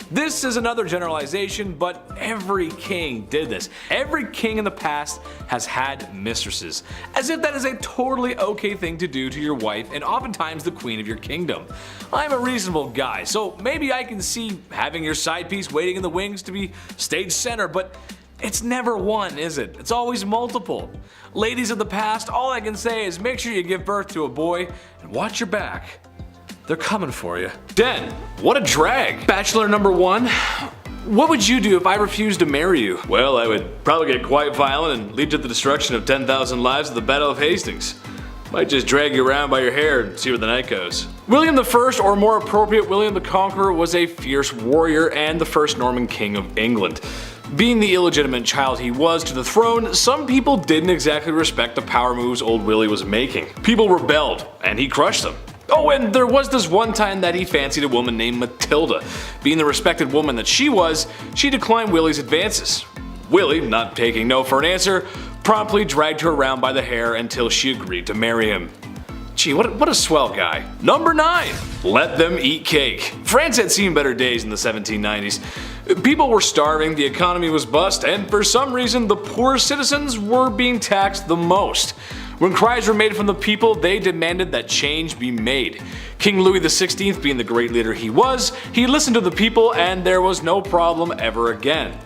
This is another generalization, but every king did this. Every king in the past has had mistresses, as if that is a totally okay thing to do to your wife and oftentimes the queen of your kingdom. I'm a reasonable guy, so maybe I can see having your side piece waiting in the wings to be stage center, but it's never one, is it? It's always multiple. Ladies of the past, all I can say is make sure you give birth to a boy and watch your back. They're coming for you. Den, what a drag. Bachelor number 1. What would you do if I refused to marry you? Well, I would probably get quite violent and lead to the destruction of 10,000 lives at the Battle of Hastings. Might just drag you around by your hair and see where the night goes. William I, or more appropriate, William the Conqueror, was a fierce warrior and the first Norman king of England. Being the illegitimate child he was to the throne, some people didn't exactly respect the power moves old Willie was making. People rebelled, and he crushed them. Oh, and there was this one time that he fancied a woman named Matilda. Being the respected woman that she was, she declined Willie's advances. Willie, not taking no for an answer, promptly dragged her around by the hair until she agreed to marry him. Gee, what a swell guy. Number 9. Let them eat cake. France had seen better days in the 1790s. People were starving, the economy was bust, and for some reason the poorest citizens were being taxed the most. When cries were made from the people, they demanded that change be made. King Louis XVI, being the great leader he was, he listened to the people and there was no problem ever again.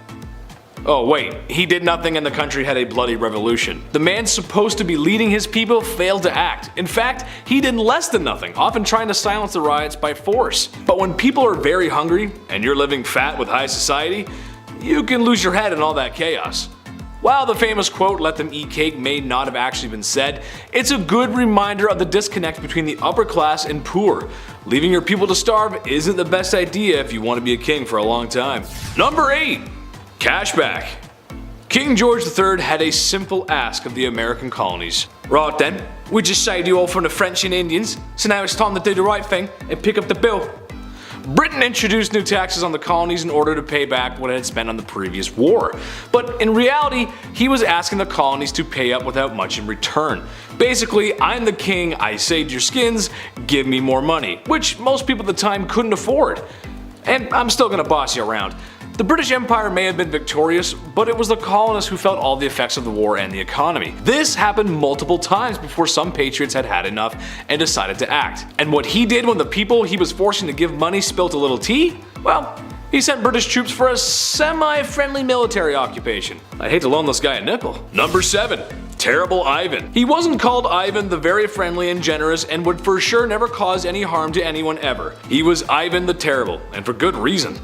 Oh wait, he did nothing and the country had a bloody revolution. The man supposed to be leading his people failed to act. In fact, he did less than nothing, often trying to silence the riots by force. But when people are very hungry and you're living fat with high society, you can lose your head in all that chaos. While the famous quote, "let them eat cake," may not have actually been said, it's a good reminder of the disconnect between the upper class and poor. Leaving your people to starve isn't the best idea if you want to be a king for a long time. Number 8. Cashback. King George III had a simple ask of the American colonies. Right then, we just saved you all from the French and Indians, so now it's time to do the right thing and pick up the bill. Britain introduced new taxes on the colonies in order to pay back what it had spent on the previous war. But in reality, he was asking the colonies to pay up without much in return. Basically, I'm the king, I saved your skins, give me more money, which most people at the time couldn't afford. And I'm still gonna boss you around. The British Empire may have been victorious, but it was the colonists who felt all the effects of the war and the economy. This happened multiple times before some patriots had had enough and decided to act. And what he did when the people he was forcing to give money spilt a little tea? Well, he sent British troops for a semi-friendly military occupation. I'd hate to loan this guy a nickel. Number 7. Terrible Ivan. He wasn't called Ivan the very friendly and generous and would for sure never cause any harm to anyone ever. He was Ivan the Terrible, and for good reason.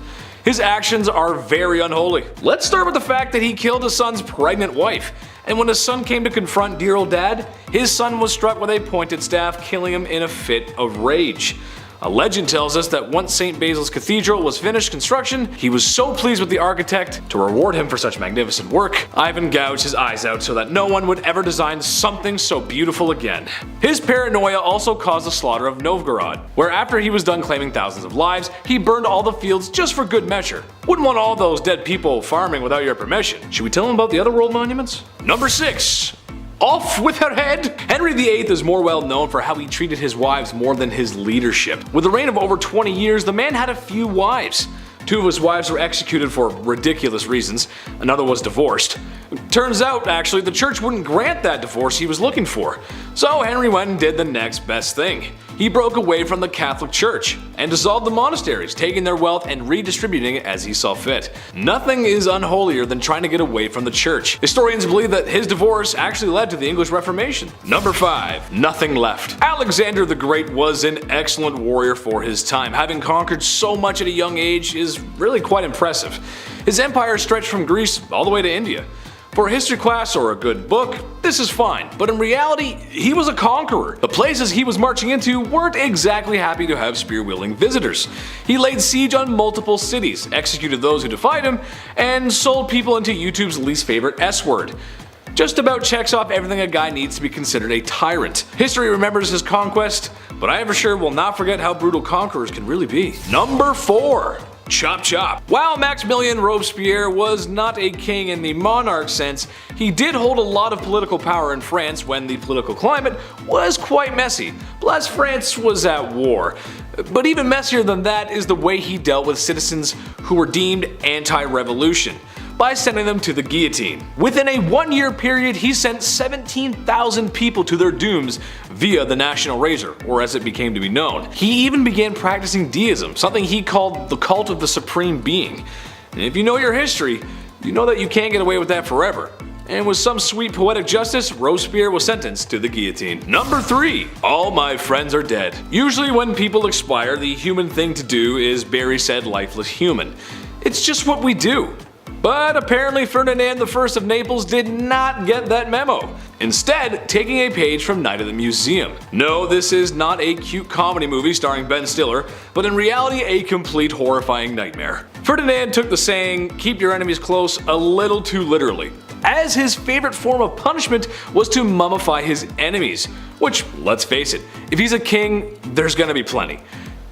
His actions are very unholy. Let's start with the fact that he killed his son's pregnant wife. And when his son came to confront dear old dad, his son was struck with a pointed staff, killing him in a fit of rage. A legend tells us that once St. Basil's Cathedral was finished construction, he was so pleased with the architect to reward him for such magnificent work, Ivan gouged his eyes out so that no one would ever design something so beautiful again. His paranoia also caused the slaughter of Novgorod, where after he was done claiming thousands of lives, he burned all the fields just for good measure. Wouldn't want all those dead people farming without your permission. Should we tell him about the other world monuments? Number 6. Off with her head! Henry VIII is more well known for how he treated his wives more than his leadership. With a reign of over 20 years, the man had a few wives. 2 of his wives were executed for ridiculous reasons, another was divorced. Turns out, actually, the church wouldn't grant that divorce he was looking for. So Henry went and did the next best thing. He broke away from the Catholic Church and dissolved the monasteries, taking their wealth and redistributing it as he saw fit. Nothing is unholier than trying to get away from the church. Historians believe that his divorce actually led to the English Reformation. Number 5. Nothing left. Alexander the Great was an excellent warrior for his time. Having conquered so much at a young age is really quite impressive. His empire stretched from Greece all the way to India. For a history class or a good book, this is fine, but in reality, he was a conqueror. The places he was marching into weren't exactly happy to have spear-wielding visitors. He laid siege on multiple cities, executed those who defied him, and sold people into YouTube's least favorite S-word. Just about checks off everything a guy needs to be considered a tyrant. History remembers his conquest, but I for sure will not forget how brutal conquerors can really be. Number 4. Chop chop. While Maximilien Robespierre was not a king in the monarch sense, he did hold a lot of political power in France when the political climate was quite messy. Plus, France was at war. But even messier than that is the way he dealt with citizens who were deemed anti-revolution, by sending them to the guillotine. Within a 1-year period, he sent 17,000 people to their dooms via the National Razor, or as it became to be known. He even began practicing deism, something he called the cult of the Supreme Being. And if you know your history, you know that you can't get away with that forever. And with some sweet poetic justice, Robespierre was sentenced to the guillotine. Number 3. All my friends are dead. Usually when people expire, the human thing to do is bury said lifeless human. It's just what we do. But apparently Ferdinand I of Naples did not get that memo, instead taking a page from Night at the Museum. No, this is not a cute comedy movie starring Ben Stiller, but in reality a complete horrifying nightmare. Ferdinand took the saying, "keep your enemies close," a little too literally, as his favorite form of punishment was to mummify his enemies, which, let's face it, if he's a king, there's gonna be plenty.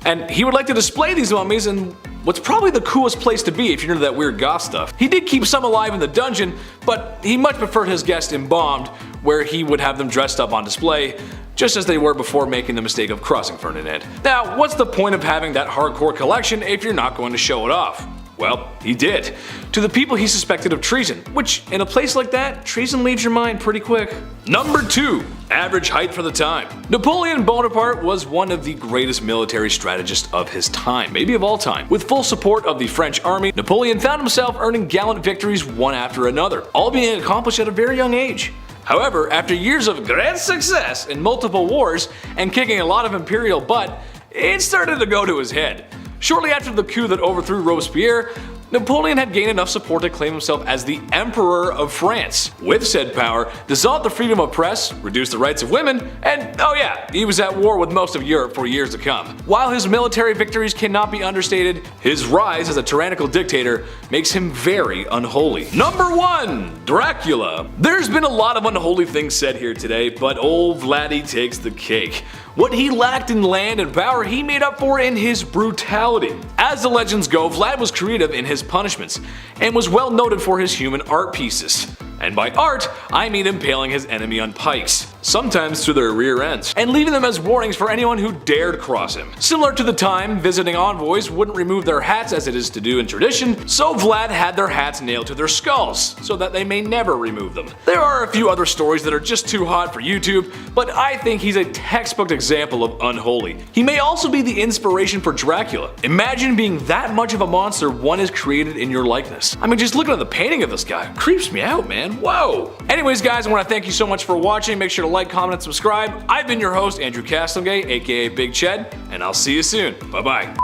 And he would like to display these mummies in what's probably the coolest place to be if you're into that weird goth stuff. He did keep some alive in the dungeon, but he much preferred his guests embalmed, where he would have them dressed up on display, just as they were before making the mistake of crossing Ferdinand. Now, what's the point of having that hardcore collection if you're not going to show it off? Well, he did. To the people he suspected of treason, which, in a place like that, treason leaves your mind pretty quick. Number 2. Average height for the time. Napoleon Bonaparte was one of the greatest military strategists of his time, maybe of all time. With full support of the French army, Napoleon found himself earning gallant victories one after another, all being accomplished at a very young age. However, after years of great success in multiple wars and kicking a lot of imperial butt, it started to go to his head. Shortly after the coup that overthrew Robespierre, Napoleon had gained enough support to claim himself as the Emperor of France. With said power, dissolved the freedom of press, reduced the rights of women, and oh yeah, he was at war with most of Europe for years to come. While his military victories cannot be understated, his rise as a tyrannical dictator makes him very unholy. Number 1. Dracula. There's been a lot of unholy things said here today, but old Vladdy takes the cake. What he lacked in land and power, he made up for in his brutality. As the legends go, Vlad was creative in his punishments, and was well noted for his human art pieces. And by art, I mean impaling his enemy on pikes, sometimes through their rear ends, and leaving them as warnings for anyone who dared cross him. Similar to the time visiting envoys wouldn't remove their hats as it is to do in tradition, so Vlad had their hats nailed to their skulls, so that they may never remove them. There are a few other stories that are just too hot for YouTube, but I think he's a textbook example of unholy. He may also be the inspiration for Dracula. Imagine being that much of a monster one is created in your likeness. I mean, just looking at the painting of this guy creeps me out, man. Whoa! Anyways guys, I want to thank you so much for watching. Make sure to like, comment, and subscribe. I've been your host, Andrew Castile, aka Big Ched, and I'll see you soon. Bye bye.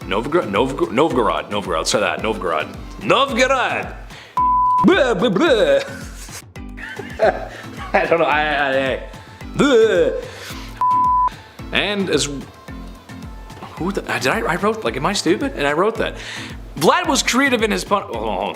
Novgorod. Say that. Novgorod. Blah, blah, blah. I don't know. Blah. And as who the, did I wrote, like, am I stupid? And I wrote that. Vlad was creative in his pun. Oh.